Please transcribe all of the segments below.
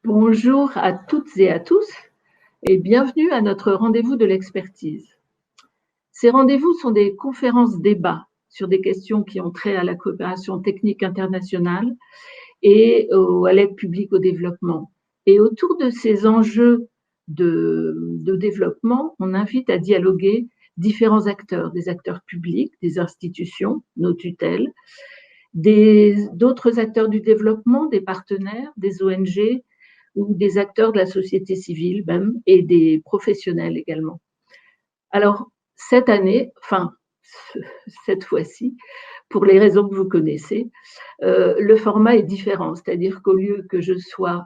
Bonjour à toutes et à tous et bienvenue à notre rendez-vous de l'expertise. Ces rendez-vous sont des conférences débats sur des questions qui ont trait à la coopération technique internationale et à l'aide publique au développement. Et autour de ces enjeux de développement, on invite à dialoguer différents acteurs, des acteurs publics, des institutions, nos tutelles, d'autres acteurs du développement, des partenaires, des ONG, ou des acteurs de la société civile même et des professionnels également. Alors, cette année, cette fois-ci, pour les raisons que vous connaissez, le format est différent, c'est-à-dire qu'au lieu que je sois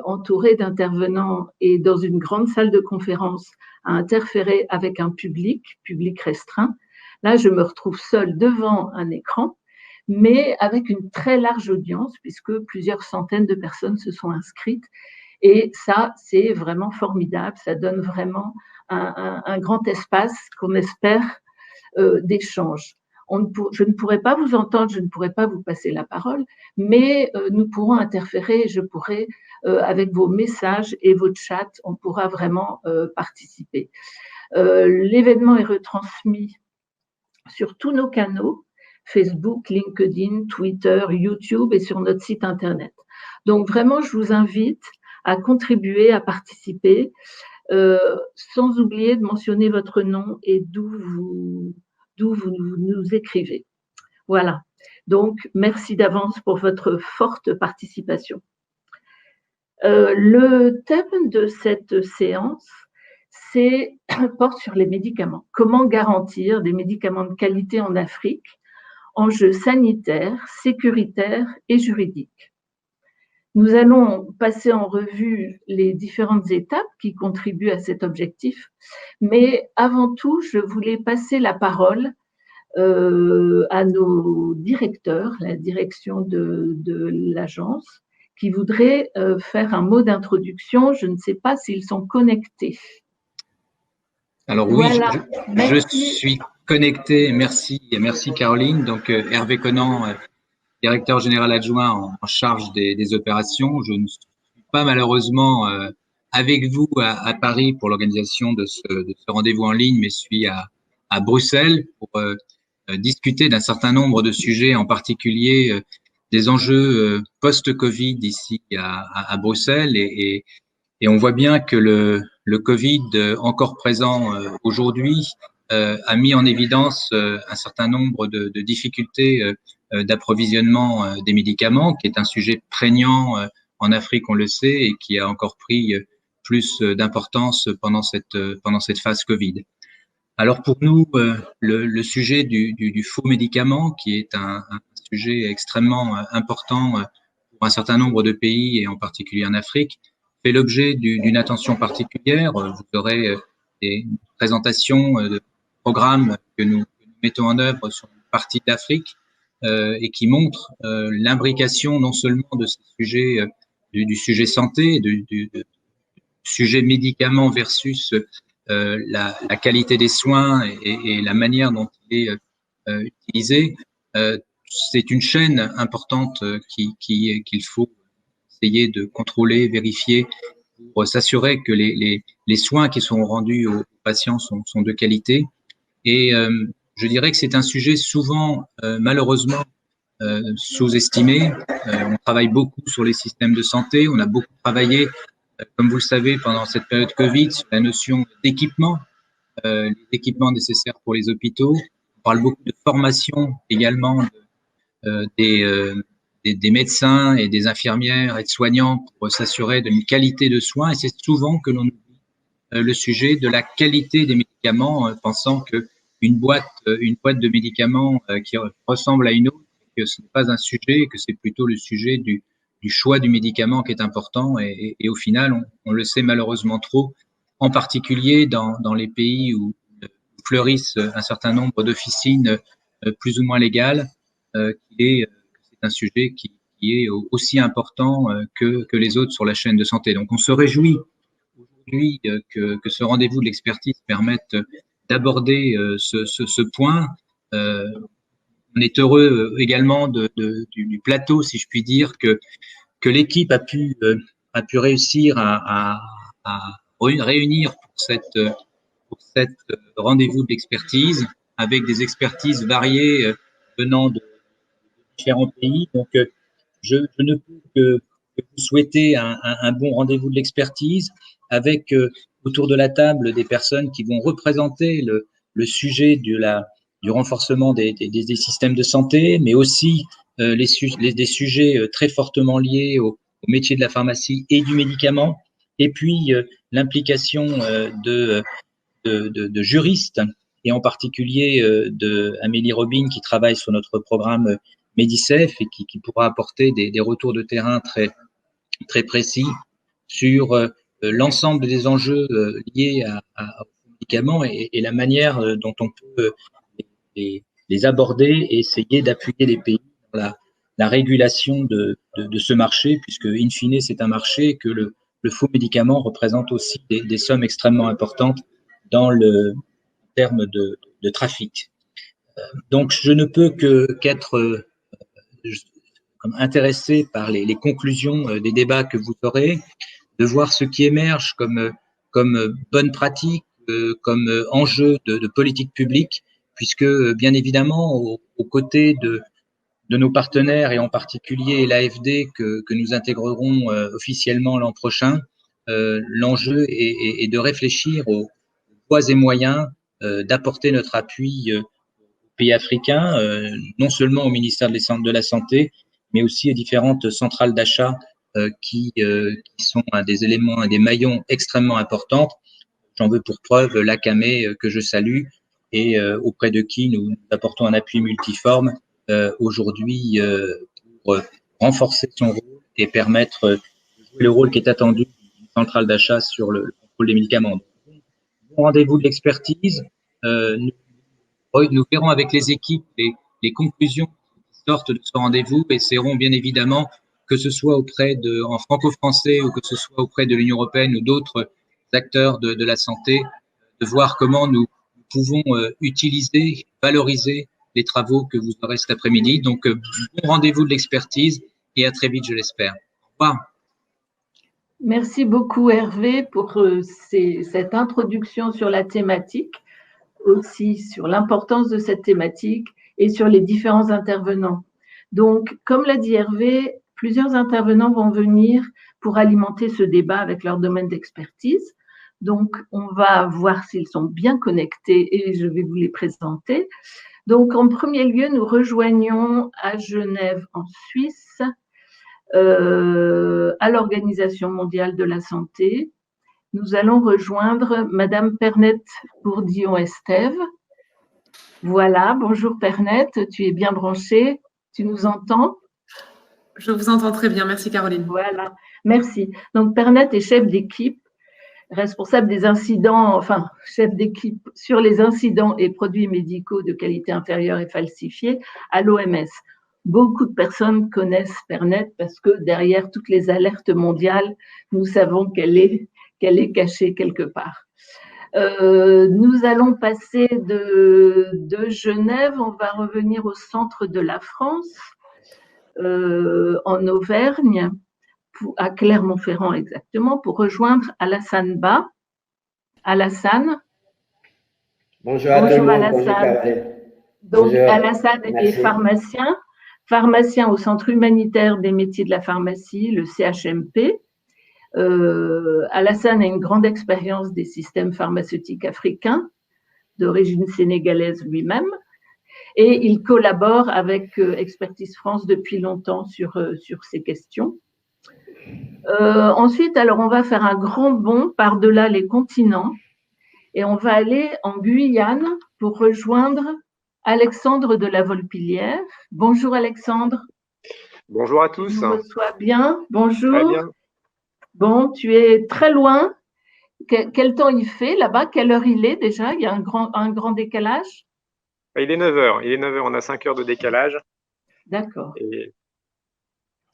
entourée d'intervenants et dans une grande salle de conférence à interférer avec un public restreint, là, je me retrouve seule devant un écran, mais avec une très large audience, puisque plusieurs centaines de personnes se sont inscrites. Et ça, c'est vraiment formidable. Ça donne vraiment un grand espace qu'on espère d'échange. Je ne pourrais pas vous entendre, je ne pourrais pas vous passer la parole, mais nous pourrons interférer. Je pourrai, avec vos messages et vos chats, on pourra vraiment participer. L'événement est retransmis sur tous nos canaux, Facebook, LinkedIn, Twitter, YouTube et sur notre site internet. Donc vraiment, je vous invite à contribuer, à participer, sans oublier de mentionner votre nom et d'où vous nous écrivez. Voilà. Donc, merci d'avance pour votre forte participation. Le thème de cette séance porte sur les médicaments. Comment garantir des médicaments de qualité en Afrique? Enjeux sanitaires, sécuritaires et juridiques. Nous allons passer en revue les différentes étapes qui contribuent à cet objectif, mais avant tout, je voulais passer la parole à nos directeurs, la direction de l'agence, qui voudraient faire un mot d'introduction. Je ne sais pas s'ils sont connectés. Alors oui, voilà. je suis connecté. Merci Caroline. Donc Hervé Conan, directeur général adjoint en charge des opérations. Je ne suis pas malheureusement avec vous à Paris pour l'organisation de ce rendez-vous en ligne, mais suis à Bruxelles pour discuter d'un certain nombre de sujets, en particulier des enjeux post-Covid ici à Bruxelles. Et on voit bien que le Covid, encore présent aujourd'hui, a mis en évidence un certain nombre de difficultés d'approvisionnement des médicaments, qui est un sujet prégnant en Afrique, on le sait, et qui a encore pris plus d'importance pendant cette phase Covid. Alors pour nous, le sujet du faux médicament, qui est un sujet extrêmement important pour un certain nombre de pays, et en particulier en Afrique, fait l'objet d'une attention particulière. Vous aurez des présentations de programmes que nous mettons en œuvre sur une partie d'Afrique et qui montrent l'imbrication non seulement de ces sujets, du sujet santé, du sujet médicament versus la qualité des soins et la manière dont il est utilisé. C'est une chaîne importante qu'il faut essayer de contrôler, vérifier, pour s'assurer que les soins qui sont rendus aux patients sont de qualité. Et je dirais que c'est un sujet souvent, malheureusement, sous-estimé. On travaille beaucoup sur les systèmes de santé. On a beaucoup travaillé, comme vous le savez, pendant cette période Covid, sur la notion d'équipement, les équipements nécessaires pour les hôpitaux. On parle beaucoup de formation également des médecins et des infirmières et de soignants pour s'assurer d'une qualité de soins. Et c'est souvent que l'on oublie le sujet de la qualité des médicaments, pensant que une boîte de médicaments qui ressemble à une autre, que ce n'est pas un sujet, que c'est plutôt le sujet du choix du médicament qui est important. Et au final, on le sait malheureusement trop, en particulier dans les pays où fleurissent un certain nombre d'officines plus ou moins légales, c'est un sujet qui est aussi important que les autres sur la chaîne de santé. Donc on se réjouit aujourd'hui que ce rendez-vous de l'expertise permette d'aborder ce point. On est heureux également du plateau, si je puis dire, que l'équipe a pu pu réussir à réunir pour cette rendez-vous d'expertise avec des expertises variées venant de différents pays. Donc, je ne peux que vous souhaiter un bon rendez-vous de l'expertise avec autour de la table des personnes qui vont représenter le sujet du renforcement des systèmes de santé, mais aussi des sujets très fortement liés au métier de la pharmacie et du médicament, et puis l'implication de juristes, et en particulier de Amélie Robin qui travaille sur notre programme Medicef et qui pourra apporter des retours de terrain très précis sur l'ensemble des enjeux liés aux médicaments et la manière dont on peut les aborder et essayer d'appuyer les pays dans la régulation de ce marché, puisque in fine c'est un marché et que le faux médicament représente aussi des sommes extrêmement importantes dans le terme de trafic. Donc je ne peux qu'être intéressé par les conclusions des débats que vous aurez, de voir ce qui émerge comme bonne pratique, comme enjeu de politique publique, puisque bien évidemment, aux côtés de nos partenaires et en particulier l'AFD que nous intégrerons officiellement l'an prochain, l'enjeu est de réfléchir aux voies et moyens d'apporter notre appui aux pays africains, non seulement au ministère de la Santé, mais aussi aux différentes centrales d'achat qui sont des éléments, des maillons extrêmement importants. J'en veux pour preuve l'ACAME que je salue et auprès de qui nous apportons un appui multiforme aujourd'hui pour renforcer son rôle et permettre de jouer le rôle qui est attendu d'une centrale d'achat sur le contrôle des médicaments. Bon rendez-vous de l'expertise. Nous verrons avec les équipes les conclusions qui sortent de ce rendez-vous et essaierons bien évidemment, que ce soit en franco-français ou que ce soit auprès de l'Union européenne ou d'autres acteurs de la santé, de voir comment nous pouvons utiliser, valoriser les travaux que vous aurez cet après-midi. Donc, bon rendez-vous de l'expertise et à très vite, je l'espère. Au revoir. Merci beaucoup Hervé pour cette introduction sur la thématique, aussi sur l'importance de cette thématique et sur les différents intervenants. Donc, comme l'a dit Hervé, plusieurs intervenants vont venir pour alimenter ce débat avec leur domaine d'expertise. Donc, on va voir s'ils sont bien connectés et je vais vous les présenter. Donc, en premier lieu, nous rejoignons à Genève, en Suisse, à l'Organisation mondiale de la santé. Nous allons rejoindre Madame Pernette Bourdillon-Estève. Voilà, bonjour Pernette, tu es bien branchée, tu nous entends? Je vous entends très bien, merci Caroline. Voilà, merci. Donc Pernette est chef d'équipe, responsable des incidents, enfin chef d'équipe sur les incidents et produits médicaux de qualité inférieure et falsifiés à l'OMS. Beaucoup de personnes connaissent Pernette parce que derrière toutes les alertes mondiales, nous savons qu'elle est cachée quelque part. Nous allons passer de Genève, on va revenir au centre de la France, en Auvergne, à Clermont-Ferrand exactement, pour rejoindre Alassane Ba. Alassane. Bonjour à tout le monde. Bonjour Caroline. Donc bonjour. Alassane est pharmacien au Centre humanitaire des métiers de la pharmacie, le CHMP. Alassane a une grande expérience des systèmes pharmaceutiques africains, d'origine sénégalaise lui-même, et il collabore avec Expertise France depuis longtemps sur ces questions. Ensuite, alors on va faire un grand bond par-delà les continents et on va aller en Guyane pour rejoindre Alexandre de la Volpillière. Bonjour Alexandre. Bonjour à tous. Je vous reçois bien. Bonjour. Très bien. Bon, tu es très loin. Quel temps il fait là-bas? Quelle heure il est déjà? Il y a un grand décalage? Il est 9h. Il est 9h. On a 5 heures de décalage. D'accord.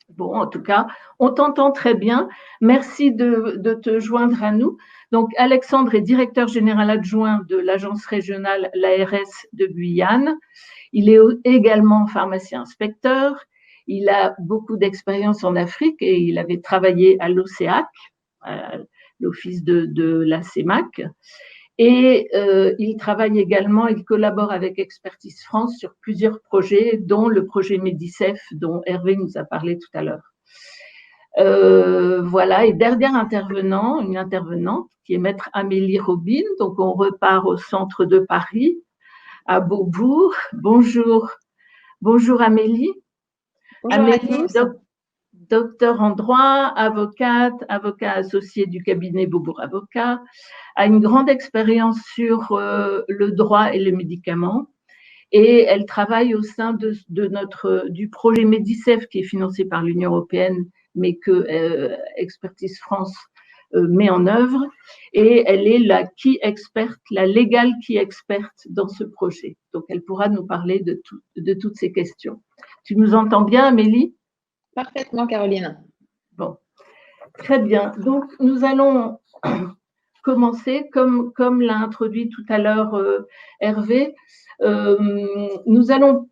Bon, en tout cas, on t'entend très bien. Merci de te joindre à nous. Donc, Alexandre est directeur général adjoint de l'agence régionale, l'ARS de Guyane. Il est également pharmacien inspecteur. Il a beaucoup d'expérience en Afrique et il avait travaillé à l'OCEAC, l'office de la CEMAC. Et il travaille également, il collabore avec Expertise France sur plusieurs projets, dont le projet Medicef, dont Hervé nous a parlé tout à l'heure. Voilà, et dernier intervenant, une intervenante, qui est maître Amélie Robin. Donc, on repart au centre de Paris, à Beaubourg. Bonjour. Bonjour Amélie. Bonjour Amélie, docteur en droit, avocat associé du cabinet Beaubourg Avocat, a une grande expérience sur le droit et les médicaments. Et elle travaille au sein du projet Medicef qui est financé par l'Union européenne, mais que Expertise France met en œuvre. Et elle est la legal key expert dans ce projet. Donc, elle pourra nous parler de toutes ces questions. Tu nous entends bien, Amélie? Parfaitement, Caroline. Bon, très bien. Donc, nous allons commencer, comme l'a introduit tout à l'heure Hervé. Nous allons.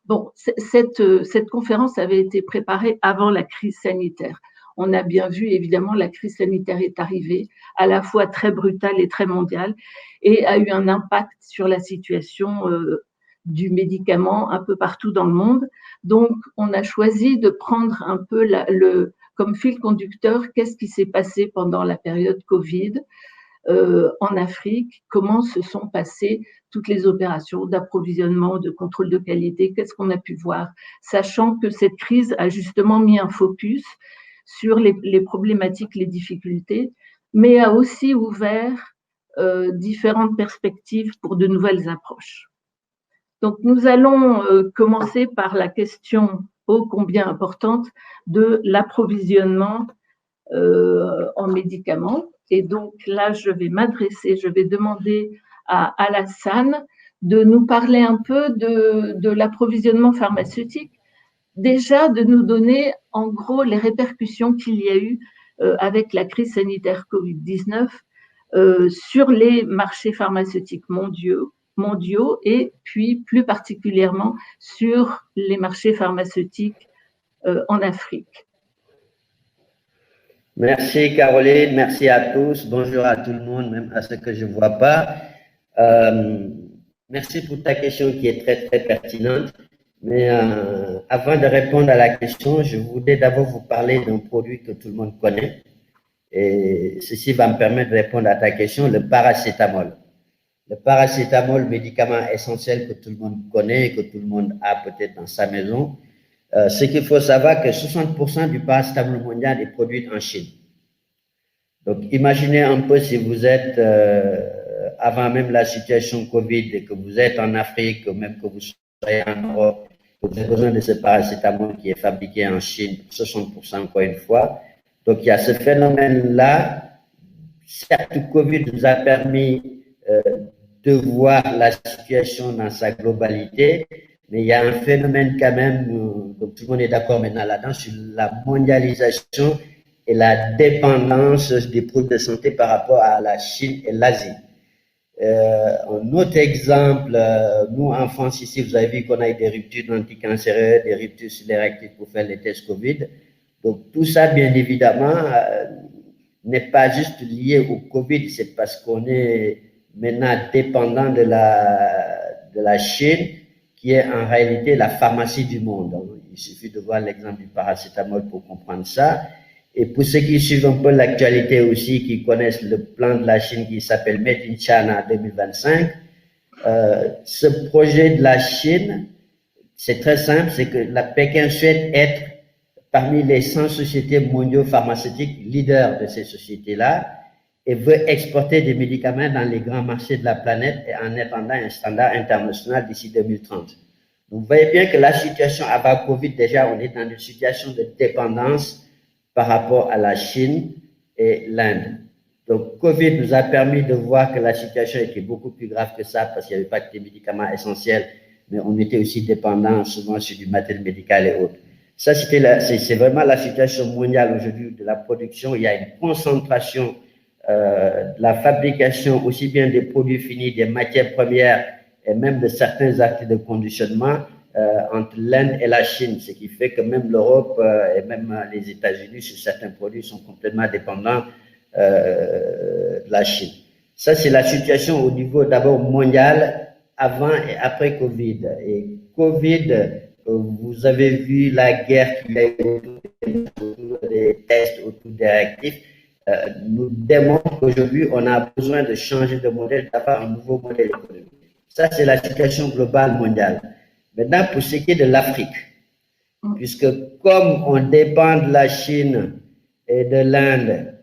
Bon, cette conférence avait été préparée avant la crise sanitaire. On a bien vu, évidemment, la crise sanitaire est arrivée, à la fois très brutale et très mondiale, et a eu un impact sur la situation du médicament un peu partout dans le monde. Donc, on a choisi de prendre un peu comme fil conducteur qu'est-ce qui s'est passé pendant la période Covid en Afrique, comment se sont passées toutes les opérations d'approvisionnement, de contrôle de qualité, qu'est-ce qu'on a pu voir, sachant que cette crise a justement mis un focus sur les problématiques, les difficultés, mais a aussi ouvert différentes perspectives pour de nouvelles approches. Donc, nous allons commencer par la question ô combien importante de l'approvisionnement en médicaments. Et donc là, je vais demander à Alassane de nous parler un peu de l'approvisionnement pharmaceutique. Déjà, de nous donner en gros les répercussions qu'il y a eu avec la crise sanitaire Covid-19 sur les marchés pharmaceutiques mondiaux et puis plus particulièrement sur les marchés pharmaceutiques en Afrique. Merci Caroline, merci à tous, bonjour à tout le monde, même à ceux que je ne vois pas. Merci pour ta question qui est très très pertinente. Mais avant de répondre à la question, je voudrais d'abord vous parler d'un produit que tout le monde connaît. Et ceci va me permettre de répondre à ta question, le paracétamol. Le paracétamol, médicament essentiel que tout le monde connaît et que tout le monde a peut-être dans sa maison. Ce qu'il faut savoir que 60% du paracétamol mondial est produit en Chine. Donc, imaginez un peu si vous êtes, avant même la situation Covid, et que vous êtes en Afrique, ou même que vous soyez en Europe, que vous avez besoin de ce paracétamol qui est fabriqué en Chine, 60% encore une fois. Donc, il y a ce phénomène-là. Certes, le Covid nous a permis de voir la situation dans sa globalité, mais il y a un phénomène quand même, donc tout le monde est d'accord maintenant là-dedans, sur la mondialisation et la dépendance des produits de santé par rapport à la Chine et l'Asie. Un autre exemple, nous en France ici, vous avez vu qu'on a eu des ruptures anticancéreuses, des ruptures sur les réactifs pour faire les tests Covid. Donc tout ça, bien évidemment, n'est pas juste lié au Covid, c'est parce qu'on est maintenant dépendant de la Chine, qui est en réalité la pharmacie du monde. Il suffit de voir l'exemple du paracétamol pour comprendre ça. Et pour ceux qui suivent un peu l'actualité aussi, qui connaissent le plan de la Chine qui s'appelle Made in China 2025, ce projet de la Chine, c'est très simple, c'est que la Pékin souhaite être parmi les 100 sociétés mondiales pharmaceutiques leaders de ces sociétés-là et veut exporter des médicaments dans les grands marchés de la planète et en attendant un standard international d'ici 2030. Donc, vous voyez bien que la situation avant Covid, déjà, on est dans une situation de dépendance par rapport à la Chine et l'Inde. Donc, Covid nous a permis de voir que la situation était beaucoup plus grave que ça parce qu'il n'y avait pas que des médicaments essentiels, mais on était aussi dépendant souvent sur du matériel médical et autres. Ça, c'est vraiment la situation mondiale aujourd'hui de la production. Il y a une concentration de la fabrication aussi bien des produits finis, des matières premières et même de certains actes de conditionnement entre l'Inde et la Chine, ce qui fait que même l'Europe et même les États-Unis sur certains produits sont complètement dépendants de la Chine. Ça, c'est la situation au niveau d'abord mondial avant et après Covid. Et Covid, vous avez vu la guerre qu'il y a eu autour des tests, autour des réactifs, nous démontre qu'aujourd'hui, on a besoin de changer de modèle, d'avoir un nouveau modèle économique. Ça, c'est la situation globale mondiale. Maintenant, pour ce qui est de l'Afrique, puisque comme on dépend de la Chine et de l'Inde,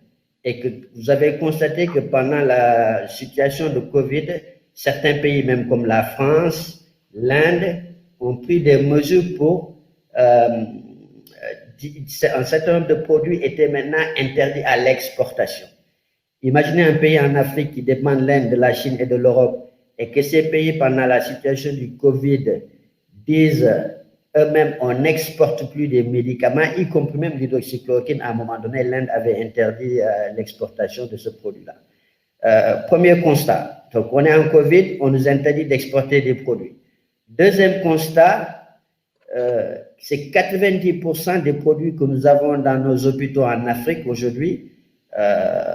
et que vous avez constaté que pendant la situation de Covid, certains pays, même comme la France, l'Inde, ont pris des mesures pour un certain nombre de produits étaient maintenant interdits à l'exportation. Imaginez un pays en Afrique qui dépend de l'Inde, de la Chine et de l'Europe, et que ces pays, pendant la situation du Covid, disent eux-mêmes, on n'exporte plus des médicaments, y compris même l'hydroxychloroquine. À un moment donné, l'Inde avait interdit l'exportation de ce produit-là. Premier constat. Donc, on est en Covid, on nous interdit d'exporter des produits. Deuxième constat, c'est 90% des produits que nous avons dans nos hôpitaux en Afrique aujourd'hui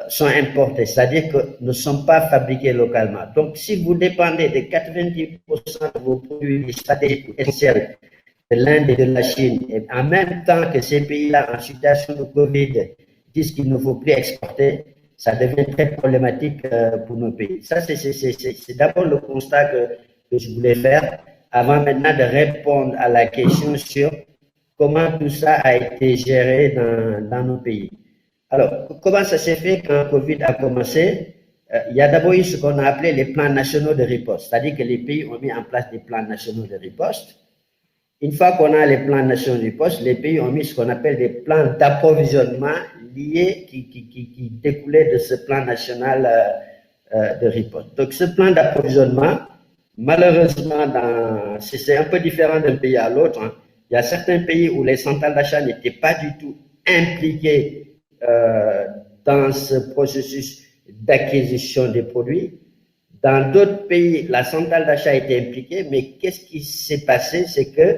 sont importés, c'est-à-dire que ne sont pas fabriqués localement. Donc, si vous dépendez de 90% de vos produits stratégiques essentiels de l'Inde et de la Chine, et en même temps que ces pays-là en situation de Covid disent qu'il ne faut plus exporter, ça devient très problématique pour nos pays. Ça, c'est d'abord le constat que je voulais faire avant maintenant de répondre à la question sur comment tout ça a été géré dans nos pays. Alors, comment ça s'est fait quand Covid a commencé? Il y a d'abord eu ce qu'on a appelé les plans nationaux de riposte, c'est-à-dire que les pays ont mis en place des plans nationaux de riposte. Une fois qu'on a les plans nationaux de riposte, les pays ont mis ce qu'on appelle des plans d'approvisionnement liés qui découlaient de ce plan national de riposte. Donc, ce plan d'approvisionnement, malheureusement, c'est un peu différent d'un pays à l'autre. Hein. Il y a certains pays où les centrales d'achat n'étaient pas du tout impliquées dans ce processus d'acquisition des produits. Dans d'autres pays, la centrale d'achat était impliquée, mais qu'est-ce qui s'est passé? C'est que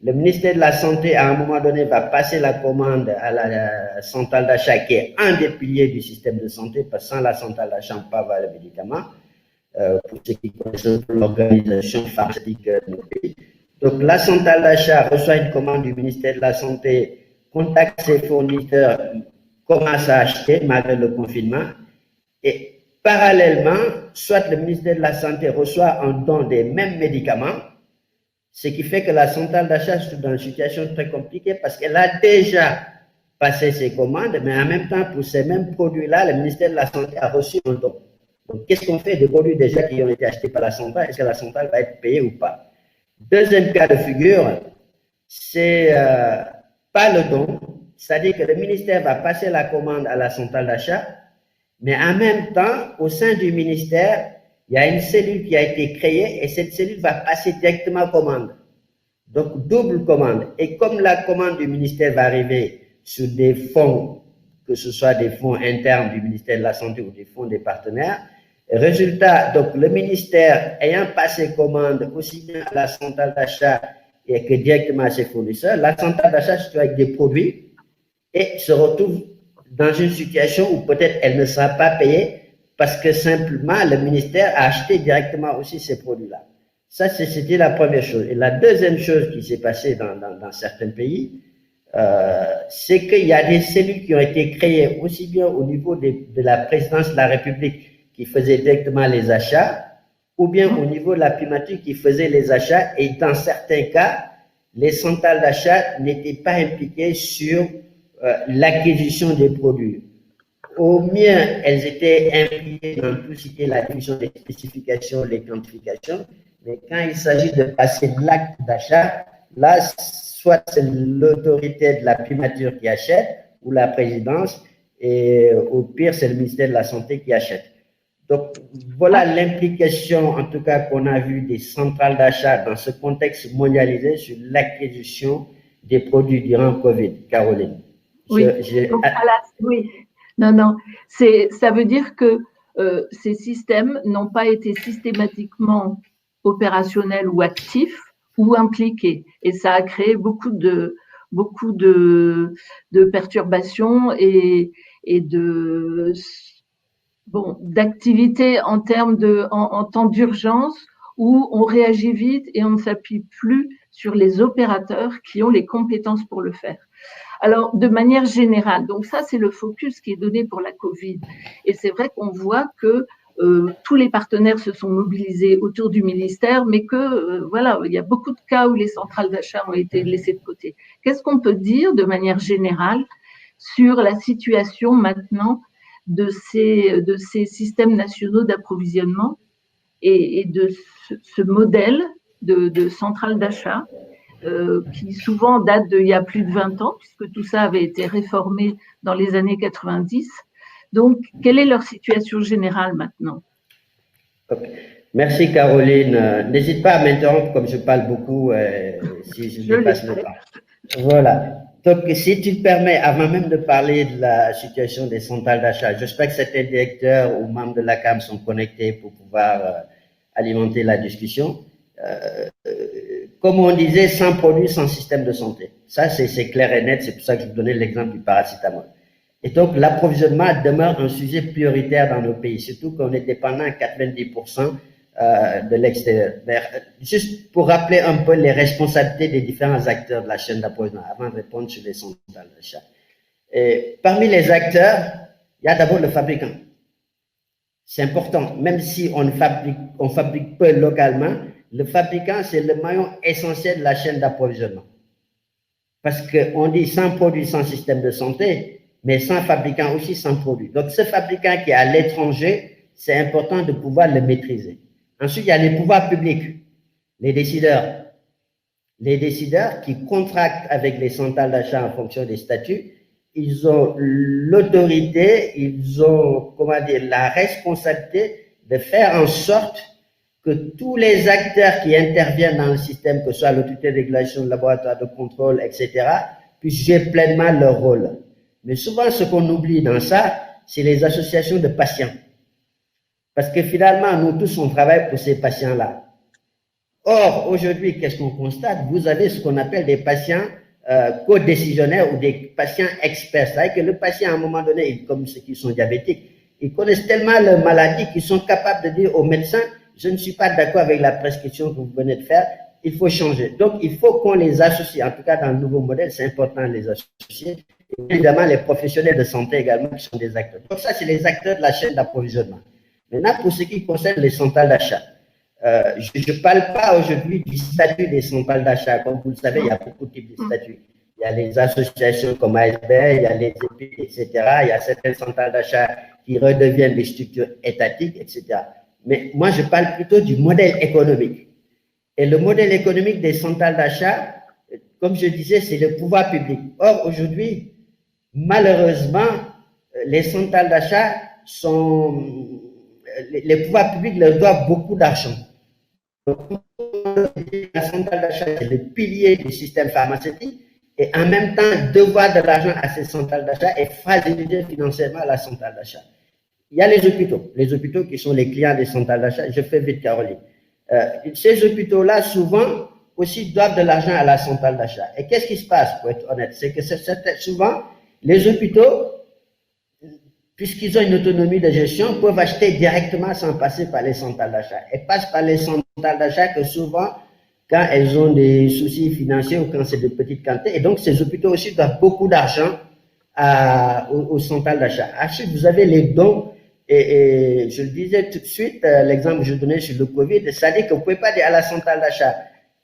le ministère de la Santé, à un moment donné, va passer la commande à la centrale d'achat, qui est un des piliers du système de santé, parce que sans la centrale d'achat, on ne peut pas avoir le médicament, pour ceux qui connaissent l'organisation pharmaceutique de nos pays. Donc, la centrale d'achat reçoit une commande du ministère de la Santé, contacte ses fournisseurs, commence à acheter malgré le confinement, et parallèlement, soit le ministère de la Santé reçoit un don des mêmes médicaments, ce qui fait que la centrale d'achat est dans une situation très compliquée parce qu'elle a déjà passé ses commandes, mais en même temps, pour ces mêmes produits-là, le ministère de la Santé a reçu un don. Donc, qu'est-ce qu'on fait des produits déjà qui ont été achetés par la centrale? Est-ce que la centrale va être payée ou pas? Deuxième cas de figure, c'est pas le don, c'est-à-dire que le ministère va passer la commande à la centrale d'achat, mais en même temps, au sein du ministère, il y a une cellule qui a été créée et cette cellule va passer directement commande. Donc, double commande. Et comme la commande du ministère va arriver sur des fonds, que ce soit des fonds internes du ministère de la Santé ou des fonds des partenaires, résultat, donc le ministère ayant passé commande aussi bien à la centrale d'achat et que directement à ses fournisseurs, la centrale d'achat se trouve avec des produits et se retrouve dans une situation où peut-être elle ne sera pas payée parce que simplement le ministère a acheté directement aussi ces produits-là. Ça, c'était la première chose. Et la deuxième chose qui s'est passée dans certains pays, c'est qu'il y a des cellules qui ont été créées aussi bien au niveau de la présidence de la République qui faisait directement les achats, ou bien au niveau de la primature qui faisait les achats, et dans certains cas, les centrales d'achat n'étaient pas impliquées sur l'acquisition des produits. Au mieux, elles étaient impliquées dans tout ce qui est la division des spécifications, les quantifications, mais quand il s'agit de passer l'acte d'achat, là, soit c'est l'autorité de la primature qui achète, ou la présidence, et au pire, c'est le ministère de la Santé qui achète. Donc, voilà l'implication, en tout cas, qu'on a vu des centrales d'achat dans ce contexte mondialisé sur l'acquisition des produits durant Covid. Caroline. Oui, oui. Non. Ça veut dire que ces systèmes n'ont pas été systématiquement opérationnels ou actifs ou impliqués. Et ça a créé beaucoup de perturbations et d'activités en temps d'urgence où on réagit vite et on ne s'appuie plus sur les opérateurs qui ont les compétences pour le faire. Alors, de manière générale, donc ça, c'est le focus qui est donné pour la Covid. Et c'est vrai qu'on voit que tous les partenaires se sont mobilisés autour du ministère, mais que, voilà, il y a beaucoup de cas où les centrales d'achat ont été laissées de côté. Qu'est-ce qu'on peut dire de manière générale sur la situation maintenant de ces systèmes nationaux d'approvisionnement et de ce modèle de centrale d'achat qui souvent date d'il y a plus de 20 ans, puisque tout ça avait été réformé dans les années 90. Donc, quelle est leur situation générale maintenant? Okay. Merci Caroline. N'hésite pas à m'interrompre comme je parle beaucoup si je dépasse le temps. Voilà. Donc, si tu te permets, avant même de parler de la situation des centrales d'achat, j'espère que certains directeurs ou membres de la CAM sont connectés pour pouvoir alimenter la discussion. Comme on disait, sans produit, sans système de santé. Ça, c'est clair et net. C'est pour ça que je vous donnais l'exemple du paracétamol. Et donc, l'approvisionnement demeure un sujet prioritaire dans nos pays, surtout qu'on est dépendant à 90% de l'extérieur. Juste pour rappeler un peu les responsabilités des différents acteurs de la chaîne d'approvisionnement, avant de répondre sur les centrales d'achat. Parmi les acteurs, il y a d'abord le fabricant. C'est important, même si on fabrique peu localement, le fabricant, c'est le maillon essentiel de la chaîne d'approvisionnement. Parce qu'on dit sans produit, sans système de santé, mais sans fabricant aussi, sans produit. Donc, ce fabricant qui est à l'étranger, c'est important de pouvoir le maîtriser. Ensuite, il y a les pouvoirs publics, les décideurs. Les décideurs qui contractent avec les centrales d'achat en fonction des statuts, ils ont l'autorité, ils ont, la responsabilité de faire en sorte que tous les acteurs qui interviennent dans le système, que ce soit l'autorité de régulation, le laboratoire de contrôle, etc., puissent jouer pleinement leur rôle. Mais souvent, ce qu'on oublie dans ça, c'est les associations de patients. Parce que finalement, nous tous, on travaille pour ces patients-là. Or, aujourd'hui, qu'est-ce qu'on constate? Vous avez ce qu'on appelle des patients co-décisionnaires ou des patients experts. C'est-à-dire que le patient, à un moment donné, comme ceux qui sont diabétiques, ils connaissent tellement leur maladie qu'ils sont capables de dire au médecin, je ne suis pas d'accord avec la prescription que vous venez de faire, il faut changer. Donc, il faut qu'on les associe. En tout cas, dans le nouveau modèle, c'est important de les associer. Et évidemment, les professionnels de santé également qui sont des acteurs. Donc, ça, c'est les acteurs de la chaîne d'approvisionnement. Maintenant, pour ce qui concerne les centrales d'achat, je ne parle pas aujourd'hui du statut des centrales d'achat. Comme vous le savez, il y a beaucoup de types de statuts. Il y a les associations comme ASB, il y a les EPI, etc. Il y a certaines centrales d'achat qui redeviennent des structures étatiques, etc. Mais moi, je parle plutôt du modèle économique. Et le modèle économique des centrales d'achat, comme je disais, c'est le pouvoir public. Or, aujourd'hui, malheureusement, les centrales d'achat sont... Les pouvoirs publics leur doivent beaucoup d'argent. La centrale d'achat, c'est le pilier du système pharmaceutique et en même temps, devoir de l'argent à ces centrales d'achat et fragiliser financièrement la centrale d'achat. Il y a les hôpitaux qui sont les clients des centrales d'achat. Je fais vite, Caroline. Ces hôpitaux-là, souvent, aussi doivent de l'argent à la centrale d'achat. Et qu'est-ce qui se passe, pour être honnête? C'est que souvent, les hôpitaux, puisqu'ils ont une autonomie de gestion, peuvent acheter directement sans passer par les centrales d'achat. Et passent par les centrales d'achat que souvent, quand elles ont des soucis financiers ou quand c'est de petites quantités. Et donc, ces hôpitaux aussi doivent beaucoup d'argent aux centrales d'achat. Ensuite, vous avez les dons. Et je le disais tout de suite, l'exemple que je donnais sur le Covid, c'est-à-dire que vous ne pouvez pas dire à la centrale d'achat,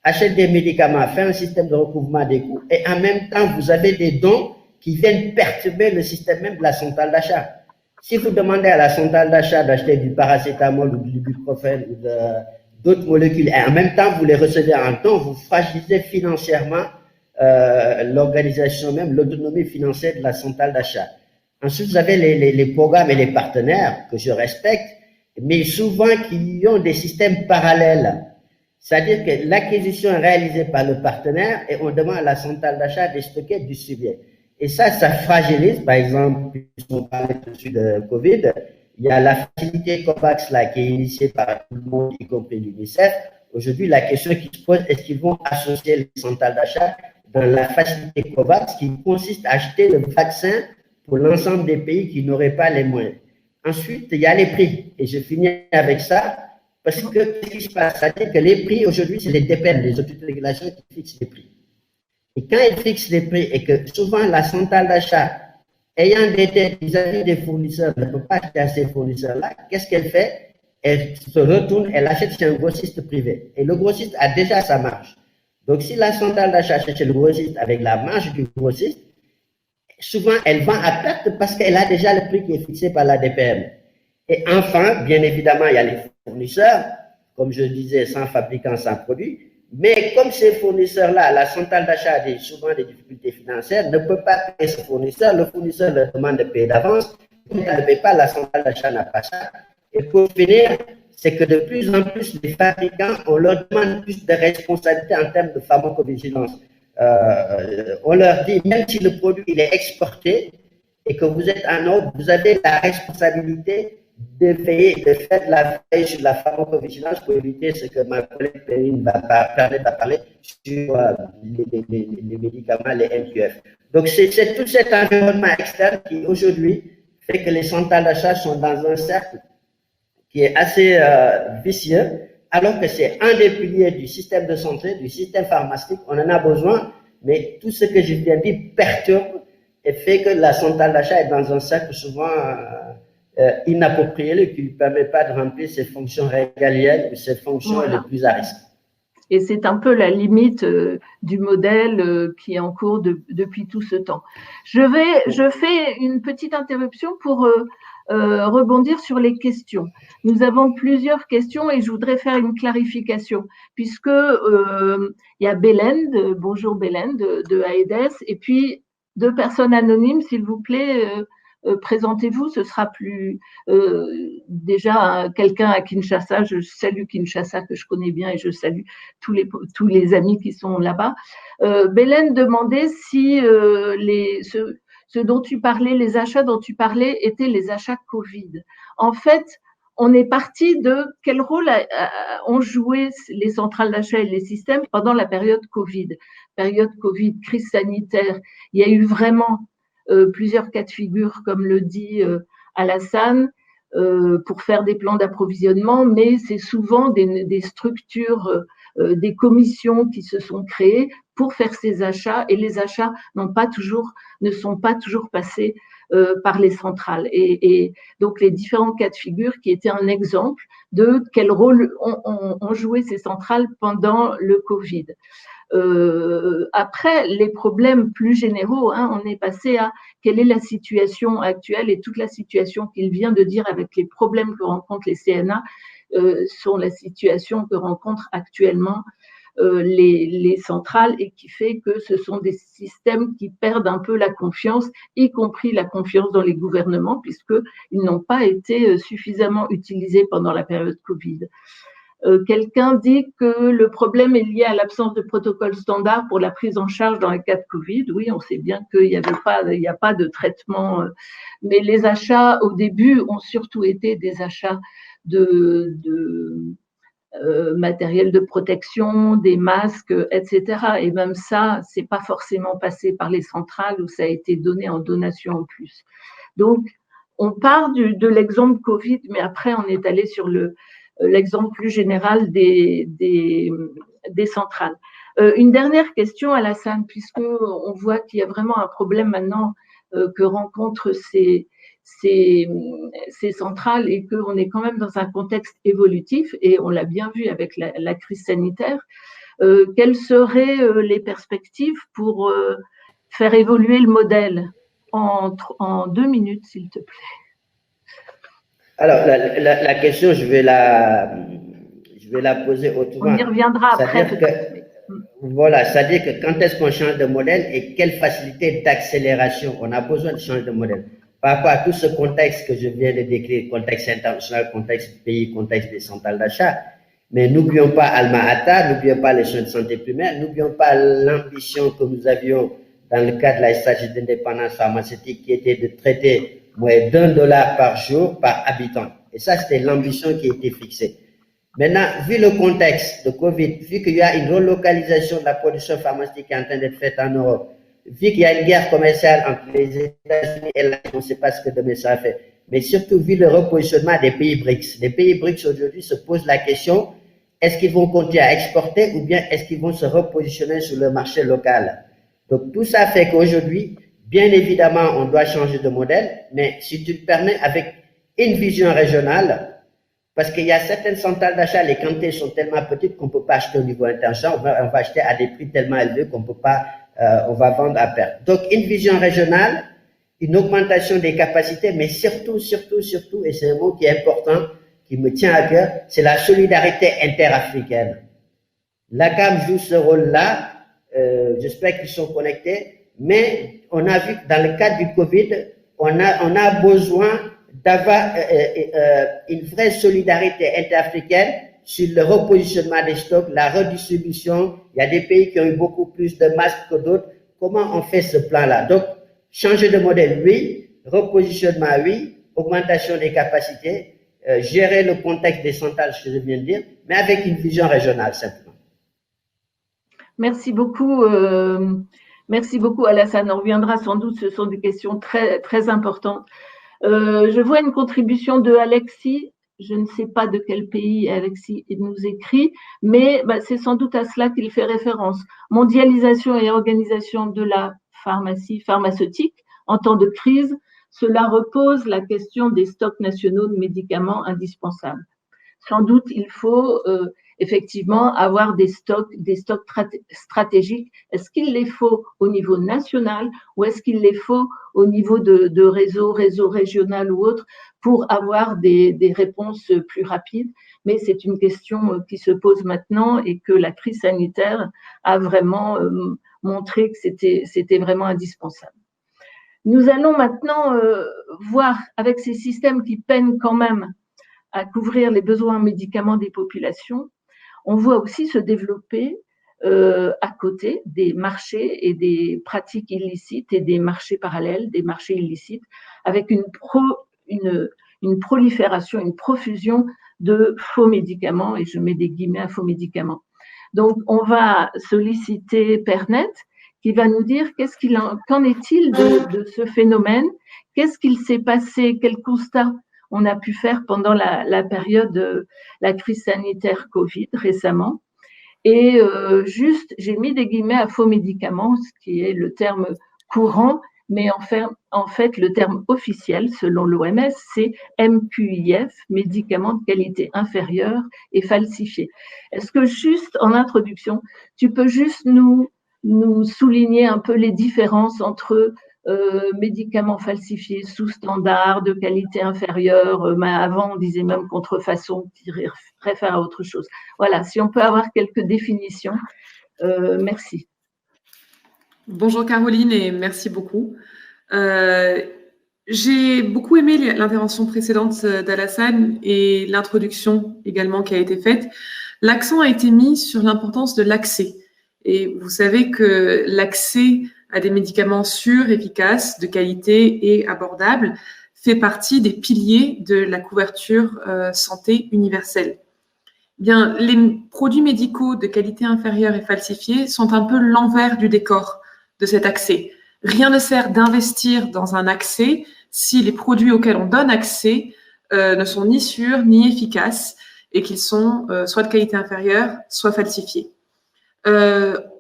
achète des médicaments, faire un système de recouvrement des coûts, et en même temps, vous avez des dons qui viennent perturber le système même de la centrale d'achat. Si vous demandez à la centrale d'achat d'acheter du paracétamol ou du ibuprofène ou d'autres molécules, et en même temps, vous les recevez en don, vous fragilisez financièrement l'organisation même, l'autonomie financière de la centrale d'achat. Ensuite, vous avez les programmes et les partenaires que je respecte, mais souvent qui ont des systèmes parallèles. C'est-à-dire que l'acquisition est réalisée par le partenaire et on demande à la centrale d'achat de stocker du subjet. Et ça fragilise, par exemple, puisqu'on parlait tout de suite de Covid, il y a la facilité COVAX là, qui est initiée par tout le monde, y compris l'UNICEF, Aujourd'hui, la question qui se pose, est-ce qu'ils vont associer les centrales d'achat dans la facilité COVAX qui consiste à acheter le vaccin pour l'ensemble des pays qui n'auraient pas les moyens. Ensuite, il y a les prix. Et je finis avec ça parce que qu'est-ce qui se passe? C'est-à-dire que les prix, aujourd'hui, c'est les DPM, les autorités de régulation qui fixent les prix. Et quand ils fixent les prix et que souvent la centrale d'achat, ayant des dettes vis-à-vis des fournisseurs, ne peut pas acheter à ces fournisseurs-là, qu'est-ce qu'elle fait? Elle se retourne, elle achète chez un grossiste privé. Et le grossiste a déjà sa marge. Donc, si la centrale d'achat achète chez le grossiste avec la marge du grossiste, souvent, elle vend à perte parce qu'elle a déjà le prix qui est fixé par la DPM. Et enfin, bien évidemment, il y a les fournisseurs, comme je disais, sans fabricant, sans produit. Mais comme ces fournisseurs-là, la centrale d'achat a souvent des difficultés financières, ne peut pas payer ce fournisseur. Le fournisseur leur demande de payer d'avance. Si elle ne paye pas, la centrale d'achat n'a pas ça. Et pour finir, c'est que de plus en plus, les fabricants, on leur demande plus de responsabilité en termes de pharmacovigilance. On leur dit, même si le produit il est exporté et que vous êtes en ordre, vous avez la responsabilité de veiller, de faire de la veille sur la pharmacovigilance pour éviter ce que ma collègue Perrine va parler sur les médicaments, les MQF. Donc, c'est tout cet environnement externe qui, aujourd'hui, fait que les centrales d'achat sont dans un cercle qui est assez vicieux, alors que c'est un des piliers du système de santé, du système pharmaceutique. On en a besoin, mais tout ce que je viens de dire perturbe et fait que la centrale d'achat est dans un cercle souvent inapproprié, qui ne lui permet pas de remplir ses fonctions régaliennes ou ses fonctions les plus à risque. Et c'est un peu la limite du modèle qui est en cours depuis tout ce temps. Je fais une petite interruption pour rebondir sur les questions. Nous avons plusieurs questions et je voudrais faire une clarification puisque il y a Bélène, bonjour Bélène de AEDES, et puis 2 personnes anonymes, s'il vous plaît. Présentez-vous, ce sera plus déjà quelqu'un à Kinshasa. Je salue Kinshasa que je connais bien et je salue tous les amis qui sont là-bas. Bélène demandait si ce dont tu parlais, les achats dont tu parlais étaient les achats Covid. En fait, on est parti de quel rôle ont joué les centrales d'achat et les systèmes pendant la période Covid. Période Covid, crise sanitaire, il y a eu vraiment plusieurs cas de figure, comme le dit Alassane, pour faire des plans d'approvisionnement, mais c'est souvent des structures, des commissions qui se sont créées pour faire ces achats, et les achats ne sont pas toujours passés par les centrales. Et donc les différents cas de figure qui étaient un exemple de quel rôle ont joué ces centrales pendant le Covid. Après, les problèmes plus généraux, on est passé à quelle est la situation actuelle, et toute la situation qu'il vient de dire avec les problèmes que rencontrent les CNA sont la situation que rencontrent actuellement les centrales, et qui fait que ce sont des systèmes qui perdent un peu la confiance, y compris la confiance dans les gouvernements, puisqu'ils n'ont pas été suffisamment utilisés pendant la période Covid. Quelqu'un dit que le problème est lié à l'absence de protocole standard pour la prise en charge dans les cas de Covid. Oui, on sait bien qu'il n'y a pas de traitement, mais les achats au début ont surtout été des achats de matériel de protection, des masques, etc. Et même ça, c'est pas forcément passé par les centrales où ça a été donné en donation en plus. Donc, on part de l'exemple Covid, mais après, on est allé sur l'exemple plus général des centrales. Une dernière question, Alassane, puisqu'on voit qu'il y a vraiment un problème maintenant que rencontrent ces centrales, et qu'on est quand même dans un contexte évolutif, et on l'a bien vu avec la crise sanitaire. Quelles seraient les perspectives pour faire évoluer le modèle en 2 minutes, s'il te plaît? Alors, la question, je vais la poser autrement. On y reviendra après. Voilà, c'est-à-dire que quand est-ce qu'on change de modèle et quelle facilité d'accélération on a besoin de changer de modèle par rapport à tout ce contexte que je viens de décrire, contexte international, contexte pays, contexte des centrales d'achat. Mais n'oublions pas Alma-Ata, n'oublions pas les soins de santé primaire, n'oublions pas l'ambition que nous avions dans le cadre de la stratégie d'indépendance pharmaceutique qui était de traiter moins d'$1 par jour par habitant. Et ça, c'était l'ambition qui a été fixée. Maintenant, vu le contexte de Covid, vu qu'il y a une relocalisation de la production pharmaceutique qui est en train d'être faite en Europe, vu qu'il y a une guerre commerciale entre les États-Unis et l'Inde, on ne sait pas ce que demain ça fait, mais surtout vu le repositionnement des pays BRICS. Les pays BRICS aujourd'hui se posent la question, est-ce qu'ils vont continuer à exporter ou bien est-ce qu'ils vont se repositionner sur le marché local? Donc tout ça fait qu'aujourd'hui, bien évidemment, on doit changer de modèle, mais si tu le permets, avec une vision régionale, parce qu'il y a certaines centrales d'achat, les quantités sont tellement petites qu'on ne peut pas acheter au niveau international, on va acheter à des prix tellement élevés qu'on peut pas, on va vendre à perte. Donc une vision régionale, une augmentation des capacités, mais surtout, et c'est un mot qui est important, qui me tient à cœur, c'est la solidarité interafricaine. L'ACAM joue ce rôle-là, j'espère qu'ils sont connectés, mais on a vu que dans le cadre du Covid, on a besoin d'avoir une vraie solidarité interafricaine sur le repositionnement des stocks, la redistribution. Il y a des pays qui ont eu beaucoup plus de masques que d'autres. Comment on fait ce plan-là? Donc, changer de modèle, oui. Repositionnement, oui. Augmentation des capacités. Gérer le contexte des centrales, ce que je viens de dire, mais avec une vision régionale, simplement. Merci beaucoup. Merci beaucoup, Alassane. On reviendra sans doute, ce sont des questions très, très importantes. Je vois une contribution de Alexis. Je ne sais pas de quel pays Alexis nous écrit, mais c'est sans doute à cela qu'il fait référence. Mondialisation et organisation de la pharmacie pharmaceutique en temps de crise, cela repose la question des stocks nationaux de médicaments indispensables. Sans doute, il faut effectivement avoir des stocks stratégiques. Est-ce qu'il les faut au niveau national ou est-ce qu'il les faut au niveau de réseau régional ou autre pour avoir des réponses plus rapides? Mais c'est une question qui se pose maintenant et que la crise sanitaire a vraiment montré que c'était vraiment indispensable. Nous allons maintenant voir avec ces systèmes qui peinent quand même à couvrir les besoins en médicaments des populations, on voit aussi se développer à côté des marchés et des pratiques illicites et des marchés parallèles, des marchés illicites, avec une prolifération, une profusion de faux médicaments, et je mets des guillemets à faux médicaments. Donc, on va solliciter Pernet, qui va nous dire qu'en est-il de ce phénomène, qu'est-ce qu'il s'est passé, quel constat on a pu faire pendant la période de la crise sanitaire Covid récemment. Et juste, j'ai mis des guillemets à faux médicaments, ce qui est le terme courant, mais en fait le terme officiel, selon l'OMS, c'est MQIF, médicaments de qualité inférieure et falsifiés. Est-ce que juste en introduction, tu peux juste nous souligner un peu les différences entre médicaments falsifiés sous standard de qualité inférieure, mais avant on disait même contrefaçon qui réfère à autre chose. Voilà, si on peut avoir quelques définitions, merci. Bonjour Caroline et merci beaucoup. J'ai beaucoup aimé l'intervention précédente d'Alassane et l'introduction également qui a été faite. L'accent a été mis sur l'importance de l'accès. Et vous savez que l'accès à des médicaments sûrs, efficaces, de qualité et abordables fait partie des piliers de la couverture santé universelle. Bien, les produits médicaux de qualité inférieure et falsifiés sont un peu l'envers du décor de cet accès. Rien ne sert d'investir dans un accès si les produits auxquels on donne accès ne sont ni sûrs ni efficaces et qu'ils sont soit de qualité inférieure, soit falsifiés.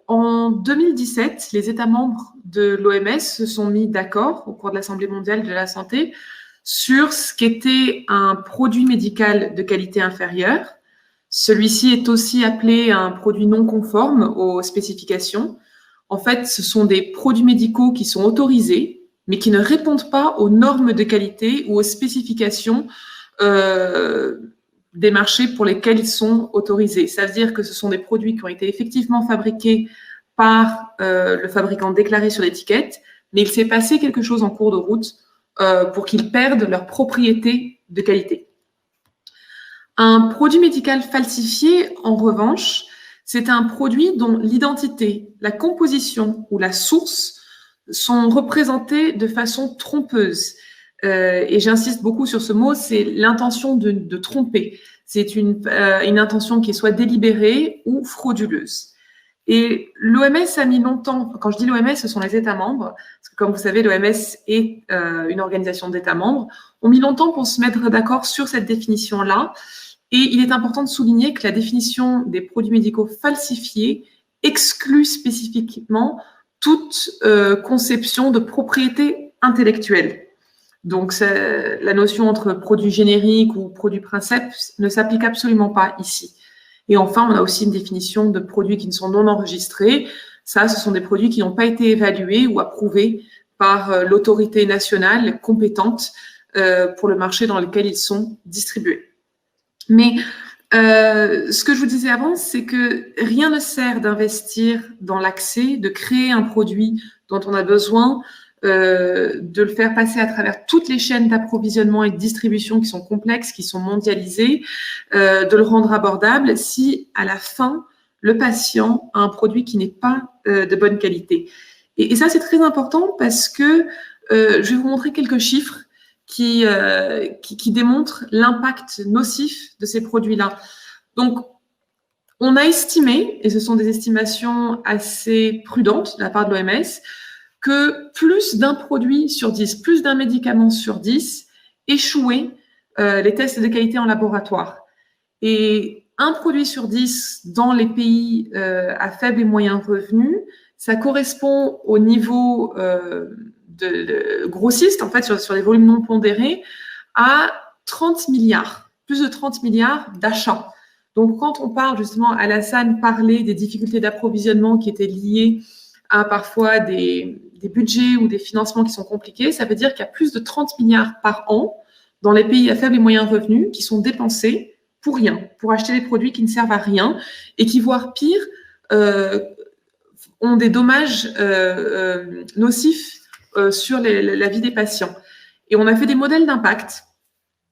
En 2017, les États membres de l'OMS se sont mis d'accord au cours de l'Assemblée mondiale de la santé sur ce qu'était un produit médical de qualité inférieure. Celui-ci est aussi appelé un produit non conforme aux spécifications. En fait, ce sont des produits médicaux qui sont autorisés, mais qui ne répondent pas aux normes de qualité ou aux spécifications des marchés pour lesquels ils sont autorisés. Ça veut dire que ce sont des produits qui ont été effectivement fabriqués par le fabricant déclaré sur l'étiquette, mais il s'est passé quelque chose en cours de route pour qu'ils perdent leur propriété de qualité. Un produit médical falsifié, en revanche, c'est un produit dont l'identité, la composition ou la source sont représentées de façon trompeuse. Et j'insiste beaucoup sur ce mot, c'est l'intention de tromper. c'est une intention qui est soit délibérée ou frauduleuse. Et l'OMS a mis longtemps, quand je dis l'OMS, ce sont les États membres, parce que comme vous savez, l'OMS est une organisation d'États membres, ont mis longtemps pour se mettre d'accord sur cette définition-là. Et il est important de souligner que la définition des produits médicaux falsifiés exclut spécifiquement toute conception de propriété intellectuelle. Donc, la notion entre produit générique ou produit principe ne s'applique absolument pas ici. Et enfin, on a aussi une définition de produits qui ne sont non enregistrés. Ça, ce sont des produits qui n'ont pas été évalués ou approuvés par l'autorité nationale compétente pour le marché dans lequel ils sont distribués. Mais ce que je vous disais avant, c'est que rien ne sert d'investir dans l'accès, de créer un produit dont on a besoin, de le faire passer à travers toutes les chaînes d'approvisionnement et de distribution qui sont complexes, qui sont mondialisées, de le rendre abordable si à la fin, le patient a un produit qui n'est pas de bonne qualité. Et ça, c'est très important parce que je vais vous montrer quelques chiffres qui démontrent l'impact nocif de ces produits-là. Donc, on a estimé, et ce sont des estimations assez prudentes de la part de l'OMS, que plus d'un produit sur 10, plus d'un médicament sur 10 échouait les tests de qualité en laboratoire. Et un produit sur 10 dans les pays à faible et moyen revenu, ça correspond au niveau de grossiste, en fait, sur les volumes non pondérés, à 30 milliards, plus de 30 milliards d'achats. Donc, quand on parle justement, Alassane parlait des difficultés d'approvisionnement qui étaient liées à parfois des budgets ou des financements qui sont compliqués, ça veut dire qu'il y a plus de 30 milliards par an dans les pays à faible et moyen revenu qui sont dépensés pour rien, pour acheter des produits qui ne servent à rien et qui, voire pire, ont des dommages nocifs sur la vie des patients. Et on a fait des modèles d'impact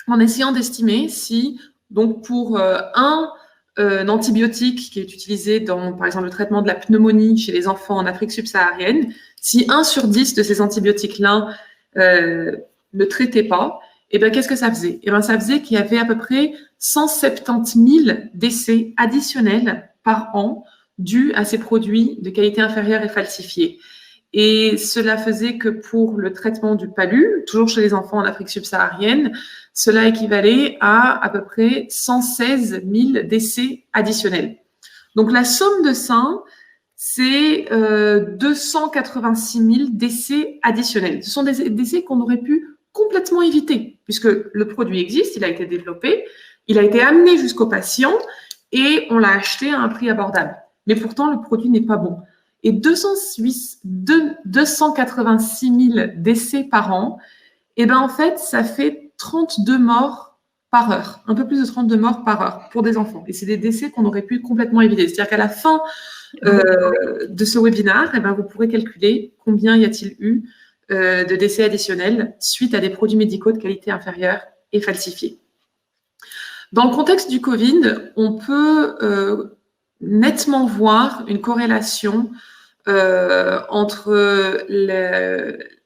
en essayant d'estimer si, donc pour un antibiotique qui est utilisé dans, par exemple, le traitement de la pneumonie chez les enfants en Afrique subsaharienne, si 1 sur 10 de ces antibiotiques-là ne traitait pas, eh bien, qu'est-ce que ça faisait? Eh bien, ça faisait qu'il y avait à peu près 170 000 décès additionnels par an dus à ces produits de qualité inférieure et falsifiés. Et cela faisait que pour le traitement du palu, toujours chez les enfants en Afrique subsaharienne, cela équivalait à peu près 116 000 décès additionnels. Donc, la somme de ça, c'est 286 000 décès additionnels. Ce sont des décès qu'on aurait pu complètement éviter, puisque le produit existe, il a été développé, il a été amené jusqu'au patient et on l'a acheté à un prix abordable. Mais pourtant, le produit n'est pas bon. Et 286 000 décès par an, et ben en fait, ça fait 32 morts par heure, un peu plus de 32 morts par heure pour des enfants. Et c'est des décès qu'on aurait pu complètement éviter. C'est-à-dire qu'à la fin de ce webinaire, et ben vous pourrez calculer combien y a-t-il eu de décès additionnels suite à des produits médicaux de qualité inférieure et falsifiés. Dans le contexte du Covid, on peut nettement voir une corrélation entre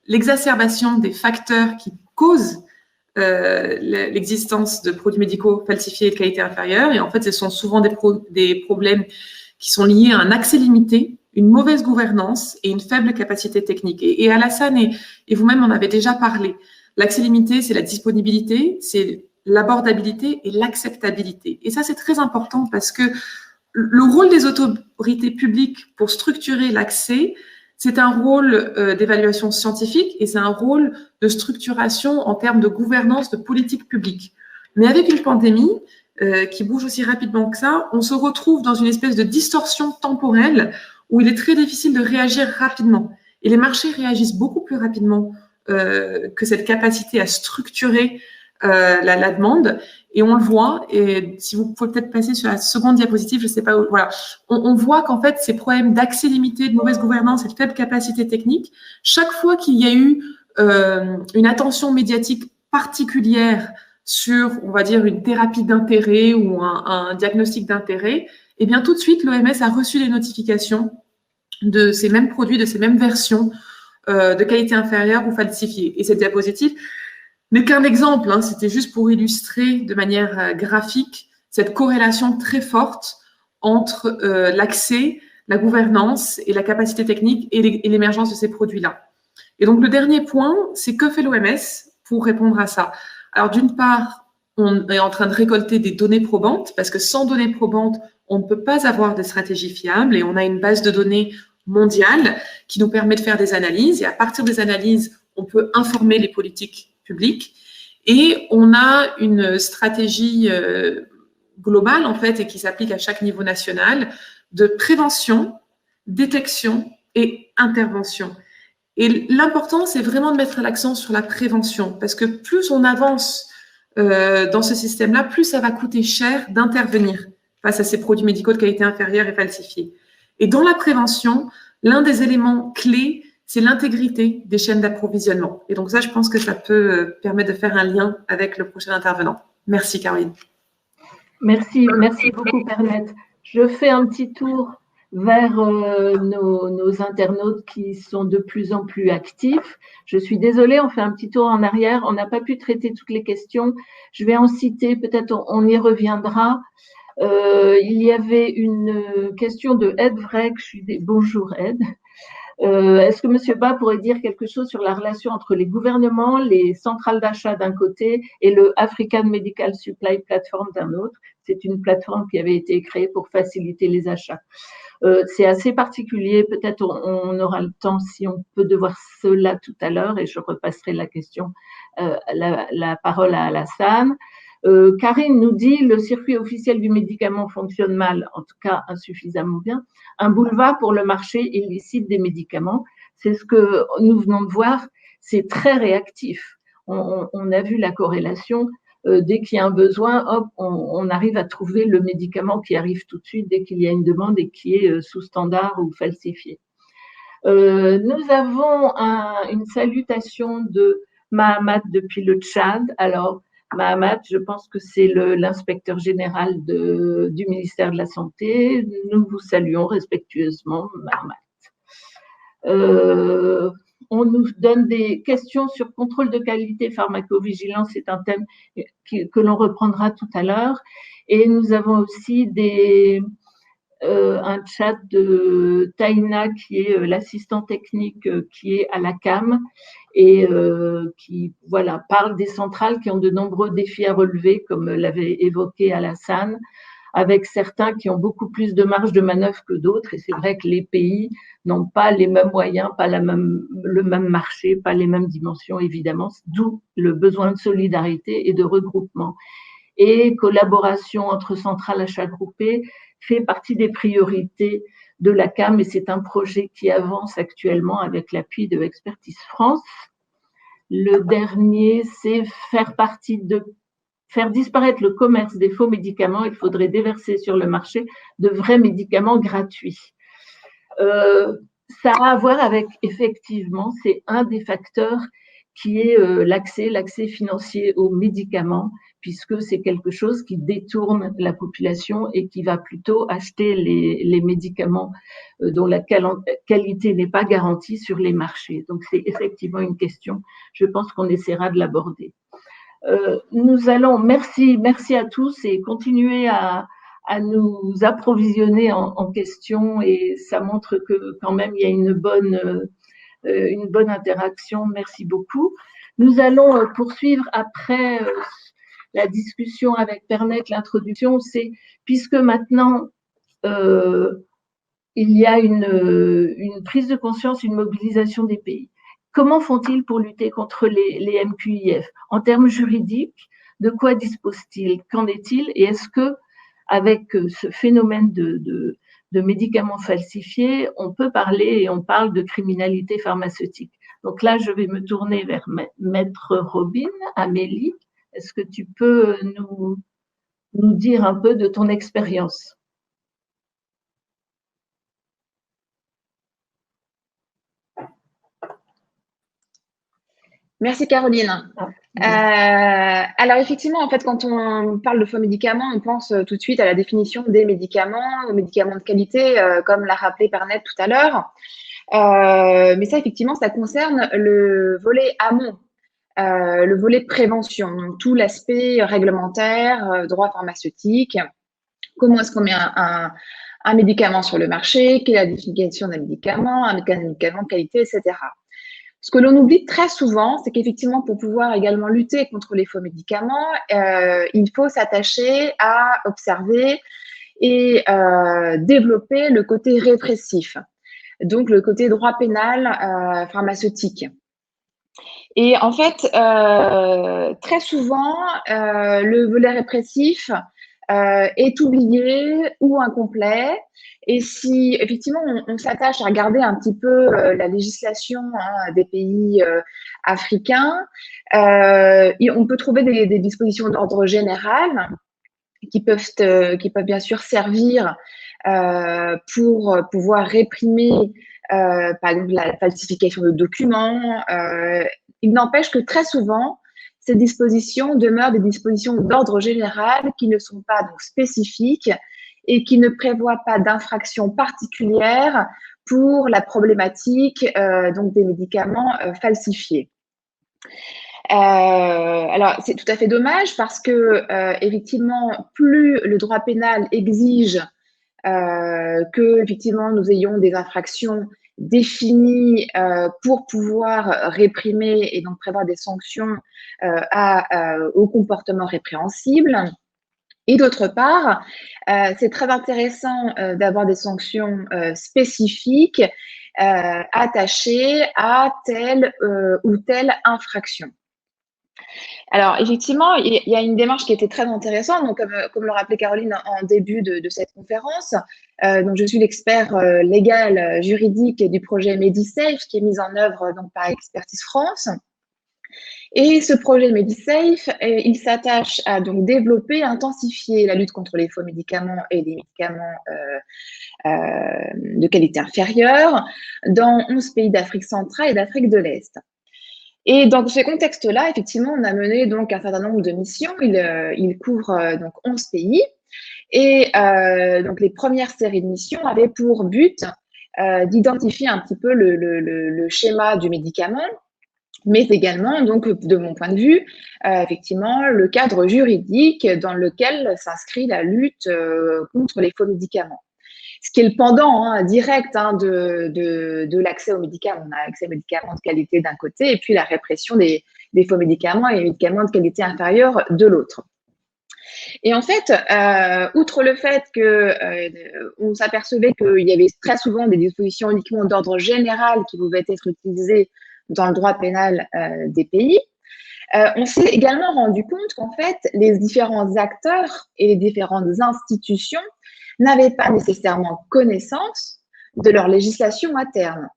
l'exacerbation des facteurs qui causent l'existence de produits médicaux falsifiés de qualité inférieure. Et en fait, ce sont souvent des problèmes qui sont liés à un accès limité, une mauvaise gouvernance et une faible capacité technique. Et Alassane et vous-même en avez déjà parlé. L'accès limité, c'est la disponibilité, c'est l'abordabilité et l'acceptabilité. Et ça, c'est très important parce que le rôle des autorités publiques pour structurer l'accès, c'est un rôle d'évaluation scientifique et c'est un rôle de structuration en termes de gouvernance de politique publique. Mais avec une pandémie qui bouge aussi rapidement que ça, on se retrouve dans une espèce de distorsion temporelle où il est très difficile de réagir rapidement. Et les marchés réagissent beaucoup plus rapidement que cette capacité à structurer la demande. Et on le voit, et si vous pouvez peut-être passer sur la seconde diapositive, je ne sais pas où, voilà. On voit qu'en fait, ces problèmes d'accès limité, de mauvaise gouvernance et de faible capacité technique, chaque fois qu'il y a eu une attention médiatique particulière sur, on va dire, une thérapie d'intérêt ou un diagnostic d'intérêt, eh bien, tout de suite, l'OMS a reçu des notifications de ces mêmes produits, de ces mêmes versions de qualité inférieure ou falsifiées. Et cette diapositive n'est qu'un exemple, hein, c'était juste pour illustrer de manière graphique cette corrélation très forte entre l'accès, la gouvernance et la capacité technique et l'émergence de ces produits-là. Et donc, le dernier point, c'est que fait l'OMS pour répondre à ça? Alors, d'une part, on est en train de récolter des données probantes, parce que sans données probantes, on ne peut pas avoir de stratégie fiable, et on a une base de données mondiale qui nous permet de faire des analyses, et à partir des analyses, on peut informer les politiques publiques, et on a une stratégie globale, en fait, et qui s'applique à chaque niveau national, de prévention, détection et intervention. Et l'important, c'est vraiment de mettre l'accent sur la prévention, parce que plus on avance dans ce système-là, plus ça va coûter cher d'intervenir face à ces produits médicaux de qualité inférieure et falsifiés. Et dans la prévention, l'un des éléments clés, c'est l'intégrité des chaînes d'approvisionnement. Et donc ça, je pense que ça peut permettre de faire un lien avec le prochain intervenant. Merci, Caroline. Merci beaucoup, Pernette. Je fais un petit tour vers nos internautes qui sont de plus en plus actifs. Je suis désolée, on fait un petit tour en arrière. On n'a pas pu traiter toutes les questions. Je vais en citer, peut-être on y reviendra. Il y avait une question de Ed Vrek. Bonjour Ed. Est-ce que M. Bas pourrait dire quelque chose sur la relation entre les gouvernements, les centrales d'achat d'un côté et le African Medical Supply Platform d'un autre? C'est une plateforme qui avait été créée pour faciliter les achats. C'est assez particulier, peut-être on aura le temps si on peut de voir cela tout à l'heure et je repasserai la question, la parole à Alassane. Karine nous dit le circuit officiel du médicament fonctionne mal, en tout cas insuffisamment bien. Un boulevard pour le marché illicite des médicaments, c'est ce que nous venons de voir, c'est très réactif. On a vu la corrélation. Dès qu'il y a un besoin, hop, on arrive à trouver le médicament qui arrive tout de suite dès qu'il y a une demande et qui est sous standard ou falsifié. Nous avons une salutation de Mahamat depuis le Tchad. Alors, Mahamat, je pense que c'est l'inspecteur général du ministère de la Santé. Nous vous saluons respectueusement, Mahamat. On nous donne des questions sur contrôle de qualité, pharmacovigilance, c'est un thème que l'on reprendra tout à l'heure. Et nous avons aussi un chat de Taïna qui est l'assistant technique qui est à la CAM et qui parle des centrales qui ont de nombreux défis à relever, comme l'avait évoqué Alassane, avec certains qui ont beaucoup plus de marge de manœuvre que d'autres. Et c'est vrai que les pays n'ont pas les mêmes moyens, pas le même marché, pas les mêmes dimensions, évidemment, d'où le besoin de solidarité et de regroupement. Et collaboration entre centrales achats groupées fait partie des priorités de la CAM et c'est un projet qui avance actuellement avec l'appui de Expertise France. Le dernier, c'est faire disparaître le commerce des faux médicaments. Il faudrait déverser sur le marché de vrais médicaments gratuits. Ça a à voir avec, effectivement, c'est un des facteurs qui est l'accès financier aux médicaments, puisque c'est quelque chose qui détourne la population et qui va plutôt acheter les médicaments dont la qualité n'est pas garantie sur les marchés. Donc, c'est effectivement une question. Je pense qu'on essaiera de l'aborder. Nous allons, merci à tous et continuer à nous approvisionner en questions et ça montre que quand même il y a une bonne interaction. Merci beaucoup. Nous allons poursuivre après la discussion avec Pernette, l'introduction, c'est puisque maintenant il y a une prise de conscience, une mobilisation des pays. Comment font-ils pour lutter contre les MQIF? En termes juridiques, de quoi disposent-ils? Qu'en est-il? Et est-ce que, avec ce phénomène de médicaments falsifiés, on peut parler et on parle de criminalité pharmaceutique? Donc là, je vais me tourner vers Maître Robin, Amélie. Est-ce que tu peux nous dire un peu de ton expérience? Merci Caroline. Alors effectivement, en fait, quand on parle de faux médicaments, on pense tout de suite à la définition des médicaments, aux médicaments de qualité, comme l'a rappelé Pernette tout à l'heure. Mais ça, effectivement, ça concerne le volet amont. le volet prévention, donc tout l'aspect réglementaire, droit pharmaceutique, comment est-ce qu'on met un médicament sur le marché, quelle est la définition d'un médicament, un médicament de qualité, etc. Ce que l'on oublie très souvent, c'est qu'effectivement, pour pouvoir également lutter contre les faux médicaments, il faut s'attacher à observer et développer le côté répressif, donc le côté droit pénal pharmaceutique. Et en fait, très souvent, le volet répressif est oublié ou incomplet. Et si effectivement on s'attache à regarder un petit peu la législation des pays africains, on peut trouver des dispositions d'ordre général qui peuvent bien sûr servir pour pouvoir réprimer par exemple la falsification de documents. Il n'empêche que très souvent, ces dispositions demeurent des dispositions d'ordre général qui ne sont pas donc spécifiques et qui ne prévoient pas d'infraction particulière pour la problématique donc des médicaments falsifiés. Alors, c'est tout à fait dommage parce que, effectivement, plus le droit pénal exige que, effectivement, nous ayons des infractions définies pour pouvoir réprimer et donc prévoir des sanctions au comportement répréhensible. Et d'autre part, c'est très intéressant d'avoir des sanctions spécifiques attachées à telle ou telle infraction. Alors, effectivement, il y a une démarche qui était très intéressante. Donc, comme le rappelait Caroline en début de cette conférence, donc je suis l'expert légal juridique du projet MediSafe qui est mis en œuvre donc, par Expertise France. Et ce projet MediSafe, il s'attache à donc développer, intensifier la lutte contre les faux médicaments et les médicaments de qualité inférieure dans 11 pays d'Afrique centrale et d'Afrique de l'Est. Et dans ce contexte-là, effectivement, on a mené donc un certain nombre de missions. Il couvre donc 11 pays. Et donc les premières séries de missions avaient pour but d'identifier un petit peu le schéma du médicament, mais également, donc, de mon point de vue, effectivement, le cadre juridique dans lequel s'inscrit la lutte contre les faux médicaments. Ce qui est le pendant direct de l'accès aux médicaments. On a accès aux médicaments de qualité d'un côté et puis la répression des faux médicaments et les médicaments de qualité inférieure de l'autre. Et en fait, outre le fait qu'on s'apercevait qu'il y avait très souvent des dispositions uniquement d'ordre général qui pouvaient être utilisées dans le droit pénal des pays, on s'est également rendu compte qu'en fait, les différents acteurs et les différentes institutions n'avaient pas nécessairement connaissance de leur législation interne.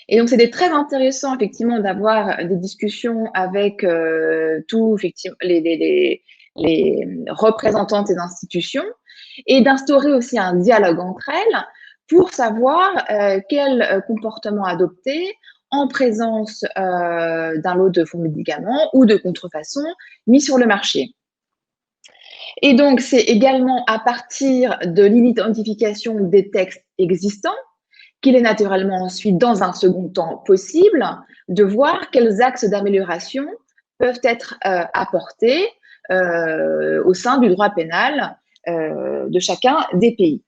Et donc, c'était très intéressant, effectivement, d'avoir des discussions avec tous les représentants de ces institutions et d'instaurer aussi un dialogue entre elles pour savoir quel comportement adopter en présence d'un lot de faux médicaments ou de contrefaçons mis sur le marché. Et donc, c'est également à partir de l'identification des textes existants qu'il est naturellement ensuite, dans un second temps possible, de voir quels axes d'amélioration peuvent être apportés au sein du droit pénal de chacun des pays.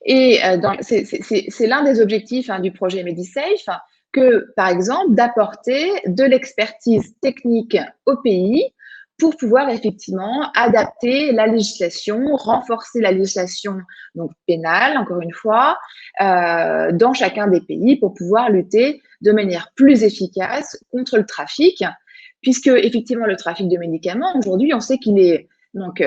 Et c'est l'un des objectifs du projet MediSafe que, par exemple, d'apporter de l'expertise technique au pays pour pouvoir effectivement adapter la législation, renforcer la législation donc pénale, encore une fois, dans chacun des pays pour pouvoir lutter de manière plus efficace contre le trafic, puisque effectivement le trafic de médicaments, aujourd'hui, on sait qu'il est donc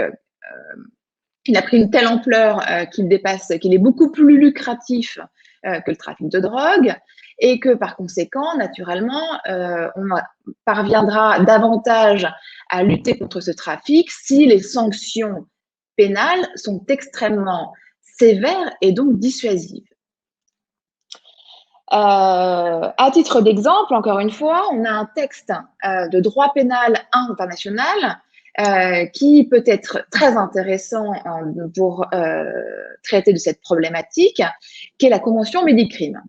il a pris une telle ampleur qu'il est beaucoup plus lucratif que le trafic de drogue et que par conséquent, naturellement, on parviendra davantage à lutter contre ce trafic si les sanctions pénales sont extrêmement sévères et donc dissuasives. À titre d'exemple, encore une fois, on a un texte de droit pénal international qui peut être très intéressant pour traiter de cette problématique, qui est la Convention Médicrime.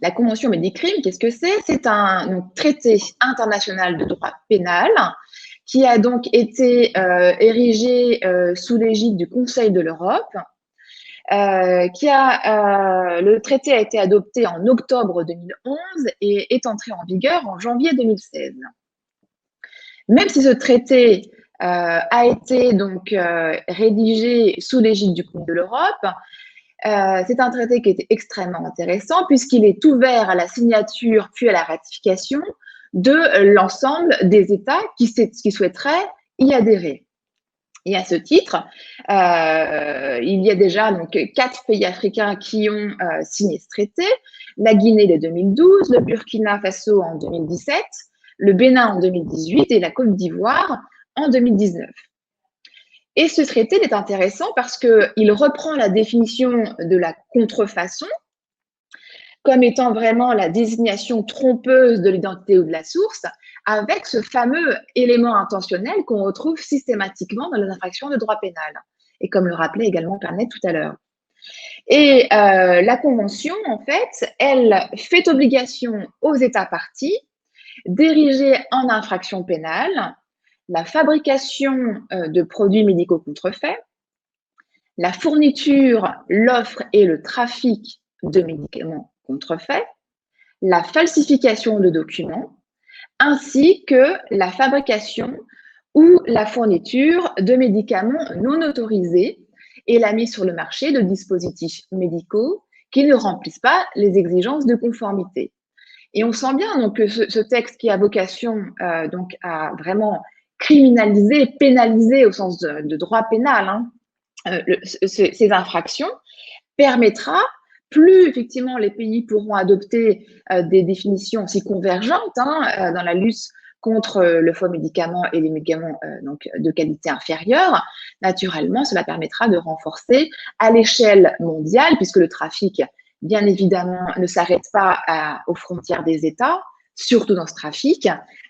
La Convention Médicrime, qu'est-ce que c'est? C'est un traité international de droit pénal qui a donc été érigé sous l'égide du Conseil de l'Europe. Le traité a été adopté en octobre 2011 et est entré en vigueur en janvier 2016. Même si ce traité a été donc rédigé sous l'égide du Conseil de l'Europe, c'est un traité qui est extrêmement intéressant puisqu'il est ouvert à la signature puis à la ratification de l'ensemble des États qui souhaiteraient y adhérer. Et à ce titre, il y a déjà donc 4 pays africains qui ont signé ce traité, la Guinée dès 2012, le Burkina Faso en 2017, le Bénin en 2018 et la Côte d'Ivoire en 2019. Et ce traité est intéressant parce qu'il reprend la définition de la contrefaçon comme étant vraiment la désignation trompeuse de l'identité ou de la source, avec ce fameux élément intentionnel qu'on retrouve systématiquement dans les infractions de droit pénal, et comme le rappelait également Pernet tout à l'heure. Et la Convention, en fait, elle fait obligation aux États parties d'ériger en infraction pénale la fabrication de produits médicaux contrefaits, la fourniture, l'offre et le trafic de médicaments contrefaits, la falsification de documents, ainsi que la fabrication ou la fourniture de médicaments non autorisés et la mise sur le marché de dispositifs médicaux qui ne remplissent pas les exigences de conformité. Et on sent bien donc que ce texte qui a vocation donc à vraiment criminaliser, pénaliser au sens de droit pénal ces infractions permettra, plus effectivement les pays pourront adopter des définitions aussi convergentes dans la lutte contre le faux médicament et les médicaments donc de qualité inférieure, naturellement, cela permettra de renforcer à l'échelle mondiale, puisque le trafic, bien évidemment, ne s'arrête pas aux frontières des États, surtout dans ce trafic,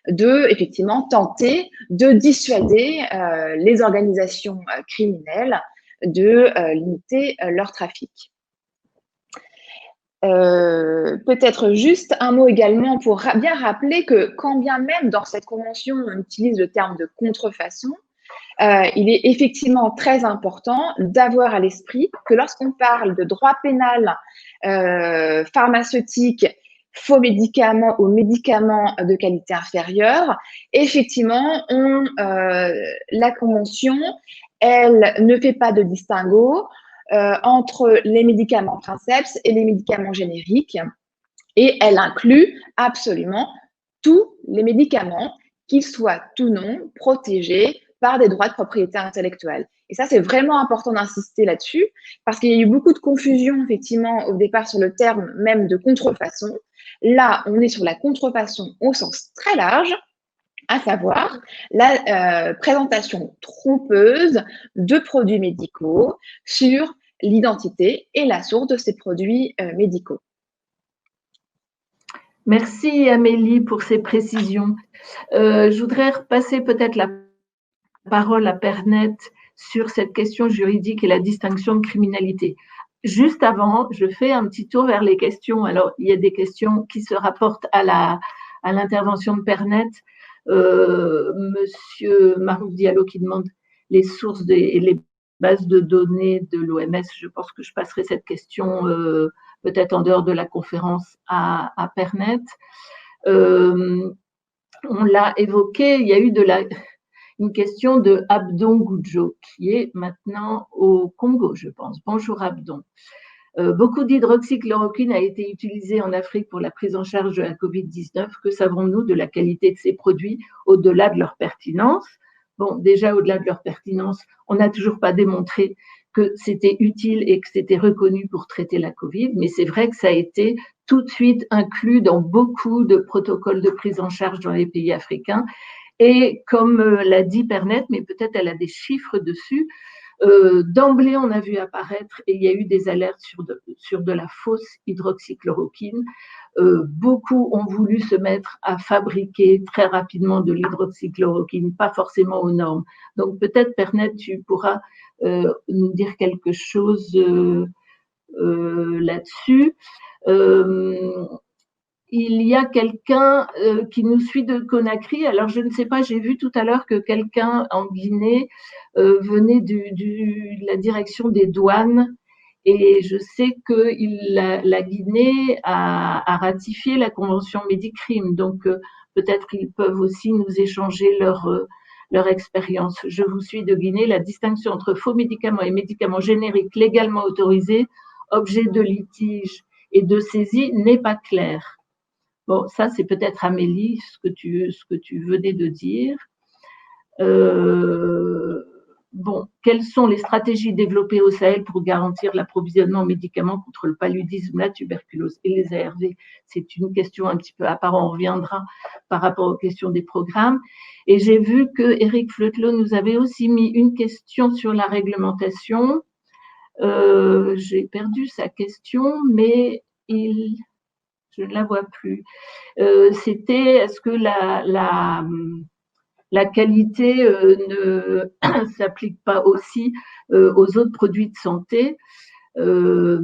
de effectivement tenter de dissuader les organisations criminelles de limiter leur trafic. Peut-être juste un mot également pour bien rappeler que quand bien même dans cette convention on utilise le terme de contrefaçon, il est effectivement très important d'avoir à l'esprit que lorsqu'on parle de droit pénal pharmaceutique, faux médicaments ou médicaments de qualité inférieure, effectivement, la convention, elle ne fait pas de distinguo entre les médicaments princeps et les médicaments génériques, et elle inclut absolument tous les médicaments, qu'ils soient ou non protégés par des droits de propriété intellectuelle. Et ça, c'est vraiment important d'insister là-dessus, parce qu'il y a eu beaucoup de confusion, effectivement, au départ sur le terme même de contrefaçon. Là, on est sur la contrefaçon au sens très large, à savoir la présentation trompeuse de produits médicaux sur l'identité et la source de ces produits médicaux. Merci Amélie pour ces précisions. Je voudrais repasser peut-être la parole à Pernet sur cette question juridique et la distinction de criminalité. Juste avant, je fais un petit tour vers les questions. Alors, il y a des questions qui se rapportent à l'intervention de Pernet. Monsieur Marouf Diallo qui demande les sources et les bases de données de l'OMS. Je pense que je passerai cette question peut-être en dehors de la conférence à Pernet. On l'a évoqué, il y a eu une question de Abdon Goudjo, qui est maintenant au Congo, je pense. Bonjour Abdon. Beaucoup d'hydroxychloroquine a été utilisé en Afrique pour la prise en charge de la Covid-19. Que savons-nous de la qualité de ces produits au-delà de leur pertinence? Bon, déjà, au-delà de leur pertinence, on n'a toujours pas démontré que c'était utile et que c'était reconnu pour traiter la Covid, mais c'est vrai que ça a été tout de suite inclus dans beaucoup de protocoles de prise en charge dans les pays africains. Et comme l'a dit Pernet, mais peut-être elle a des chiffres dessus, d'emblée, on a vu apparaître, et il y a eu des alertes sur de la fausse hydroxychloroquine. Beaucoup ont voulu se mettre à fabriquer très rapidement de l'hydroxychloroquine, pas forcément aux normes. Donc peut-être, Pernet, tu pourras nous dire quelque chose là-dessus. Il y a quelqu'un qui nous suit de Conakry. Alors, je ne sais pas, j'ai vu tout à l'heure que quelqu'un en Guinée venait de la direction des douanes. Et je sais que la Guinée a ratifié la convention Médicrime. Donc, peut-être qu'ils peuvent aussi nous échanger leur expérience. Je vous suis de Guinée. La distinction entre faux médicaments et médicaments génériques légalement autorisés, objet de litige et de saisie, n'est pas claire. Bon, ça, c'est peut-être Amélie, ce que tu venais de dire. Bon, quelles sont les stratégies développées au Sahel pour garantir l'approvisionnement en médicaments contre le paludisme, la tuberculose et les ARV? C'est une question un petit peu à part, on reviendra par rapport aux questions des programmes. Et j'ai vu que Eric Fleutelot nous avait aussi mis une question sur la réglementation. J'ai perdu sa question, mais je ne la vois plus. C'était, est-ce que la qualité ne s'applique pas aussi aux autres produits de santé, en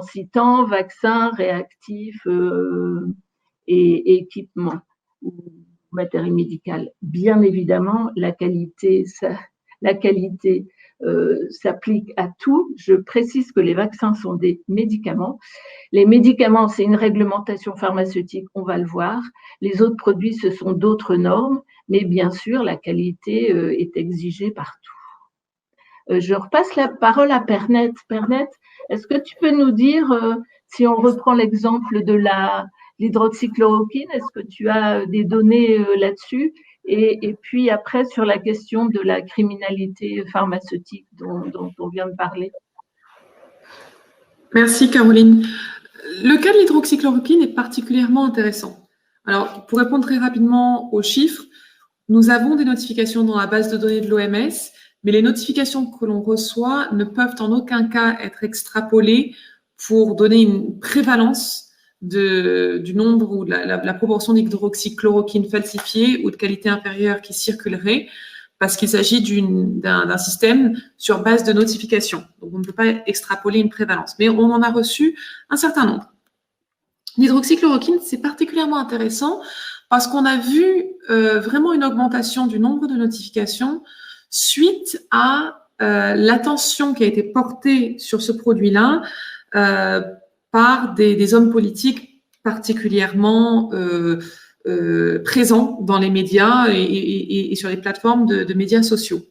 citant vaccins, réactifs et équipements ou matériel médical. Bien évidemment, la qualité s'applique à tout. Je précise que les vaccins sont des médicaments. Les médicaments, c'est une réglementation pharmaceutique, on va le voir. Les autres produits, ce sont d'autres normes, mais bien sûr, la qualité est exigée partout. Je repasse la parole à Pernette. Pernette, est-ce que tu peux nous dire, si on reprend l'exemple de l'hydroxychloroquine, est-ce que tu as des données là-dessus? Et puis après, sur la question de la criminalité pharmaceutique dont on vient de parler. Merci Caroline. Le cas de l'hydroxychloroquine est particulièrement intéressant. Alors, pour répondre très rapidement aux chiffres, nous avons des notifications dans la base de données de l'OMS, mais les notifications que l'on reçoit ne peuvent en aucun cas être extrapolées pour donner une prévalence du nombre ou de la proportion d'hydroxychloroquine falsifiée ou de qualité inférieure qui circulerait, parce qu'il s'agit d'un système sur base de notification. Donc, on ne peut pas extrapoler une prévalence, mais on en a reçu un certain nombre. L'hydroxychloroquine, c'est particulièrement intéressant parce qu'on a vu vraiment une augmentation du nombre de notifications suite à l'attention qui a été portée sur ce produit-là par des hommes politiques particulièrement présents dans les médias et sur les plateformes de médias sociaux.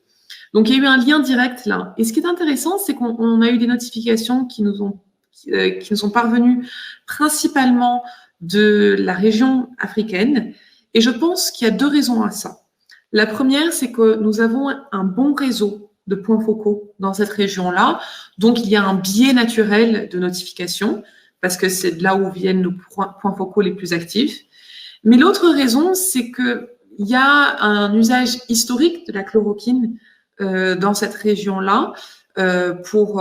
Donc, il y a eu un lien direct là. Et ce qui est intéressant, c'est qu'on a eu des notifications qui nous sont parvenues principalement de la région africaine. Et je pense qu'il y a deux raisons à ça. La première, c'est que nous avons un bon réseau de points focaux dans cette région-là. Donc, il y a un biais naturel de notification parce que c'est de là où viennent nos points focaux les plus actifs. Mais l'autre raison, c'est qu'il y a un usage historique de la chloroquine dans cette région-là pour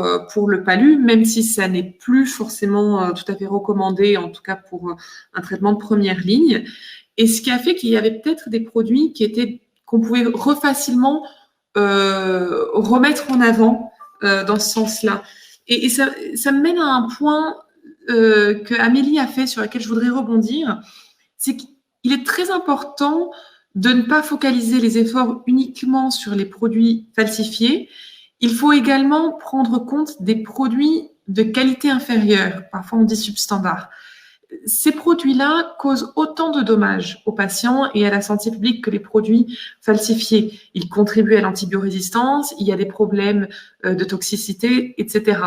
le palu, même si ça n'est plus forcément tout à fait recommandé, en tout cas pour un traitement de première ligne. Et ce qui a fait qu'il y avait peut-être des produits qu'on pouvait facilement remettre en avant dans ce sens-là. Et ça me mène à un point que Amélie a fait, sur lequel je voudrais rebondir, c'est qu'il est très important de ne pas focaliser les efforts uniquement sur les produits falsifiés. Il faut également prendre compte des produits de qualité inférieure, parfois on dit substandard. Ces produits-là causent autant de dommages aux patients et à la santé publique que les produits falsifiés. Ils contribuent à l'antibiorésistance, il y a des problèmes de toxicité, etc.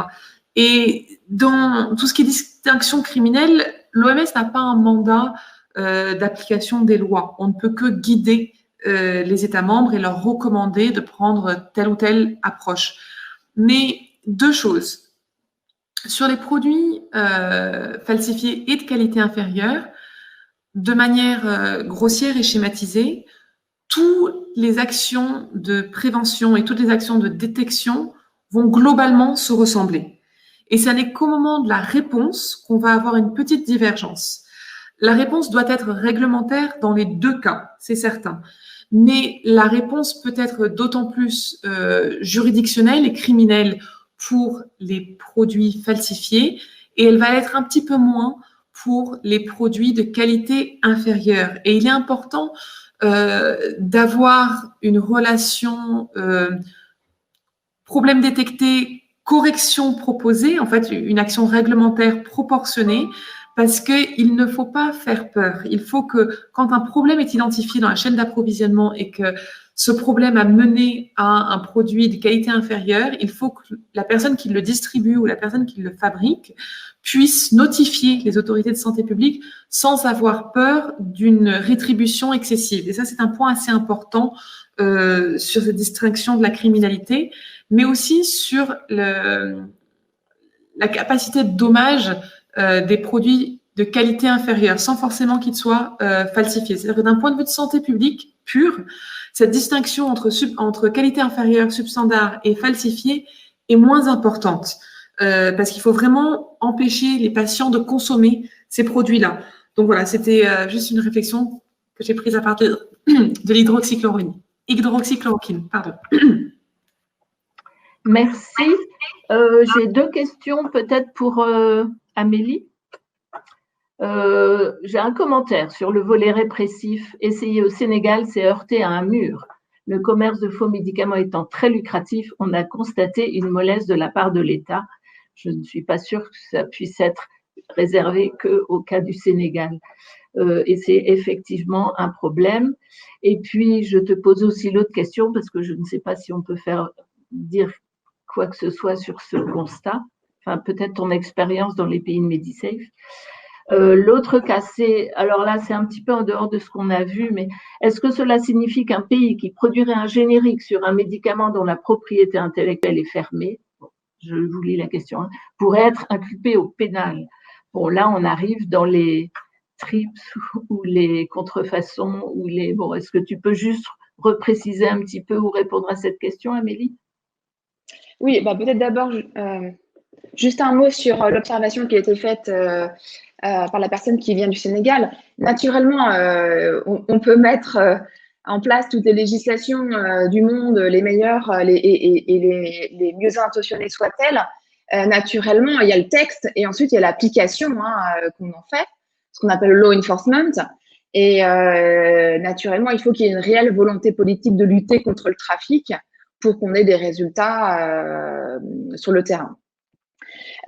Et dans tout ce qui est distinction criminelle, l'OMS n'a pas un mandat d'application des lois. On ne peut que guider les États membres et leur recommander de prendre telle ou telle approche. Mais deux choses. Sur les produits falsifiés et de qualité inférieure, de manière grossière et schématisée, toutes les actions de prévention et toutes les actions de détection vont globalement se ressembler. Et ça n'est qu'au moment de la réponse qu'on va avoir une petite divergence. La réponse doit être réglementaire dans les deux cas, c'est certain. Mais la réponse peut être d'autant plus juridictionnelle et criminelle pour les produits falsifiés et elle va être un petit peu moins pour les produits de qualité inférieure. Et il est important d'avoir une relation problème détecté, correction proposée, en fait, une action réglementaire proportionnée, parce qu'il ne faut pas faire peur. Il faut que, quand un problème est identifié dans la chaîne d'approvisionnement et que ce problème a mené à un produit de qualité inférieure, il faut que la personne qui le distribue ou la personne qui le fabrique puisse notifier les autorités de santé publique sans avoir peur d'une rétribution excessive. Et ça, c'est un point assez important sur cette distinction de la criminalité, mais aussi sur la capacité de dommage des produits de qualité inférieure, sans forcément qu'ils soient falsifiés. C'est-à-dire que d'un point de vue de santé publique pure, cette distinction entre qualité inférieure, substandard et falsifié est moins importante, parce qu'il faut vraiment empêcher les patients de consommer ces produits-là. Donc voilà, c'était juste une réflexion que j'ai prise à partir de l'hydroxychloroquine. Pardon. Merci. J'ai 2 questions peut-être pour Amélie. J'ai un commentaire sur le volet répressif. Essayé au Sénégal, s'est heurté à un mur. Le commerce de faux médicaments étant très lucratif, on a constaté une mollesse de la part de l'État. Je ne suis pas sûre que ça puisse être réservé qu'au cas du Sénégal. Et c'est effectivement un problème. Et puis, je te pose aussi l'autre question, parce que je ne sais pas si on peut dire quoi que ce soit sur ce constat. Enfin, peut-être ton expérience dans les pays de Medisafe. L'autre cas, alors là, c'est un petit peu en dehors de ce qu'on a vu, mais est-ce que cela signifie qu'un pays qui produirait un générique sur un médicament dont la propriété intellectuelle est fermée, je vous lis la question, pourrait être inculpé au pénal? Bon, là, on arrive dans les TRIPS ou les contrefaçons ou les… Bon, est-ce que tu peux juste repréciser un petit peu ou répondre à cette question, Amélie? Oui, bah peut-être d'abord, juste un mot sur l'observation qui a été faite par la personne qui vient du Sénégal. Naturellement, on peut mettre en place toutes les législations du monde, les meilleures et les mieux intentionnées soient-elles. Naturellement, il y a le texte et ensuite il y a l'application qu'on en fait, ce qu'on appelle le law enforcement. Et naturellement, il faut qu'il y ait une réelle volonté politique de lutter contre le trafic pour qu'on ait des résultats sur le terrain.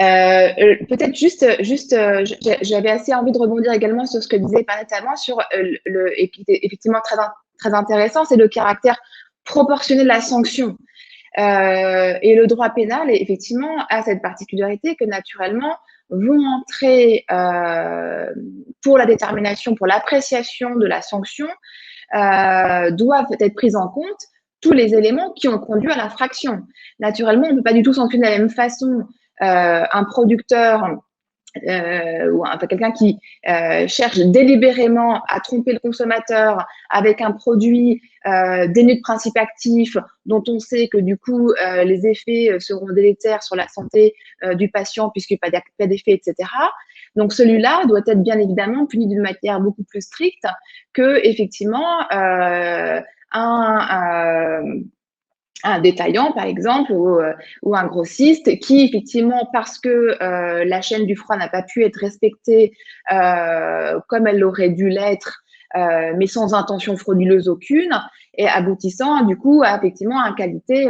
Peut-être juste j'avais assez envie de rebondir également sur ce que disait notamment sur et qui était effectivement très intéressant, c'est le caractère proportionné de la sanction. Et le droit pénal, effectivement, a cette particularité que naturellement vont entrer pour la détermination, pour l'appréciation de la sanction, doivent être prises en compte tous les éléments qui ont conduit à l'infraction. Naturellement, on ne peut pas du tout sanctionner de la même façon un producteur ou quelqu'un qui cherche délibérément à tromper le consommateur avec un produit dénué de principes actifs dont on sait que du coup les effets seront délétères sur la santé du patient puisqu'il n'y a pas d'effet, etc. Donc celui-là doit être bien évidemment puni d'une manière beaucoup plus stricte que effectivement un détaillant, par exemple, ou un grossiste qui, effectivement, parce que la chaîne du froid n'a pas pu être respectée comme elle aurait dû l'être, mais sans intention frauduleuse aucune, et aboutissant, du coup, à, effectivement, une qualité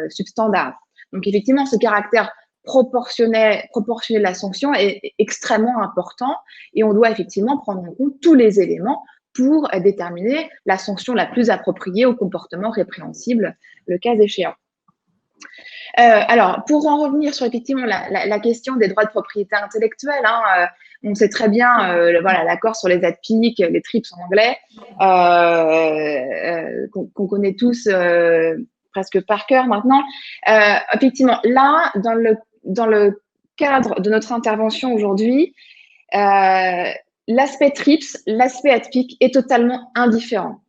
substandard. Donc, effectivement, ce caractère proportionné de la sanction est extrêmement important et on doit, effectivement, prendre en compte tous les éléments pour déterminer la sanction la plus appropriée au comportement répréhensible, le cas échéant. Alors, pour en revenir sur effectivement la question des droits de propriété intellectuelle, on sait très bien, voilà, l'accord sur les ADPIC, les TRIPS en anglais, qu'on connaît tous presque par cœur maintenant. Effectivement, là, dans le cadre de notre intervention aujourd'hui, l'aspect TRIPS, l'aspect ADPIC est totalement indifférent.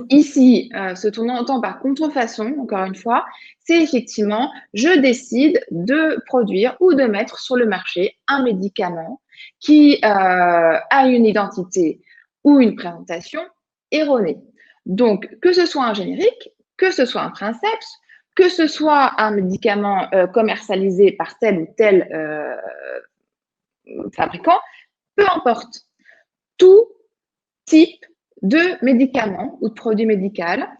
Ici, ce qu'on entend par contrefaçon, encore une fois, c'est effectivement, je décide de produire ou de mettre sur le marché un médicament qui a une identité ou une présentation erronée. Donc, que ce soit un générique, que ce soit un princeps, que ce soit un médicament commercialisé par tel ou tel fabricant, peu importe, tout type de médicament ou de produit médical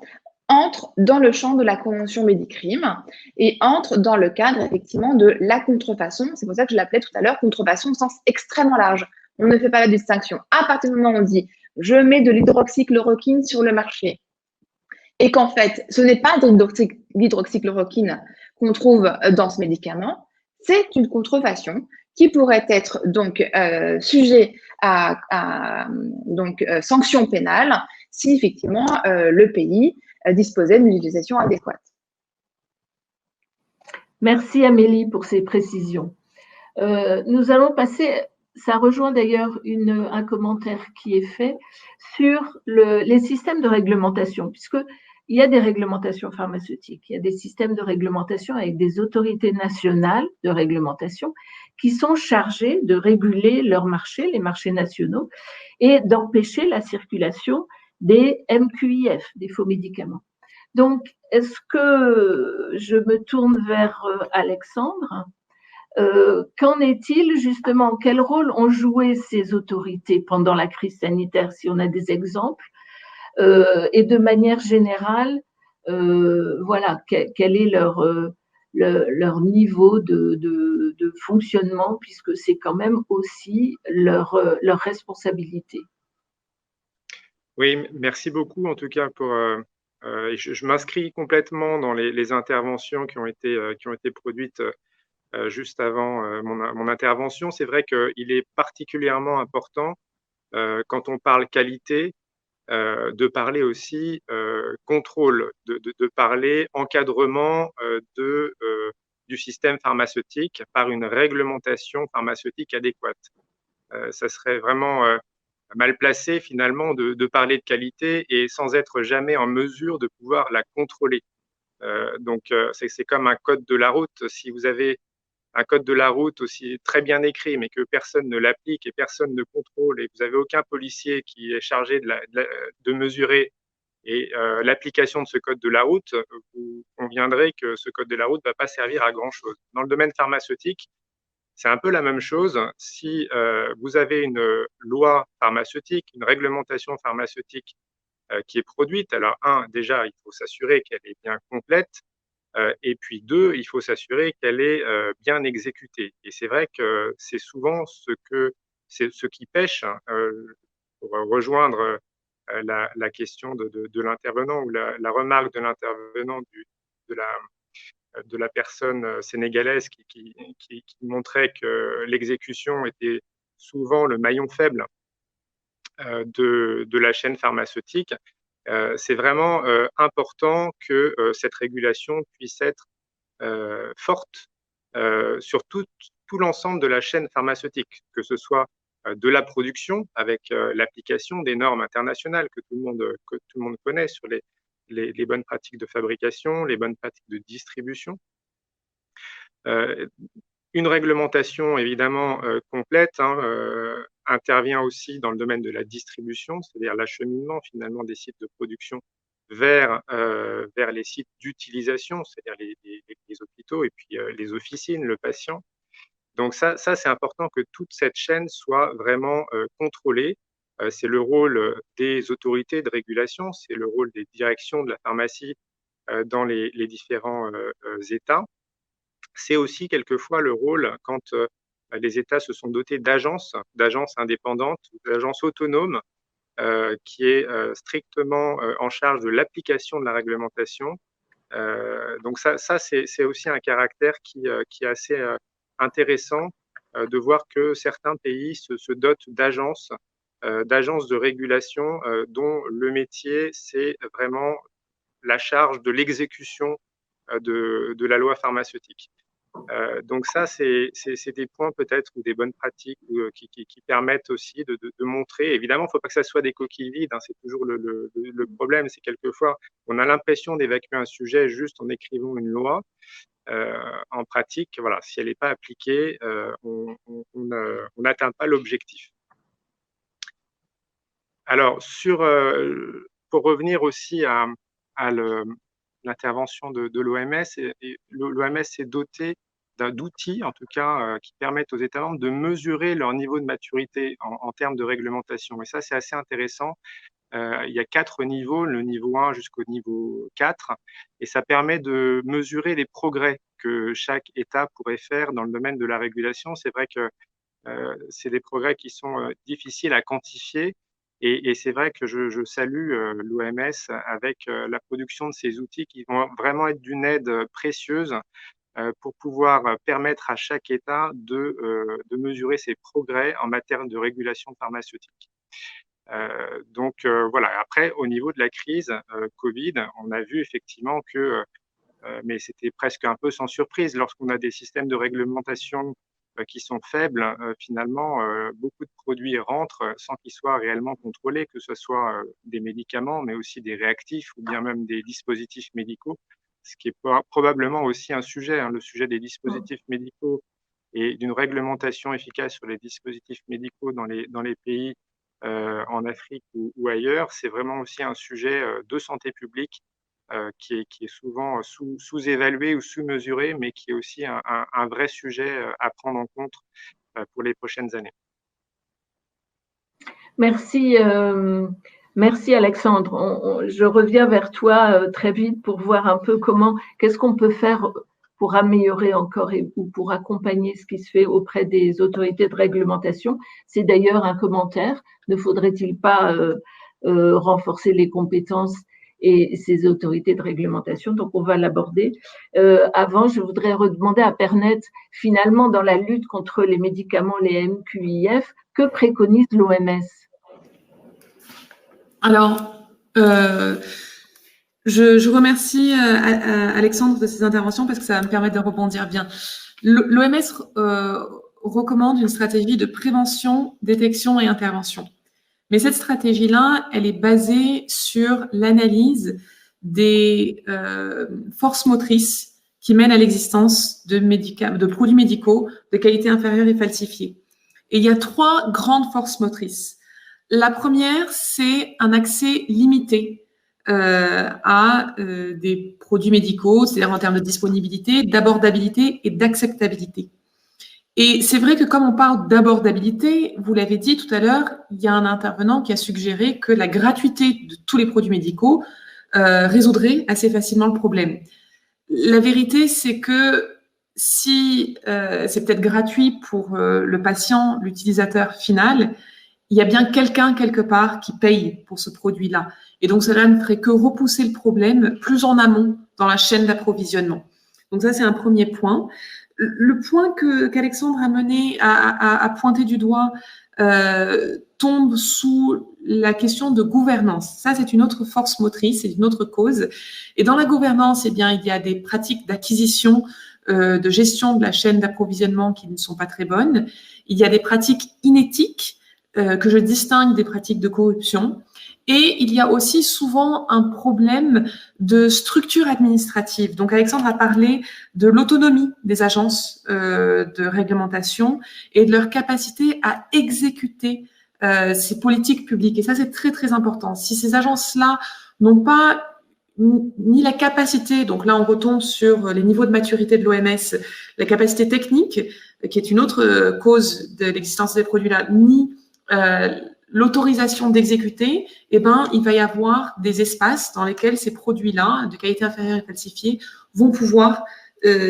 entre dans le champ de la Convention Médicrime et entre dans le cadre effectivement de la contrefaçon. C'est pour ça que je l'appelais tout à l'heure contrefaçon au sens extrêmement large. On ne fait pas la distinction. À partir du moment où on dit « je mets de l'hydroxychloroquine sur le marché », et qu'en fait, ce n'est pas de l'hydroxychloroquine qu'on trouve dans ce médicament, c'est une contrefaçon qui pourrait être donc sujet à sanction pénale si effectivement le pays disposait d'une utilisation adéquate. Merci Amélie pour ces précisions. Nous allons passer, ça rejoint d'ailleurs un commentaire qui est fait sur les systèmes de réglementation, puisqu'il y a des réglementations pharmaceutiques, il y a des systèmes de réglementation avec des autorités nationales de réglementation qui sont chargées de réguler leurs marchés, les marchés nationaux, et d'empêcher la circulation des MQIF, des faux médicaments. Donc, est-ce que je me tourne vers Alexandre? Qu'en est-il justement? Quel rôle ont joué ces autorités pendant la crise sanitaire, si on a des exemples? Et de manière générale, voilà, quel est leur niveau de fonctionnement, puisque c'est quand même aussi leur responsabilité. Oui, merci beaucoup en tout cas pour. Je m'inscris complètement dans les interventions qui ont été produites juste avant mon intervention. C'est vrai qu'il est particulièrement important quand on parle qualité de parler aussi contrôle, de parler encadrement du système pharmaceutique par une réglementation pharmaceutique adéquate. Ça serait vraiment mal placé finalement de parler de qualité et sans être jamais en mesure de pouvoir la contrôler. Donc c'est comme un code de la route. Si vous avez un code de la route aussi très bien écrit, mais que personne ne l'applique et personne ne contrôle, et vous n'avez aucun policier qui est chargé de mesurer et l'application de ce code de la route, vous conviendrez que ce code de la route ne va pas servir à grand-chose. Dans le domaine pharmaceutique, c'est un peu la même chose. Si vous avez une loi pharmaceutique, une réglementation pharmaceutique qui est produite, alors déjà, il faut s'assurer qu'elle est bien complète, et puis deux, il faut s'assurer qu'elle est bien exécutée. Et c'est vrai que c'est souvent ce qui pêche, pour rejoindre la question de l'intervenant ou la remarque de l'intervenant de la personne sénégalaise qui montrait que l'exécution était souvent le maillon faible de la chaîne pharmaceutique. C'est vraiment important que cette régulation puisse être forte sur tout l'ensemble de la chaîne pharmaceutique, que ce soit de la production avec l'application des normes internationales que tout le monde connaît sur les bonnes pratiques de fabrication, les bonnes pratiques de distribution. Une réglementation évidemment complète intervient aussi dans le domaine de la distribution, c'est-à-dire l'acheminement finalement des sites de production vers les sites d'utilisation, c'est-à-dire les hôpitaux et puis les officines, le patient. Donc ça c'est important que toute cette chaîne soit vraiment contrôlée. C'est le rôle des autorités de régulation, c'est le rôle des directions de la pharmacie dans les différents États. C'est aussi quelquefois le rôle quand les États se sont dotés d'agences indépendantes, d'agences autonomes, qui est strictement en charge de l'application de la réglementation. Donc ça c'est aussi un caractère qui est assez intéressant de voir que certains pays se dotent d'agences de régulation dont le métier, c'est vraiment la charge de l'exécution de la loi pharmaceutique. Donc ça, c'est des points peut-être ou des bonnes pratiques qui permettent aussi de montrer. Évidemment, il ne faut pas que ça soit des coquilles vides, c'est toujours le problème. C'est quelquefois, on a l'impression d'évacuer un sujet juste en écrivant une loi. En pratique, voilà, si elle n'est pas appliquée, on n'atteint pas l'objectif. Alors, pour revenir aussi à l'intervention de l'OMS. Et l'OMS s'est doté d'outils, en tout cas, qui permettent aux États membres de mesurer leur niveau de maturité en termes de réglementation. Et ça, c'est assez intéressant. Il y a 4 niveaux, le niveau 1 jusqu'au niveau 4, et ça permet de mesurer les progrès que chaque État pourrait faire dans le domaine de la régulation. C'est vrai que c'est des progrès qui sont difficiles à quantifier, et c'est vrai que je salue l'OMS avec la production de ces outils qui vont vraiment être d'une aide précieuse pour pouvoir permettre à chaque État de mesurer ses progrès en matière de régulation pharmaceutique. Donc voilà, après, au niveau de la crise Covid, on a vu effectivement que, mais c'était presque un peu sans surprise, lorsqu'on a des systèmes de réglementation qui sont faibles, finalement, beaucoup de produits rentrent sans qu'ils soient réellement contrôlés, que ce soit des médicaments, mais aussi des réactifs ou bien même des dispositifs médicaux, ce qui est probablement aussi un sujet, le sujet des dispositifs médicaux et d'une réglementation efficace sur les dispositifs médicaux dans les pays en Afrique ou ailleurs. C'est vraiment aussi un sujet de santé publique qui est souvent sous-évalué ou sous-mesuré, mais qui est aussi un vrai sujet à prendre en compte pour les prochaines années. Merci, merci Alexandre. Je reviens vers toi très vite pour voir un peu qu'est-ce qu'on peut faire pour améliorer encore ou pour accompagner ce qui se fait auprès des autorités de réglementation. C'est d'ailleurs un commentaire. Ne faudrait-il pas renforcer les compétences et ces autorités de réglementation? Donc, on va l'aborder. Avant, je voudrais redemander à Pernette, finalement, dans la lutte contre les médicaments, les MQIF, que préconise l'OMS? Alors, je remercie Alexandre de ses interventions parce que ça va me permettre de rebondir bien. L'OMS recommande une stratégie de prévention, détection et intervention. Mais cette stratégie-là, elle est basée sur l'analyse des forces motrices qui mènent à l'existence de produits médicaux de qualité inférieure et falsifiés. Et il y a 3 grandes forces motrices. La première, c'est un accès limité à des produits médicaux, c'est-à-dire en termes de disponibilité, d'abordabilité et d'acceptabilité. Et c'est vrai que comme on parle d'abordabilité, vous l'avez dit tout à l'heure, il y a un intervenant qui a suggéré que la gratuité de tous les produits médicaux résoudrait assez facilement le problème. La vérité, c'est que si c'est peut-être gratuit pour le patient, l'utilisateur final, il y a bien quelqu'un quelque part qui paye pour ce produit-là. Et donc, cela ne ferait que repousser le problème plus en amont dans la chaîne d'approvisionnement. Donc ça, c'est un premier point. Le point qu'Alexandre a mené à pointer du doigt tombe sous la question de gouvernance. Ça, c'est une autre force motrice, c'est une autre cause. Et dans la gouvernance, eh bien, il y a des pratiques d'acquisition, de gestion de la chaîne d'approvisionnement qui ne sont pas très bonnes. Il y a des pratiques inéthiques que je distingue des pratiques de corruption. Et il y a aussi souvent un problème de structure administrative. Donc, Alexandre a parlé de l'autonomie des agences de réglementation et de leur capacité à exécuter ces politiques publiques. Et ça, c'est très, très important. Si ces agences-là n'ont pas ni la capacité, donc là, on retombe sur les niveaux de maturité de l'OMS, la capacité technique, qui est une autre cause de l'existence des produits-là, ni l'autorisation d'exécuter, eh ben, il va y avoir des espaces dans lesquels ces produits-là, de qualité inférieure et falsifiés, vont pouvoir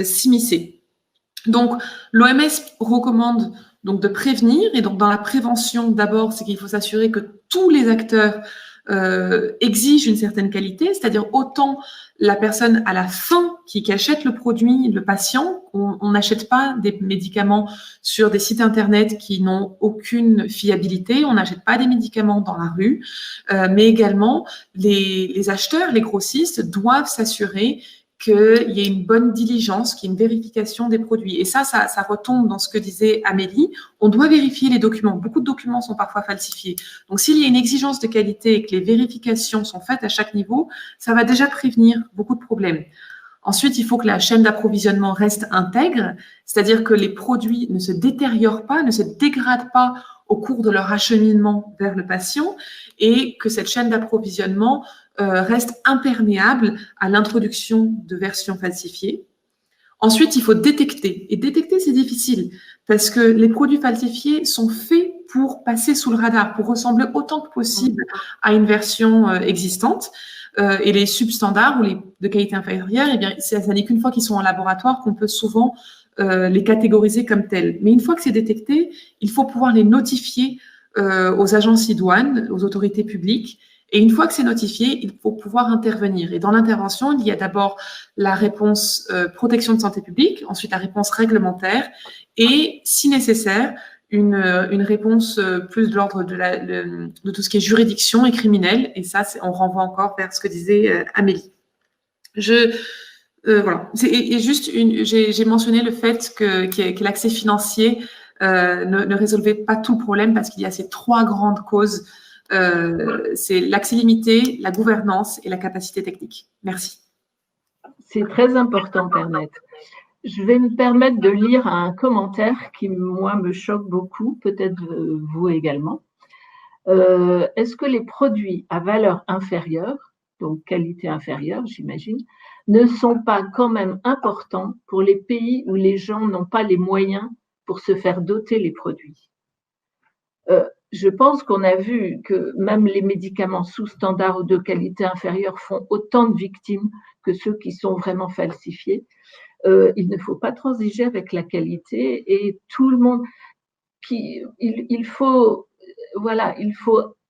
s'immiscer. Donc, l'OMS recommande donc de prévenir, et donc dans la prévention, d'abord, c'est qu'il faut s'assurer que tous les acteurs exigent une certaine qualité, c'est-à-dire autant la personne à la fin qui achète le produit, le patient, on n'achète pas des médicaments sur des sites internet qui n'ont aucune fiabilité, on n'achète pas des médicaments dans la rue, mais également les acheteurs, les grossistes doivent s'assurer qu'il y ait une bonne diligence, qu'il y ait une vérification des produits. Et ça retombe dans ce que disait Amélie. On doit vérifier les documents. Beaucoup de documents sont parfois falsifiés. Donc, s'il y a une exigence de qualité et que les vérifications sont faites à chaque niveau, ça va déjà prévenir beaucoup de problèmes. Ensuite, il faut que la chaîne d'approvisionnement reste intègre, c'est-à-dire que les produits ne se détériorent pas, ne se dégradent pas au cours de leur acheminement vers le patient et que cette chaîne d'approvisionnement reste imperméable à l'introduction de versions falsifiées. Ensuite, il faut détecter. Et détecter, c'est difficile parce que les produits falsifiés sont faits pour passer sous le radar, pour ressembler autant que possible à une version existante. Et les substandards ou les de qualité inférieure, eh bien, ça n'est qu'une fois qu'ils sont en laboratoire qu'on peut souvent les catégoriser comme tels. Mais une fois que c'est détecté, il faut pouvoir les notifier aux agences idoines, aux autorités publiques. Et une fois que c'est notifié, il faut pouvoir intervenir. Et dans l'intervention, il y a d'abord la réponse protection de santé publique, ensuite la réponse réglementaire et, si nécessaire, une réponse plus de l'ordre de tout ce qui est juridiction et criminel. Et ça, on renvoie encore vers ce que disait Amélie. Voilà. Et juste, j'ai mentionné le fait que l'accès financier ne résolvait pas tout le problème parce qu'il y a ces trois grandes causes. C'est l'accès limité, la gouvernance et la capacité technique. Merci. C'est très important, Pernette. Je vais me permettre de lire un commentaire qui, moi, me choque beaucoup, peut-être vous également. Est-ce que les produits à valeur inférieure, donc qualité inférieure, j'imagine, ne sont pas quand même importants pour les pays où les gens n'ont pas les moyens pour se faire doter les produits? Je pense qu'on a vu que même les médicaments sous standard ou de qualité inférieure font autant de victimes que ceux qui sont vraiment falsifiés. Il ne faut pas transiger avec la qualité et tout le monde, il faut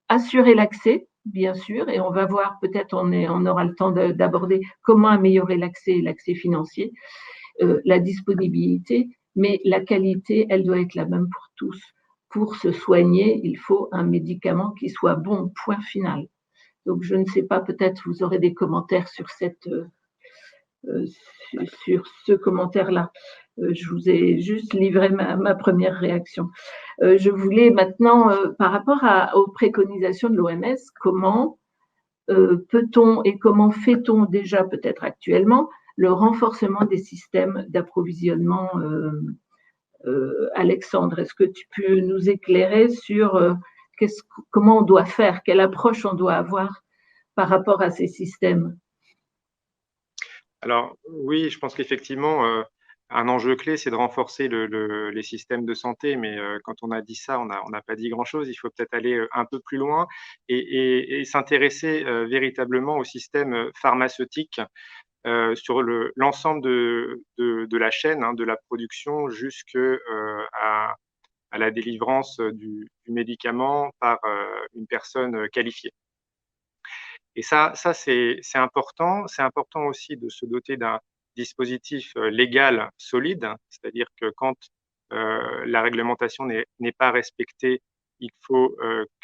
assurer l'accès, bien sûr, et on va voir, peut-être on aura le temps d'aborder comment améliorer l'accès financier, la disponibilité, mais la qualité, elle doit être la même pour tous. Pour se soigner, il faut un médicament qui soit bon, point final. Donc, je ne sais pas, peut-être vous aurez des commentaires sur ce commentaire-là. Je vous ai juste livré ma première réaction. Je voulais maintenant, par rapport aux préconisations de l'OMS, comment peut-on et comment fait-on déjà peut-être actuellement le renforcement des systèmes d'approvisionnement Alexandre, est-ce que tu peux nous éclairer sur comment on doit faire, quelle approche on doit avoir par rapport à ces systèmes? Alors oui, je pense qu'effectivement, un enjeu clé, c'est de renforcer les systèmes de santé, mais quand on a dit ça, on n'a pas dit grand-chose. Il faut peut-être aller un peu plus loin et s'intéresser véritablement au système pharmaceutique sur l'ensemble de la chaîne, hein, de la production jusqu'à la délivrance du médicament par une personne qualifiée. Et ça c'est important. C'est important aussi de se doter d'un dispositif légal solide, c'est-à-dire que quand la réglementation n'est pas respectée, il faut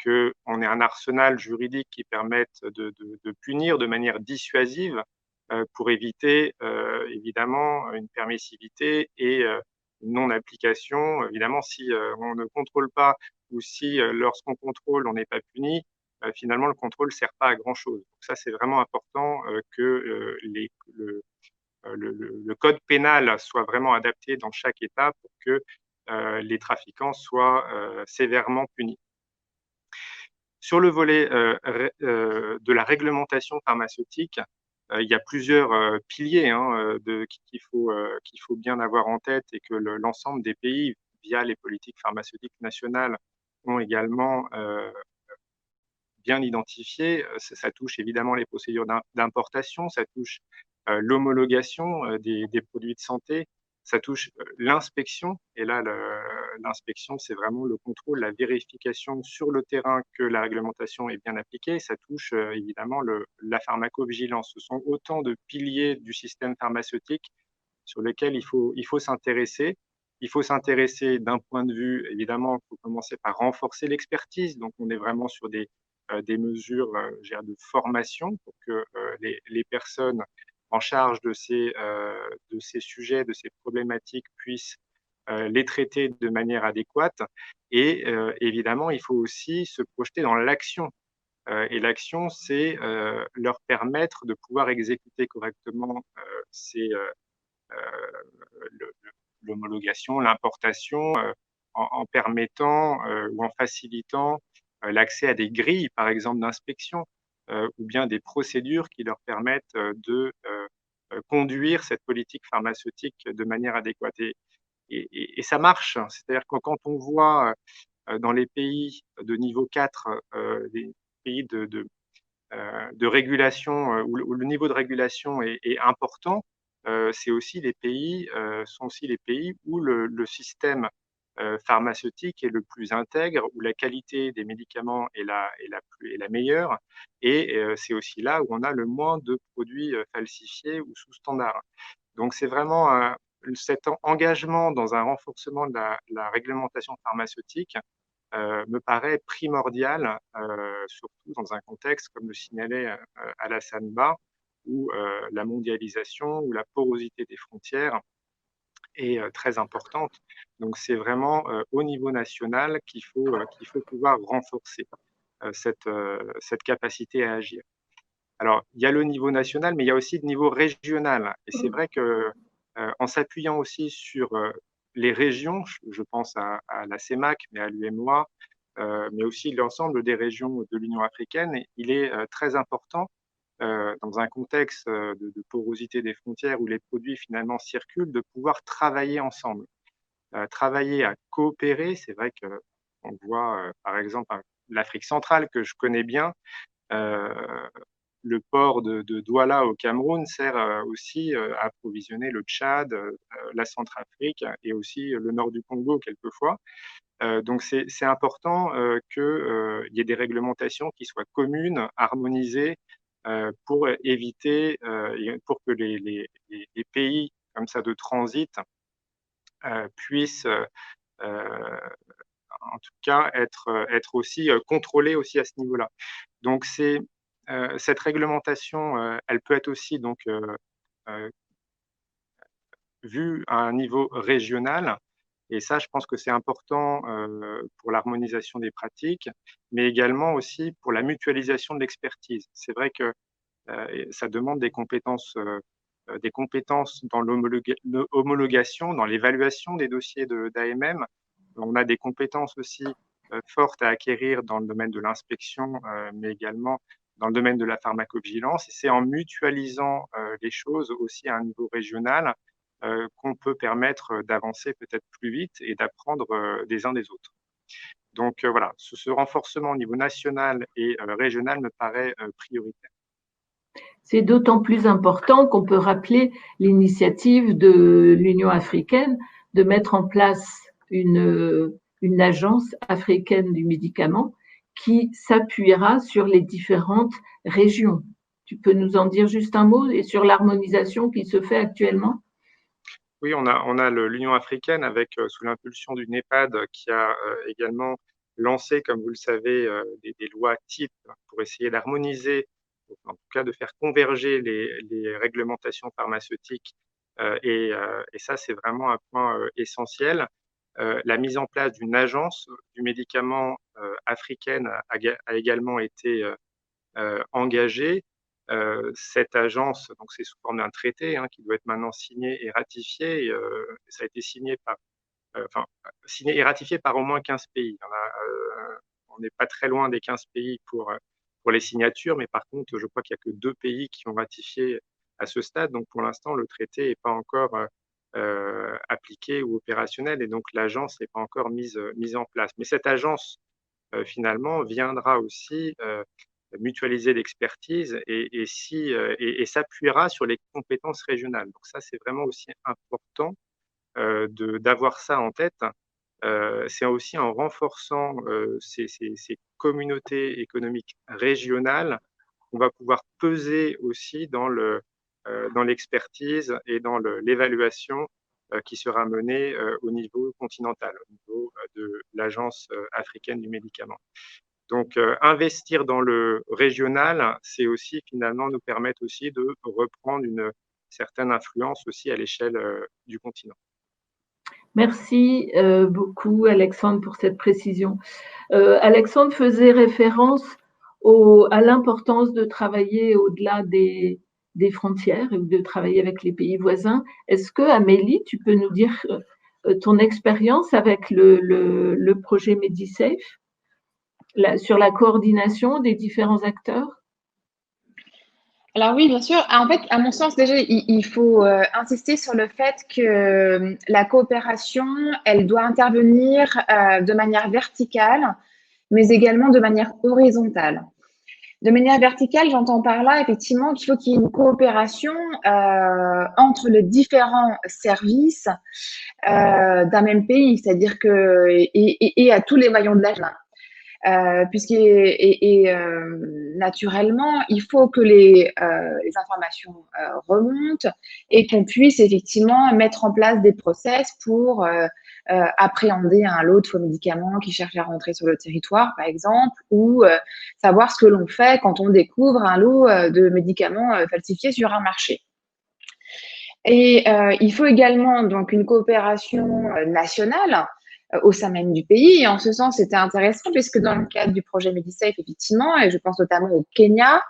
qu'on ait un arsenal juridique qui permette de punir de manière dissuasive pour éviter évidemment une permissivité et une non-application. Évidemment, si on ne contrôle pas ou si lorsqu'on contrôle, on n'est pas puni, finalement, le contrôle ne sert pas à grand-chose. Donc ça, c'est vraiment important que le code pénal soit vraiment adapté dans chaque État pour que les trafiquants soient sévèrement punis. Sur le volet de la réglementation pharmaceutique, il y a plusieurs piliers qu'il faut bien avoir en tête et que l'ensemble des pays, via les politiques pharmaceutiques nationales, ont également bien identifié. Ça touche évidemment les procédures d'importation, ça touche l'homologation des produits de santé, ça touche l'inspection. Et là, l'inspection, c'est vraiment le contrôle, la vérification sur le terrain que la réglementation est bien appliquée. Ça touche évidemment la pharmacovigilance. Ce sont autant de piliers du système pharmaceutique sur lesquels il faut s'intéresser. Il faut s'intéresser d'un point de vue, évidemment, il faut commencer par renforcer l'expertise. Donc, on est vraiment sur des mesures de formation pour que les personnes en charge de ces sujets, de ces problématiques puissent les traiter de manière adéquate. Et évidemment, il faut aussi se projeter dans l'action. Et l'action, c'est leur permettre de pouvoir exécuter correctement l'homologation, l'importation, en permettant ou en facilitant l'accès à des grilles, par exemple, d'inspection, ou bien des procédures qui leur permettent de conduire cette politique pharmaceutique de manière adéquate. Et ça marche, c'est-à-dire que quand on voit dans les pays de niveau 4, les pays de régulation où le niveau de régulation est important, sont aussi les pays où le système pharmaceutique est le plus intègre, où la qualité des médicaments est la meilleure, et c'est aussi là où on a le moins de produits falsifiés ou sous standard. Donc c'est vraiment cet engagement dans un renforcement de la réglementation pharmaceutique me paraît primordial, surtout dans un contexte, comme le signalait Alassane Ba, où la mondialisation, où la porosité des frontières est très importante. Donc c'est vraiment au niveau national qu'il faut pouvoir renforcer cette capacité à agir. Alors, il y a le niveau national, mais il y a aussi le niveau régional. Et c'est vrai que en s'appuyant aussi sur les régions, je pense à la CEMAC, mais à l'UMOA, mais aussi l'ensemble des régions de l'Union africaine, il est très important dans un contexte de porosité des frontières où les produits finalement circulent, de pouvoir travailler ensemble, travailler à coopérer. C'est vrai qu'on voit par exemple l'Afrique centrale que je connais bien. Le port de Douala au Cameroun sert aussi à approvisionner le Tchad, la Centrafrique et aussi le nord du Congo quelquefois. Donc c'est important qu'il y ait des réglementations qui soient communes, harmonisées, pour éviter, pour que les pays comme ça de transit puissent en tout cas être aussi contrôlés aussi à ce niveau-là. Donc cette réglementation, elle peut être aussi donc vue à un niveau régional. Et ça, je pense que c'est important pour l'harmonisation des pratiques, mais également aussi pour la mutualisation de l'expertise. C'est vrai que ça demande des compétences dans l'homologation, dans l'évaluation des dossiers d'AMM. On a des compétences aussi fortes à acquérir dans le domaine de l'inspection, mais également dans le domaine de la pharmacovigilance. Et c'est en mutualisant les choses aussi à un niveau régional qu'on peut permettre d'avancer peut-être plus vite et d'apprendre des uns des autres. Donc voilà, ce renforcement au niveau national et régional me paraît prioritaire. C'est d'autant plus important qu'on peut rappeler l'initiative de l'Union africaine de mettre en place une agence africaine du médicament qui s'appuiera sur les différentes régions. Tu peux nous en dire juste un mot et sur l'harmonisation qui se fait actuellement? Oui, on a l'Union africaine avec, sous l'impulsion du NEPAD, qui a également lancé, comme vous le savez, des lois types pour essayer d'harmoniser, en tout cas de faire converger les réglementations pharmaceutiques. Et ça, c'est vraiment un point essentiel. La mise en place d'une agence du médicament africaine a également été engagée. Cette agence, donc c'est sous forme d'un traité qui doit être maintenant signé et ratifié. Ça a été signé et ratifié par au moins 15 pays. On n'est pas très loin des 15 pays pour les signatures, mais par contre, je crois qu'il n'y a que 2 pays qui ont ratifié à ce stade. Donc pour l'instant, le traité n'est pas encore appliqué ou opérationnel, et donc l'agence n'est pas encore mise en place. Mais cette agence, finalement, viendra aussi mutualiser l'expertise et s'appuiera sur les compétences régionales. Donc ça, c'est vraiment aussi important d'avoir ça en tête. C'est aussi en renforçant ces communautés économiques régionales qu'on va pouvoir peser aussi dans l'expertise et dans l'évaluation qui sera menée au niveau continental, au niveau de l'Agence africaine du médicament. Donc, investir dans le régional, c'est aussi finalement nous permettre aussi de reprendre une certaine influence aussi à l'échelle du continent. Merci beaucoup, Alexandre, pour cette précision. Alexandre faisait référence à l'importance de travailler au-delà des frontières et de travailler avec les pays voisins. Est-ce que, Amélie, tu peux nous dire ton expérience avec le projet MediSafe sur la coordination des différents acteurs? Alors oui, bien sûr. En fait, à mon sens, déjà, il faut insister sur le fait que la coopération, elle doit intervenir de manière verticale, mais également de manière horizontale. De manière verticale, j'entends par là effectivement qu'il faut qu'il y ait une coopération entre les différents services d'un même pays, c'est-à-dire que et à tous les maillons de la chaîne. Naturellement, il faut que les informations remontent et qu'on puisse effectivement mettre en place des process pour appréhender un lot de faux médicaments qui cherchent à rentrer sur le territoire, par exemple, ou savoir ce que l'on fait quand on découvre un lot de médicaments falsifiés sur un marché. Et il faut également donc une coopération nationale au sein même du pays. Et en ce sens, c'était intéressant puisque dans le cadre du projet MediSafe, effectivement, et je pense notamment au Kenya,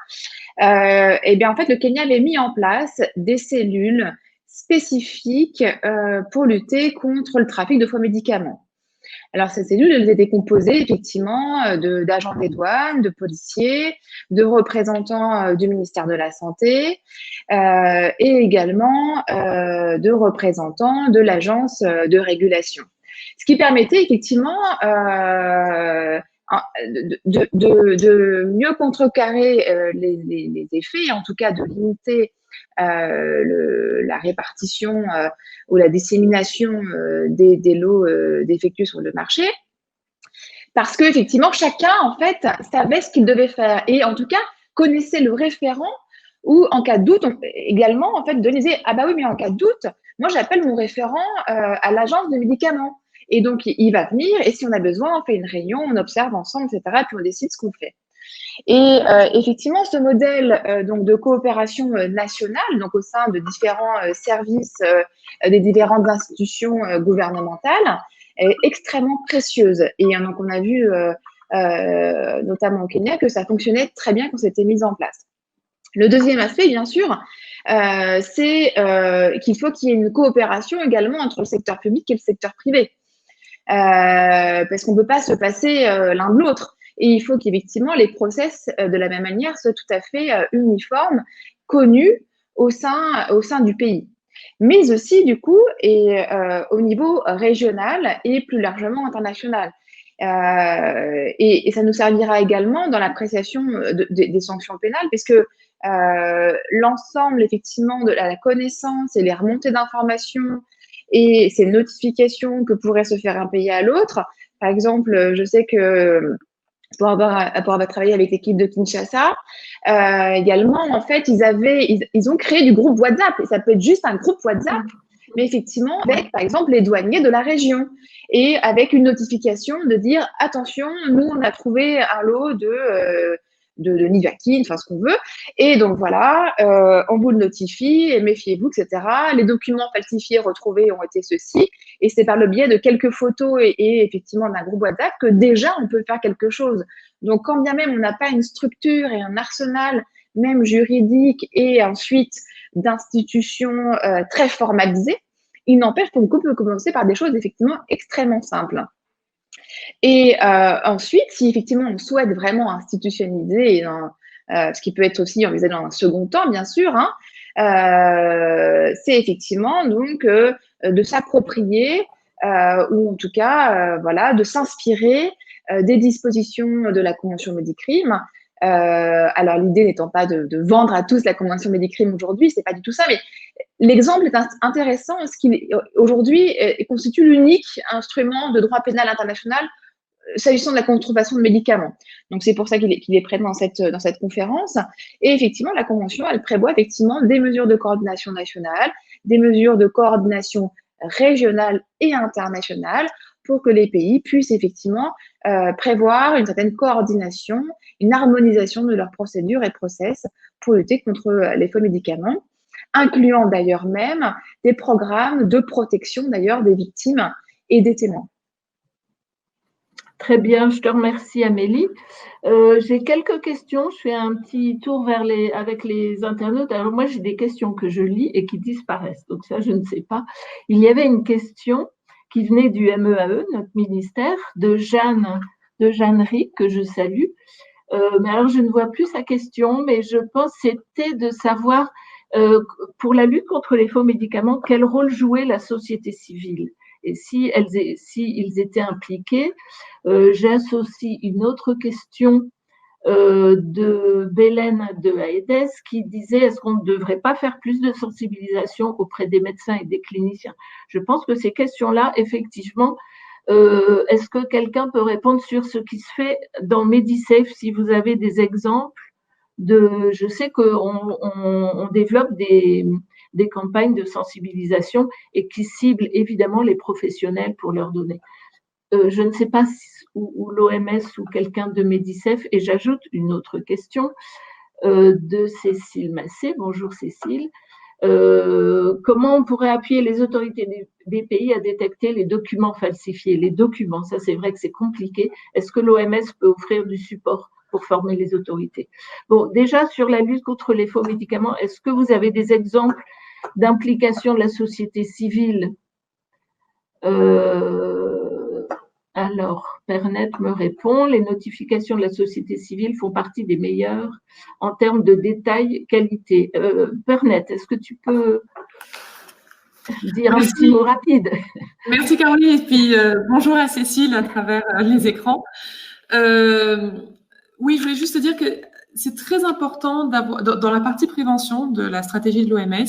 et bien en fait, le Kenya avait mis en place des cellules spécifiques pour lutter contre le trafic de faux médicaments. Alors, ces cellules, elles étaient composées effectivement d'agents des douanes, de policiers, de représentants du ministère de la Santé et également de représentants de l'agence de régulation. Ce qui permettait effectivement de mieux contrecarrer les effets, en tout cas de limiter la répartition ou la dissémination des lots défectueux sur le marché, parce que effectivement chacun en fait savait ce qu'il devait faire et en tout cas connaissait le référent ou en cas de doute également en fait disait ah bah oui mais en cas de doute moi j'appelle mon référent à l'agence de médicaments et donc il va venir et si on a besoin on fait une réunion, on observe ensemble etc. puis on décide ce qu'on fait. Et effectivement, ce modèle donc de coopération nationale, donc au sein de différents services des différentes institutions gouvernementales, est extrêmement précieuse. Et donc, on a vu notamment au Kenya que ça fonctionnait très bien quand c'était mis en place. Le deuxième aspect, bien sûr, c'est qu'il faut qu'il y ait une coopération également entre le secteur public et le secteur privé. Parce qu'on ne peut pas se passer l'un de l'autre. Et il faut qu'effectivement les process de la même manière soient tout à fait uniformes, connus au sein du pays. Mais aussi, du coup, et au niveau régional et plus largement international. Et ça nous servira également dans l'appréciation des sanctions pénales, puisque l'ensemble, effectivement, de la connaissance et les remontées d'informations et ces notifications que pourrait se faire un pays à l'autre. Par exemple, je sais que pour avoir travaillé avec l'équipe de Kinshasa, également, en fait, ils ont créé du groupe WhatsApp. Et ça peut être juste un groupe WhatsApp, mais effectivement, avec, par exemple, les douaniers de la région. Et avec une notification de dire, attention, nous, on a trouvé un lot de Nivaquine, enfin, ce qu'on veut. Et donc, voilà, on vous le notifie, et méfiez-vous, etc. Les documents falsifiés retrouvés ont été ceux-ci. Et c'est par le biais de quelques photos et effectivement d'un groupe WhatsApp que déjà on peut faire quelque chose. Donc, quand bien même on n'a pas une structure et un arsenal, même juridique et ensuite d'institutions très formalisées, il n'empêche qu'on peut commencer par des choses effectivement extrêmement simples. Et ensuite, si effectivement on souhaite vraiment institutionnaliser, ce qui peut être aussi envisagé dans un second temps, bien sûr, hein, c'est effectivement donc de s'approprier ou en tout cas voilà, de s'inspirer des dispositions de la Convention Médicrime. Alors l'idée n'étant pas de vendre à tous la Convention Médicrime aujourd'hui, c'est pas du tout ça, mais l'exemple est intéressant parce qu'il aujourd'hui constitue l'unique instrument de droit pénal international s'agissant de la contrefaçon de médicaments. Donc, c'est pour ça qu'il est présent dans cette conférence. Et effectivement, la Convention, elle prévoit effectivement des mesures de coordination nationale, des mesures de coordination régionale et internationale pour que les pays puissent effectivement prévoir une certaine coordination, une harmonisation de leurs procédures et process pour lutter contre les faux médicaments, incluant d'ailleurs même des programmes de protection d'ailleurs des victimes et des témoins. Très bien, je te remercie Amélie. J'ai quelques questions, je fais un petit tour avec les internautes. Alors moi j'ai des questions que je lis et qui disparaissent, donc ça je ne sais pas. Il y avait une question qui venait du MEAE, notre ministère, de Jeanne Rick, que je salue. Mais alors, je ne vois plus sa question, mais je pense que c'était de savoir, pour la lutte contre les faux médicaments, quel rôle jouait la société civile et si ils étaient impliqués. J'associe une autre question de Bélène de Haedes qui disait est-ce qu'on ne devrait pas faire plus de sensibilisation auprès des médecins et des cliniciens. Je pense que ces questions-là, effectivement, est-ce que quelqu'un peut répondre sur ce qui se fait dans MediSafe, si vous avez des exemples je sais qu'on développe des campagnes de sensibilisation et qui ciblent évidemment les professionnels pour leur donner. Je ne sais pas où l'OMS ou quelqu'un de MediSafe, et j'ajoute une autre question de Cécile Massé. Bonjour Cécile. Comment on pourrait appuyer les autorités des pays à détecter les documents falsifiés? Les documents, ça c'est vrai que c'est compliqué. Est-ce que l'OMS peut offrir du support pour former les autorités? Bon, déjà sur la lutte contre les faux médicaments, est-ce que vous avez des exemples d'implication de la société civile? Alors, Pernet me répond, les notifications de la société civile font partie des meilleures en termes de détail, qualité. Pernet, est-ce que tu peux dire un petit mot rapide? Merci Caroline, et puis bonjour à Cécile à travers les écrans. Oui, je voulais juste te dire que c'est très important d'avoir, dans la partie prévention de la stratégie de l'OMS,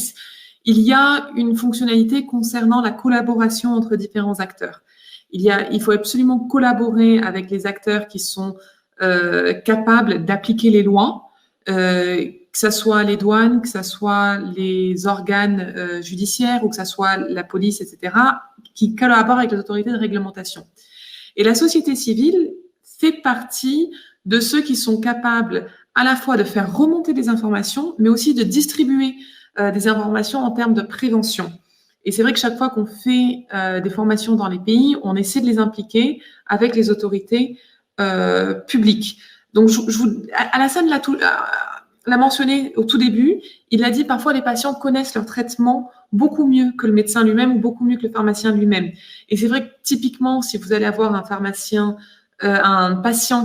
il y a une fonctionnalité concernant la collaboration entre différents acteurs. Il faut absolument collaborer avec les acteurs qui sont capables d'appliquer les lois, que ce soit les douanes, que ce soit les organes judiciaires ou que ce soit la police, etc., qui collaborent avec les autorités de réglementation. Et la société civile fait partie de ceux qui sont capables à la fois de faire remonter des informations, mais aussi de distribuer des informations en termes de prévention. Et c'est vrai que chaque fois qu'on fait des formations dans les pays, on essaie de les impliquer avec les autorités publiques. Donc, Alassane l'a mentionné au tout début, il a dit parfois les patients connaissent leur traitement beaucoup mieux que le médecin lui-même ou beaucoup mieux que le pharmacien lui-même. Et c'est vrai que typiquement, si vous allez avoir un patient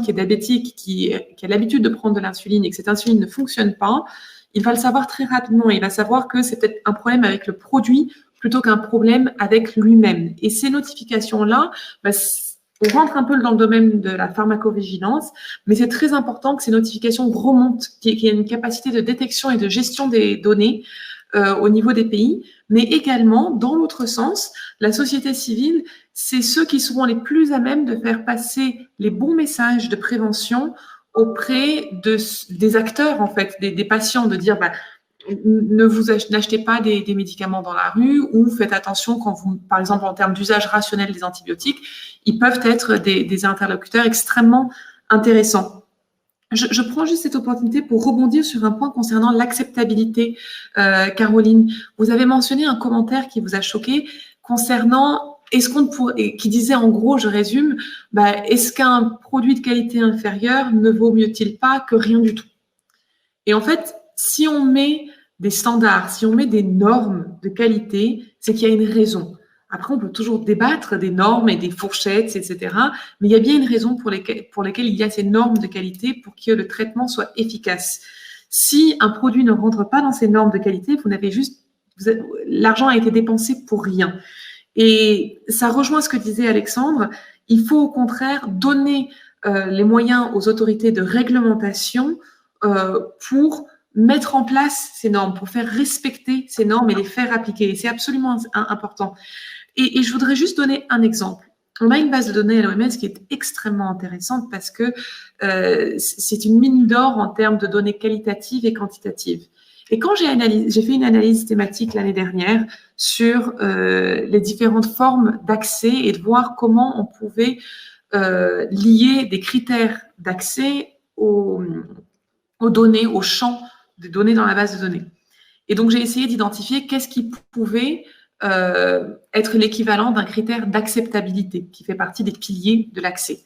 qui est diabétique, qui a l'habitude de prendre de l'insuline et que cette insuline ne fonctionne pas, il va le savoir très rapidement. Il va savoir que c'est peut-être un problème avec le produit plutôt qu'un problème avec lui-même. Et ces notifications-là, on rentre un peu dans le domaine de la pharmacovigilance, mais c'est très important que ces notifications remontent, qu'il y ait une capacité de détection et de gestion des données au niveau des pays, mais également, dans l'autre sens, la société civile, c'est ceux qui seront les plus à même de faire passer les bons messages de prévention auprès des acteurs, en fait, des patients, de dire n'achetez pas des médicaments dans la rue ou faites attention quand vous, par exemple, en termes d'usage rationnel des antibiotiques, ils peuvent être des interlocuteurs extrêmement intéressants. Je prends juste cette opportunité pour rebondir sur un point concernant l'acceptabilité. Caroline, vous avez mentionné un commentaire qui vous a choqué concernant qui disait en gros, je résume, est-ce qu'un produit de qualité inférieure ne vaut mieux-il pas que rien du tout? Et en fait, si on met des standards, si on met des normes de qualité, c'est qu'il y a une raison. Après, on peut toujours débattre des normes et des fourchettes, etc. Mais il y a bien une raison pour lesquelles il y a ces normes de qualité pour que le traitement soit efficace. Si un produit ne rentre pas dans ces normes de qualité, l'argent a été dépensé pour rien. Et ça rejoint ce que disait Alexandre. Il faut au contraire donner les moyens aux autorités de réglementation pour mettre en place ces normes, pour faire respecter ces normes et les faire appliquer. Et c'est absolument important. Et je voudrais juste donner un exemple. On a une base de données à l'OMS qui est extrêmement intéressante parce que c'est une mine d'or en termes de données qualitatives et quantitatives. Et quand j'ai fait une analyse thématique l'année dernière sur les différentes formes d'accès et de voir comment on pouvait lier des critères d'accès aux données, au champ des données dans la base de données. Et donc, j'ai essayé d'identifier qu'est-ce qui pouvait être l'équivalent d'un critère d'acceptabilité qui fait partie des piliers de l'accès.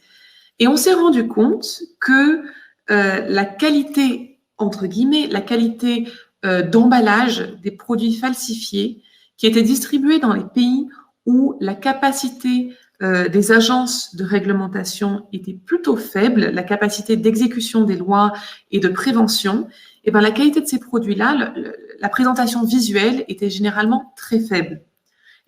Et on s'est rendu compte que la qualité, entre guillemets, la qualité d'emballage des produits falsifiés qui étaient distribués dans les pays où la capacité des agences de réglementation était plutôt faible, la capacité d'exécution des lois et de prévention, et ben la qualité de ces produits-là, la présentation visuelle était généralement très faible.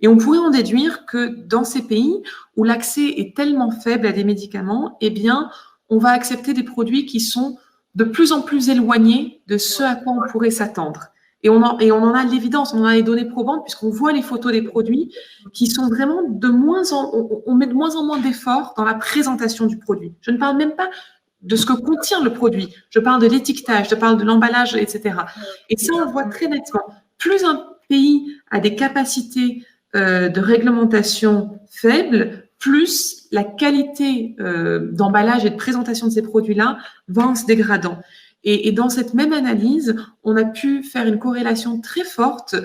Et on pourrait en déduire que dans ces pays où l'accès est tellement faible à des médicaments, eh bien, on va accepter des produits qui sont de plus en plus éloignés de ce à quoi on pourrait s'attendre. Et on en a l'évidence, on en a les données probantes, puisqu'on voit les photos des produits qui sont vraiment on met de moins en moins d'efforts dans la présentation du produit. Je ne parle même pas de ce que contient le produit. Je parle de l'étiquetage, je parle de l'emballage, etc. Et ça, on le voit très nettement. Plus un pays a des capacités de réglementation faibles, plus la qualité d'emballage et de présentation de ces produits-là va en se dégradant. Et dans cette même analyse, on a pu faire une corrélation très forte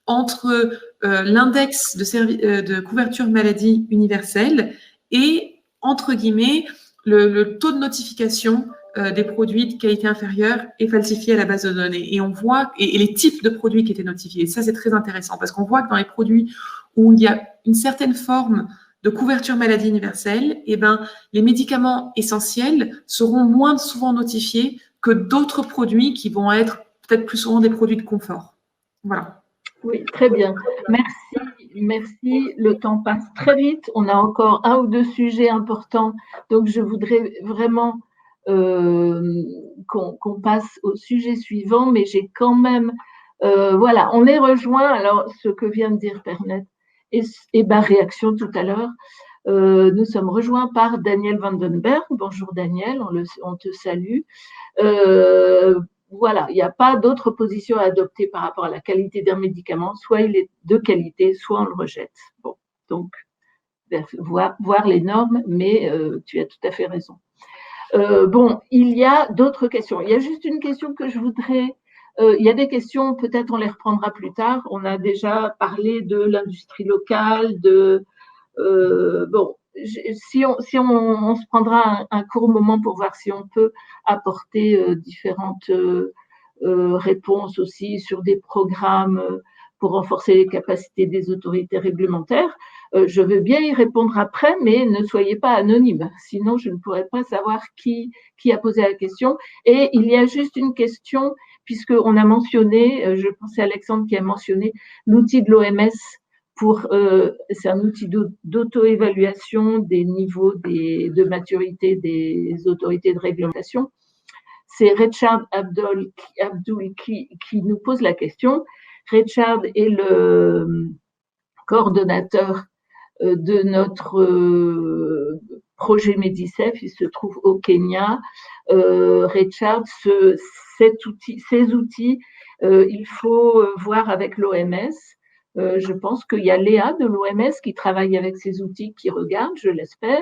entre l'index de couverture maladie universelle et, entre guillemets, le taux de notification des produits de qualité inférieure et falsifiés à la base de données. Et on voit, et les types de produits qui étaient notifiés. Et ça, c'est très intéressant parce qu'on voit que dans les produits où il y a une certaine forme de couverture maladie universelle, eh ben, les médicaments essentiels seront moins souvent notifiés que d'autres produits qui vont être peut-être plus souvent des produits de confort. Voilà. Oui, très bien. Merci. Le temps passe très vite. On a encore un ou deux sujets importants. Donc, je voudrais vraiment qu'on passe au sujet suivant, mais j'ai quand même… voilà, on est rejoint. Alors, ce que vient de dire Pernet et ma réaction tout à l'heure, nous sommes rejoints par Daniel Vandenberg. Bonjour Daniel, on te salue. Voilà, il n'y a pas d'autre position à adopter par rapport à la qualité d'un médicament. Soit il est de qualité, soit on le rejette. Bon, donc, voir les normes, mais tu as tout à fait raison. Bon, il y a d'autres questions. Il y a juste une question que je voudrais… il y a des questions, peut-être on les reprendra plus tard. On a déjà parlé de l'industrie locale, bon, si on se prendra un court moment pour voir si on peut apporter différentes réponses aussi sur des programmes pour renforcer les capacités des autorités réglementaires. Je veux bien y répondre après, mais ne soyez pas anonyme, sinon je ne pourrais pas savoir qui a posé la question. Et il y a juste une question, puisqu'on a mentionné, je pense c'est Alexandre qui a mentionné l'outil de l'OMS c'est un outil d'auto-évaluation des niveaux de maturité des autorités de réglementation. C'est Richard Abdul qui nous pose la question. Richard est le coordonnateur de notre projet Medicef, il se trouve au Kenya. Richard, ces outils, il faut voir avec l'OMS. Je pense qu'il y a Léa de l'OMS qui travaille avec ces outils, qui regarde, je l'espère.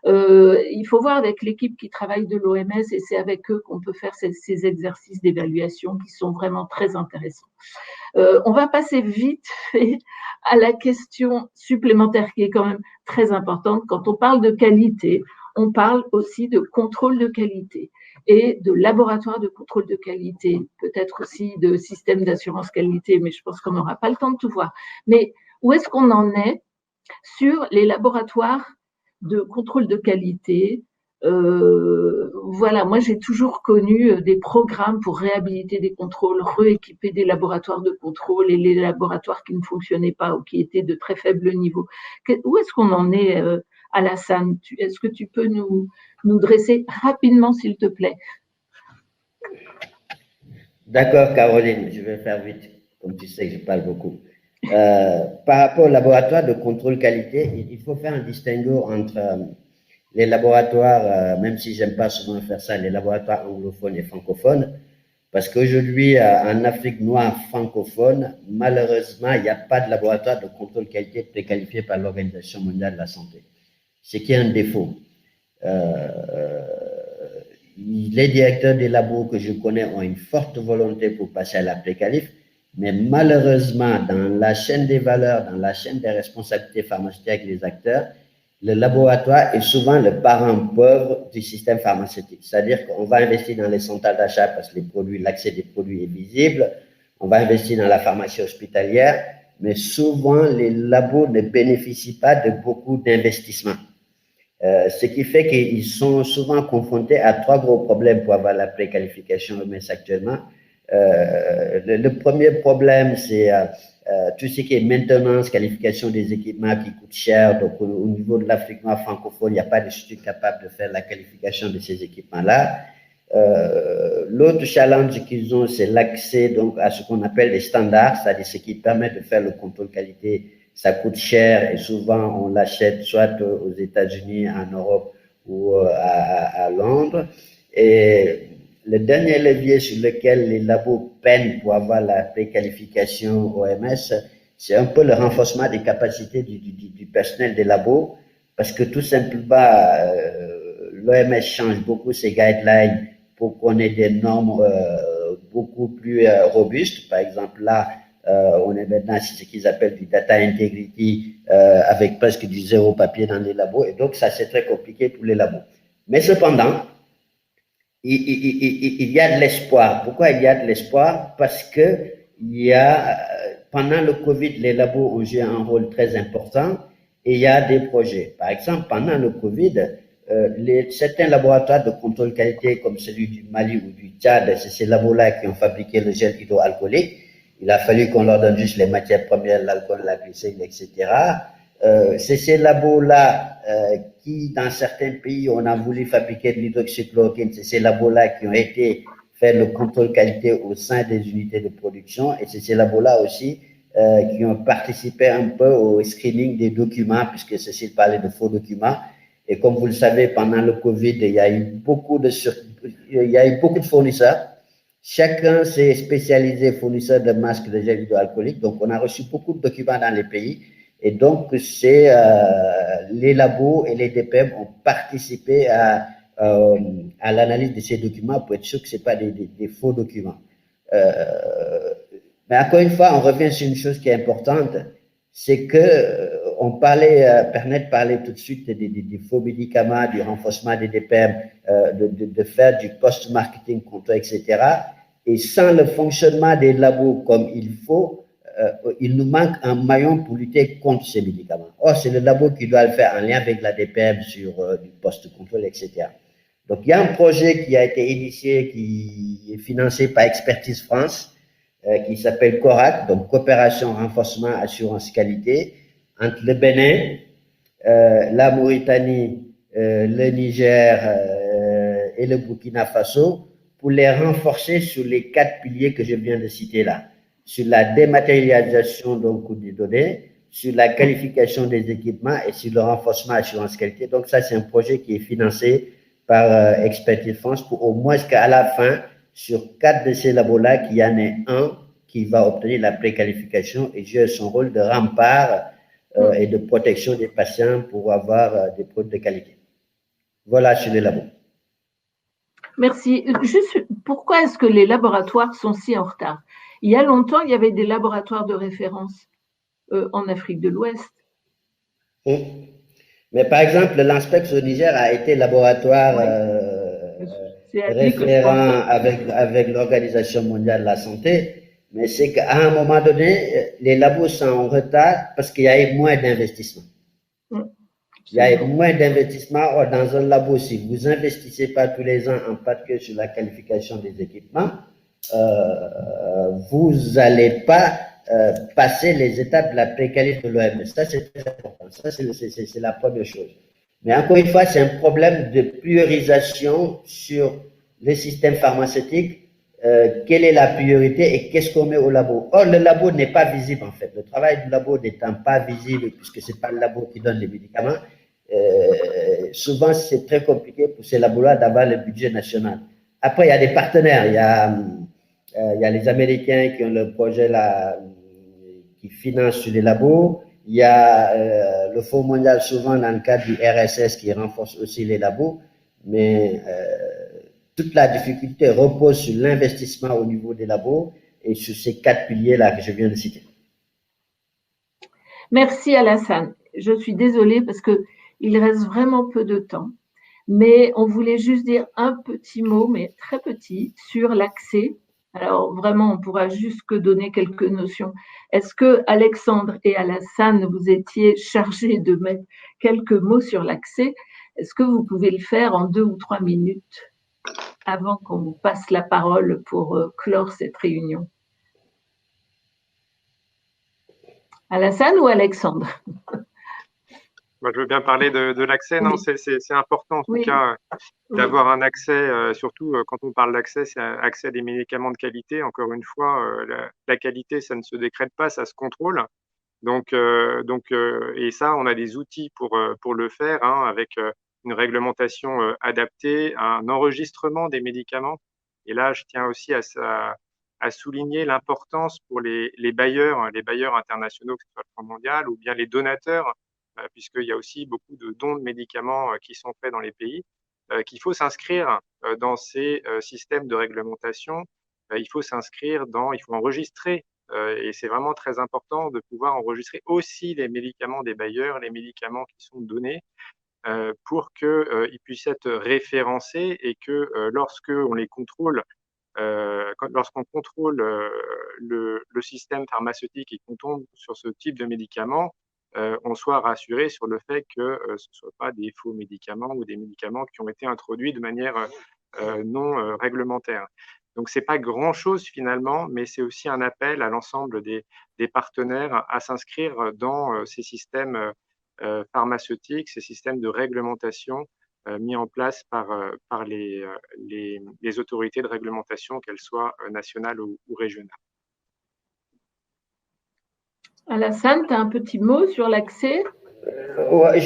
Il faut voir avec l'équipe qui travaille de l'OMS et c'est avec eux qu'on peut faire ces exercices d'évaluation qui sont vraiment très intéressants. On va passer vite fait à la question supplémentaire qui est quand même très importante. Quand on parle de qualité, on parle aussi de contrôle de qualité et de laboratoire de contrôle de qualité, peut-être aussi de système d'assurance qualité, mais je pense qu'on n'aura pas le temps de tout voir. Mais où est-ce qu'on en est sur les laboratoires de contrôle de qualité? Voilà, moi j'ai toujours connu des programmes pour réhabiliter des contrôles, rééquiper des laboratoires de contrôle et les laboratoires qui ne fonctionnaient pas ou qui étaient de très faible niveau. Où est-ce qu'on en est, Alassane? Est-ce que tu peux nous dresser rapidement, s'il te plaît? D'accord, Caroline, je vais faire vite, comme tu sais que je parle beaucoup. Par rapport au laboratoire de contrôle qualité, il faut faire un distinguo entre les laboratoires, même si j'aime pas souvent faire ça, les laboratoires anglophones et francophones, parce qu'aujourd'hui, en Afrique noire francophone, malheureusement, il n'y a pas de laboratoire de contrôle qualité préqualifié par l'Organisation mondiale de la santé, ce qui est un défaut. Les directeurs des labos que je connais ont une forte volonté pour passer à la préqualif, mais malheureusement, dans la chaîne des valeurs, dans la chaîne des responsabilités pharmaceutiques avec les acteurs, le laboratoire est souvent le parent pauvre du système pharmaceutique. C'est-à-dire qu'on va investir dans les centrales d'achat parce que l'accès des produits est visible. On va investir dans la pharmacie hospitalière, mais souvent les labos ne bénéficient pas de beaucoup d'investissements. Ce qui fait qu'ils sont souvent confrontés à 3 gros problèmes pour avoir la préqualification OMS actuellement. Le premier problème, c'est tout ce qui est maintenance, qualification des équipements qui coûtent cher. Donc, au niveau de l'Afrique noire francophone, il n'y a pas de structure capable de faire la qualification de ces équipements-là. L'autre challenge qu'ils ont, c'est l'accès donc à ce qu'on appelle les standards, c'est-à-dire ce qui permet de faire le contrôle qualité. Ça coûte cher et souvent on l'achète soit aux États-Unis, en Europe ou à Londres. Et le dernier levier sur lequel les labos peinent pour avoir la préqualification OMS, c'est un peu le renforcement des capacités du personnel des labos, parce que tout simplement, l'OMS change beaucoup ses guidelines pour qu'on ait des normes beaucoup plus robustes. Par exemple, là, on est maintenant sur ce qu'ils appellent du data integrity avec presque du 0 papier dans les labos. Et donc, ça, c'est très compliqué pour les labos. Mais cependant, il y a de l'espoir. Pourquoi il y a de l'espoir? Parce que pendant le Covid, les labos ont joué un rôle très important et il y a des projets. Par exemple, pendant le Covid, certains laboratoires de contrôle qualité comme celui du Mali ou du Tchad, c'est ces labos-là qui ont fabriqué le gel hydroalcoolique. Il a fallu qu'on leur donne juste les matières premières, l'alcool, la glycérine, etc. C'est ces labos-là qui, dans certains pays, on a voulu fabriquer de l'hydroxychloroquine. C'est ces labos-là qui ont été faire le contrôle qualité au sein des unités de production. Et c'est ces labos-là aussi qui ont participé un peu au screening des documents, puisque Cécile parlait de faux documents. Et comme vous le savez, pendant le Covid, il y a eu beaucoup de fournisseurs. Chacun s'est spécialisé fournisseur de masques de gel hydroalcoolique. Donc, on a reçu beaucoup de documents dans les pays. Et donc, c'est les labos et les DPM ont participé à l'analyse de ces documents pour être sûr que ce n'est pas des faux documents. Mais encore une fois, on revient sur une chose qui est importante, c'est que on parlait, Pernette parlait tout de suite des faux médicaments, du renforcement des DPM, de faire du post-marketing contrôle, etc. Et sans le fonctionnement des labos comme il faut, il nous manque un maillon pour lutter contre ces médicaments. Or, c'est le labo qui doit le faire en lien avec la DPM sur du post-contrôle, etc. Donc, il y a un projet qui a été initié, qui est financé par Expertise France, qui s'appelle CORAC, donc Coopération, Renforcement, Assurance, Qualité, entre le Bénin, la Mauritanie, le Niger et le Burkina Faso, pour les renforcer sur les 4 piliers que je viens de citer là, sur la dématérialisation donc des données, sur la qualification des équipements et sur le renforcement assurance qualité. Donc ça, c'est un projet qui est financé par Expertise France pour au moins qu'à la fin, sur 4 de ces labos-là, qu'il y en ait un qui va obtenir la préqualification et jouer son rôle de rempart et de protection des patients pour avoir des produits de qualité. Voilà sur les labos. Merci. Juste, pourquoi est-ce que les laboratoires sont si en retard? Il y a longtemps, il y avait des laboratoires de référence en Afrique de l'Ouest. Mais par exemple, l'Anspex au Niger a été laboratoire référent avec l'Organisation mondiale de la santé. Mais c'est qu'à un moment donné, les labos sont en retard parce qu'il y a eu moins d'investissement. Il y a eu moins d'investissement. Or, dans un labo, si vous investissez pas tous les ans en particulier sur la qualification des équipements, vous n'allez pas passer les étapes de la préqualification de l'OMS. Ça, c'est très important. Ça, c'est la première chose. Mais encore une fois, c'est un problème de priorisation sur les systèmes pharmaceutiques. Quelle est la priorité et qu'est-ce qu'on met au labo? Or, le labo n'est pas visible en fait. Le travail du labo n'étant pas visible puisque c'est pas le labo qui donne les médicaments, souvent c'est très compliqué pour ces labos-là d'avoir le budget national. Après, il y a des partenaires. Il y a les Américains qui ont le projet là, qui financent sur les labos. Il y a le Fonds mondial souvent dans le cadre du RSS qui renforce aussi les labos. Mais toute la difficulté repose sur l'investissement au niveau des labos et sur ces 4 piliers-là que je viens de citer. Merci Alassane. Je suis désolée parce qu'il reste vraiment peu de temps, mais on voulait juste dire un petit mot, mais très petit, sur l'accès Alors vraiment, on pourra juste que donner quelques notions. Est-ce que Alexandre et Alassane, vous étiez chargés de mettre quelques mots sur l'accès? Est-ce que vous pouvez le faire en 2 ou 3 minutes avant qu'on vous passe la parole pour clore cette réunion? Alassane ou Alexandre? Moi, je veux bien parler de l'accès. Non, c'est important en tout cas d'avoir un accès, surtout quand on parle d'accès, c'est accès à des médicaments de qualité. Encore une fois, la qualité, ça ne se décrète pas, ça se contrôle. Donc, et ça, on a des outils pour le faire, hein, avec une réglementation adaptée, un enregistrement des médicaments. Et là, je tiens aussi à souligner l'importance pour les bailleurs internationaux, que ce soit le Fonds mondial, ou bien les donateurs, puisqu'il y a aussi beaucoup de dons de médicaments qui sont faits dans les pays, qu'il faut s'inscrire dans ces systèmes de réglementation. Il faut enregistrer, et c'est vraiment très important de pouvoir enregistrer aussi les médicaments des bailleurs, les médicaments qui sont donnés, pour qu'ils puissent être référencés et que lorsqu'on les contrôle, lorsqu'on contrôle le système pharmaceutique et qu'on tombe sur ce type de médicaments, on soit rassuré sur le fait que ce ne soient pas des faux médicaments ou des médicaments qui ont été introduits de manière non réglementaire. Donc, ce n'est pas grand-chose finalement, mais c'est aussi un appel à l'ensemble des partenaires à s'inscrire dans ces systèmes pharmaceutiques, ces systèmes de réglementation mis en place par les autorités de réglementation, qu'elles soient nationales ou régionales. Alassane, tu as un petit mot sur l'accès? Je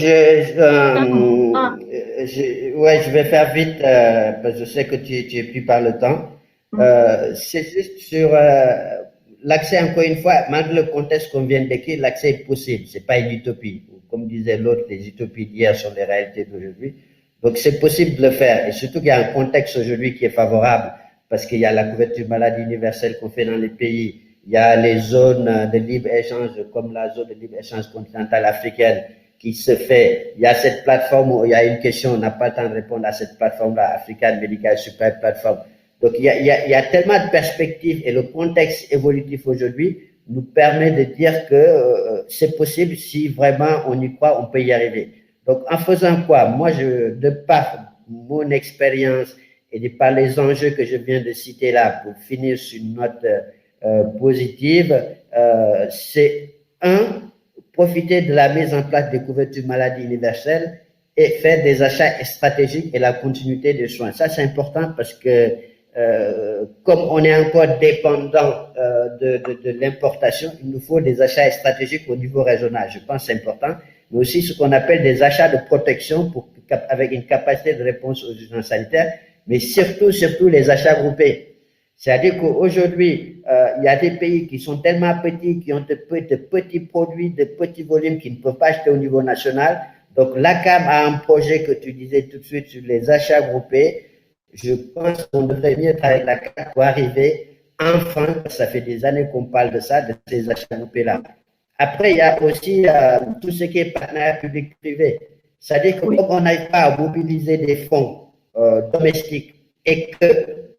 vais faire vite parce que je sais que tu es pris par le temps. C'est juste sur l'accès, encore une fois, malgré le contexte qu'on vient de décrire, l'accès est possible, c'est pas une utopie. Comme disait l'autre, les utopies d'hier sont les réalités d'aujourd'hui. Donc c'est possible de le faire, et surtout qu'il y a un contexte aujourd'hui qui est favorable, parce qu'il y a la couverture maladie universelle qu'on fait dans les pays, il y a les zones de libre-échange, comme la zone de libre-échange continentale africaine, qui se fait. Il y a cette plateforme où il y a une question, on n'a pas le temps de répondre à cette plateforme-là, African Medical Supply Platform. Donc il y a tellement de perspectives, et le contexte évolutif aujourd'hui nous permet de dire que c'est possible. Si vraiment on y croit, on peut y arriver. Donc en faisant quoi? Moi, de par mon expérience et de par les enjeux que je viens de citer là, pour finir sur une note positive, c'est profiter de la mise en place des couvertures maladie universelle et faire des achats stratégiques et la continuité des soins. Ça, c'est important parce que comme on est encore dépendant de l'importation, il nous faut des achats stratégiques au niveau régional. Je pense que c'est important, mais aussi ce qu'on appelle des achats de protection avec une capacité de réponse aux urgences sanitaires, mais surtout les achats groupés. C'est-à-dire qu'aujourd'hui, il y a des pays qui sont tellement petits, qui ont de petits produits, de petits volumes qu'ils ne peuvent pas acheter au niveau national. Donc, l'ACAM a un projet que tu disais tout de suite sur les achats groupés. Je pense qu'on devrait mieux travailler avec l'ACAM pour arriver enfin, ça fait des années qu'on parle de ça, de ces achats groupés-là. Après, il y a aussi tout ce qui est partenariat public-privé. C'est-à-dire que comme on n'arrive pas à mobiliser des fonds domestiques et que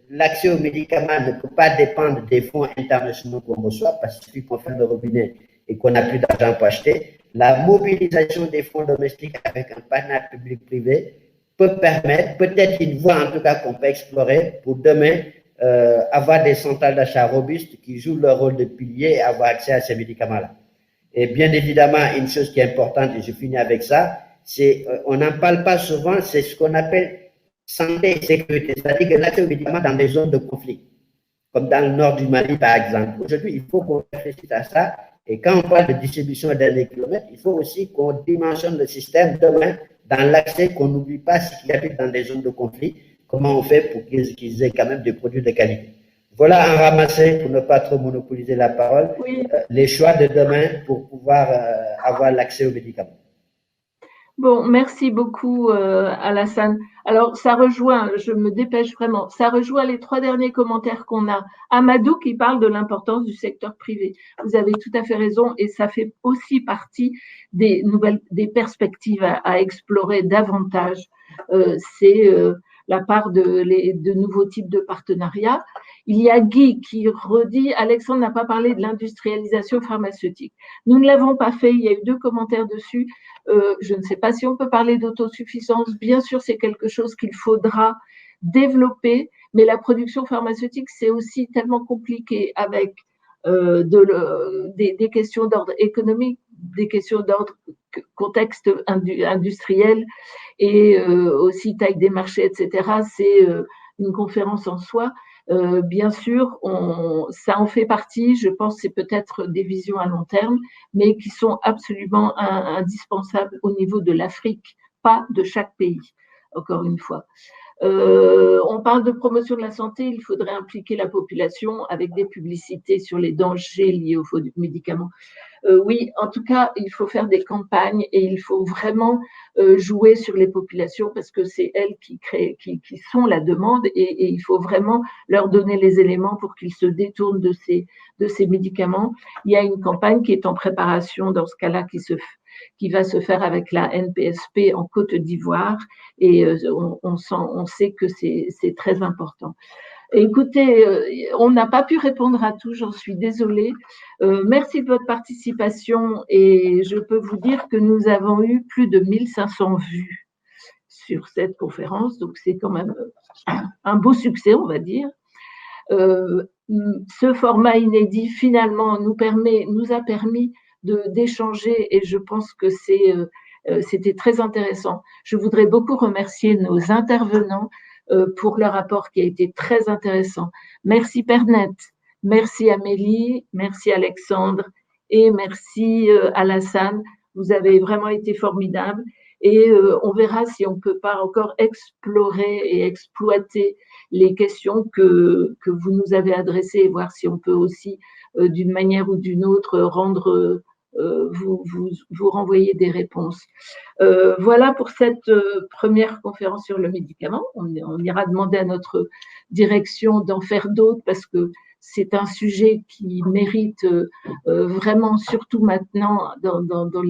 l'accès aux médicaments ne peut pas dépendre des fonds internationaux qu'on reçoit, parce qu'il suffit qu'on ferme le robinet et qu'on n'a plus d'argent pour acheter, la mobilisation des fonds domestiques avec un partenariat public-privé peut permettre, peut-être une voie en tout cas qu'on peut explorer pour demain avoir des centrales d'achat robustes qui jouent leur rôle de pilier et avoir accès à ces médicaments-là. Et bien évidemment, une chose qui est importante, et je finis avec ça, c'est, on n'en parle pas souvent, c'est ce qu'on appelle santé et sécurité, c'est-à-dire que l'accès aux médicaments dans des zones de conflit, comme dans le nord du Mali par exemple. Aujourd'hui, il faut qu'on réfléchisse à ça, et quand on parle de distribution dernier kilomètre, il faut aussi qu'on dimensionne le système demain dans l'accès, qu'on n'oublie pas ceux qui habitent dans des zones de conflit, comment on fait pour qu'ils aient quand même des produits de qualité. Voilà un ramassé, pour ne pas trop monopoliser la parole, les choix de demain pour pouvoir avoir l'accès aux médicaments. Bon, merci beaucoup Alassane. Alors, ça rejoint, je me dépêche vraiment, ça rejoint les 3 derniers commentaires qu'on a. Amadou qui parle de l'importance du secteur privé. Vous avez tout à fait raison, et ça fait aussi partie des perspectives à explorer davantage. C'est la part de nouveaux types de partenariats. Il y a Guy qui redit, Alexandre n'a pas parlé de l'industrialisation pharmaceutique. Nous ne l'avons pas fait, il y a eu 2 commentaires dessus. Je ne sais pas si on peut parler d'autosuffisance. Bien sûr, c'est quelque chose qu'il faudra développer, mais la production pharmaceutique, c'est aussi tellement compliqué avec des questions d'ordre économique, des questions d'ordre contexte industriel et aussi taille des marchés, etc. C'est une conférence en soi. Bien sûr, ça en fait partie, je pense que c'est peut-être des visions à long terme, mais qui sont absolument indispensables au niveau de l'Afrique, pas de chaque pays, encore une fois. On parle de promotion de la santé, il faudrait impliquer la population avec des publicités sur les dangers liés aux faux médicaments. Oui, en tout cas, il faut faire des campagnes et il faut vraiment jouer sur les populations parce que c'est elles qui sont la demande et il faut vraiment leur donner les éléments pour qu'ils se détournent de ces médicaments. Il y a une campagne qui est en préparation dans ce cas-là qui va se faire avec la NPSP en Côte d'Ivoire et on sait que c'est très important. Écoutez, on n'a pas pu répondre à tout, j'en suis désolée. Merci de votre participation et je peux vous dire que nous avons eu plus de 1500 vues sur cette conférence, donc c'est quand même un beau succès, on va dire. Ce format inédit, finalement, nous a permis d'échanger et je pense que c'était très intéressant. Je voudrais beaucoup remercier nos intervenants pour leur rapport qui a été très intéressant. Merci Pernette, merci Amélie, merci Alexandre et merci Alassane. Vous avez vraiment été formidables et on verra si on ne peut pas encore explorer et exploiter les questions que vous nous avez adressées et voir si on peut aussi, d'une manière ou d'une autre, vous renvoyer des réponses. Voilà pour cette première conférence sur le médicament. On ira demander à notre direction d'en faire d'autres parce que c'est un sujet qui mérite vraiment, surtout maintenant, dans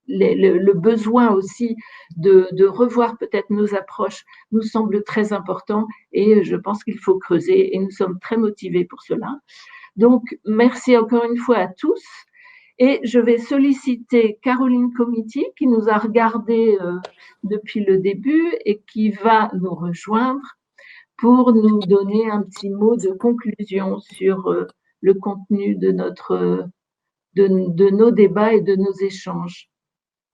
le besoin aussi de revoir peut-être nos approches, nous semble très important et je pense qu'il faut creuser et nous sommes très motivés pour cela. Donc, merci encore une fois à tous. Et je vais solliciter Caroline Comiti qui nous a regardé depuis le début et qui va nous rejoindre pour nous donner un petit mot de conclusion sur le contenu de nos débats et de nos échanges.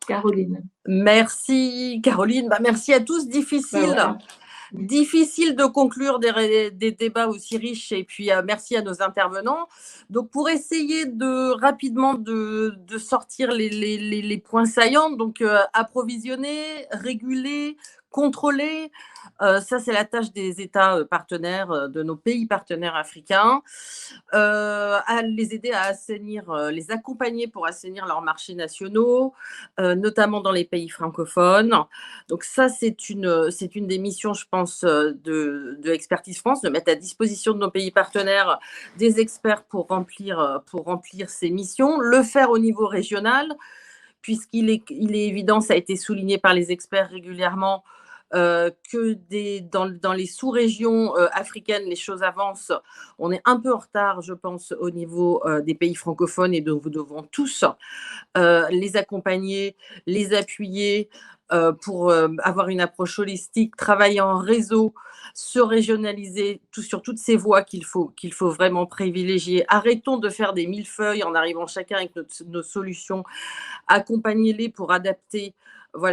Caroline. Merci Caroline. Merci à tous. Difficile de conclure des débats aussi riches et puis merci à nos intervenants. Donc pour essayer rapidement de sortir les points saillants, donc approvisionner, réguler, contrôler, ça c'est la tâche des États partenaires, de nos pays partenaires africains, à les aider à les accompagner pour assainir leurs marchés nationaux, notamment dans les pays francophones. Donc ça c'est une des missions, je pense, de Expertise France, de mettre à disposition de nos pays partenaires des experts pour remplir ces missions, le faire au niveau régional, puisqu'il est évident, ça a été souligné par les experts régulièrement, que dans les sous-régions africaines, les choses avancent. On est un peu en retard, je pense, au niveau des pays francophones et donc nous devons tous les accompagner, les appuyer pour avoir une approche holistique, travailler en réseau, se régionaliser sur toutes ces voies qu'il faut vraiment privilégier. Arrêtons de faire des millefeuilles en arrivant chacun avec nos solutions. Accompagnez-les pour adapter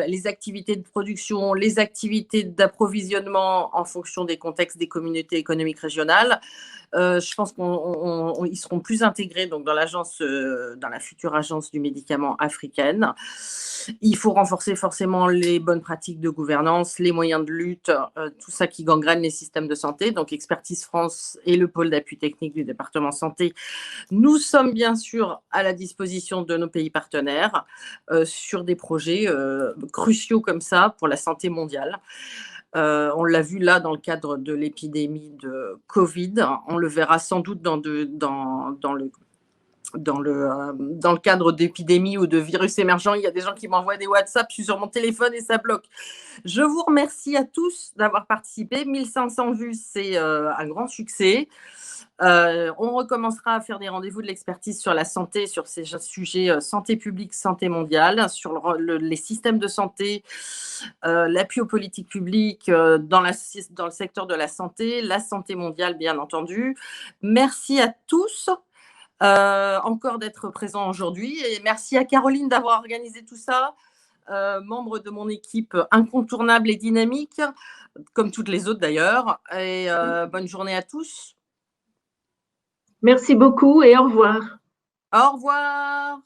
les activités de production, les activités d'approvisionnement en fonction des contextes des communautés économiques régionales. Je pense qu'ils seront plus intégrés donc, dans la future agence du médicament africaine. Il faut renforcer forcément les bonnes pratiques de gouvernance, les moyens de lutte, tout ça qui gangrène les systèmes de santé. Donc, Expertise France et le pôle d'appui technique du département santé, nous sommes bien sûr à la disposition de nos pays partenaires sur des projets cruciaux comme ça pour la santé mondiale. On l'a vu là dans le cadre de l'épidémie de Covid. On le verra sans doute dans dans le cadre d'épidémies ou de virus émergents. Il y a des gens qui m'envoient des WhatsApp, je suis sur mon téléphone et ça bloque. Je vous remercie à tous d'avoir participé. 1500 vues, c'est un grand succès. On recommencera à faire des rendez-vous de l'expertise sur la santé, sur ces sujets santé publique, santé mondiale, sur les systèmes de santé, l'appui aux politiques publiques dans le secteur de la santé mondiale, bien entendu. Merci à tous. Encore d'être présent aujourd'hui et merci à Caroline d'avoir organisé tout ça, membre de mon équipe incontournable et dynamique, comme toutes les autres d'ailleurs, et bonne journée à tous. Merci beaucoup et au revoir. Au revoir.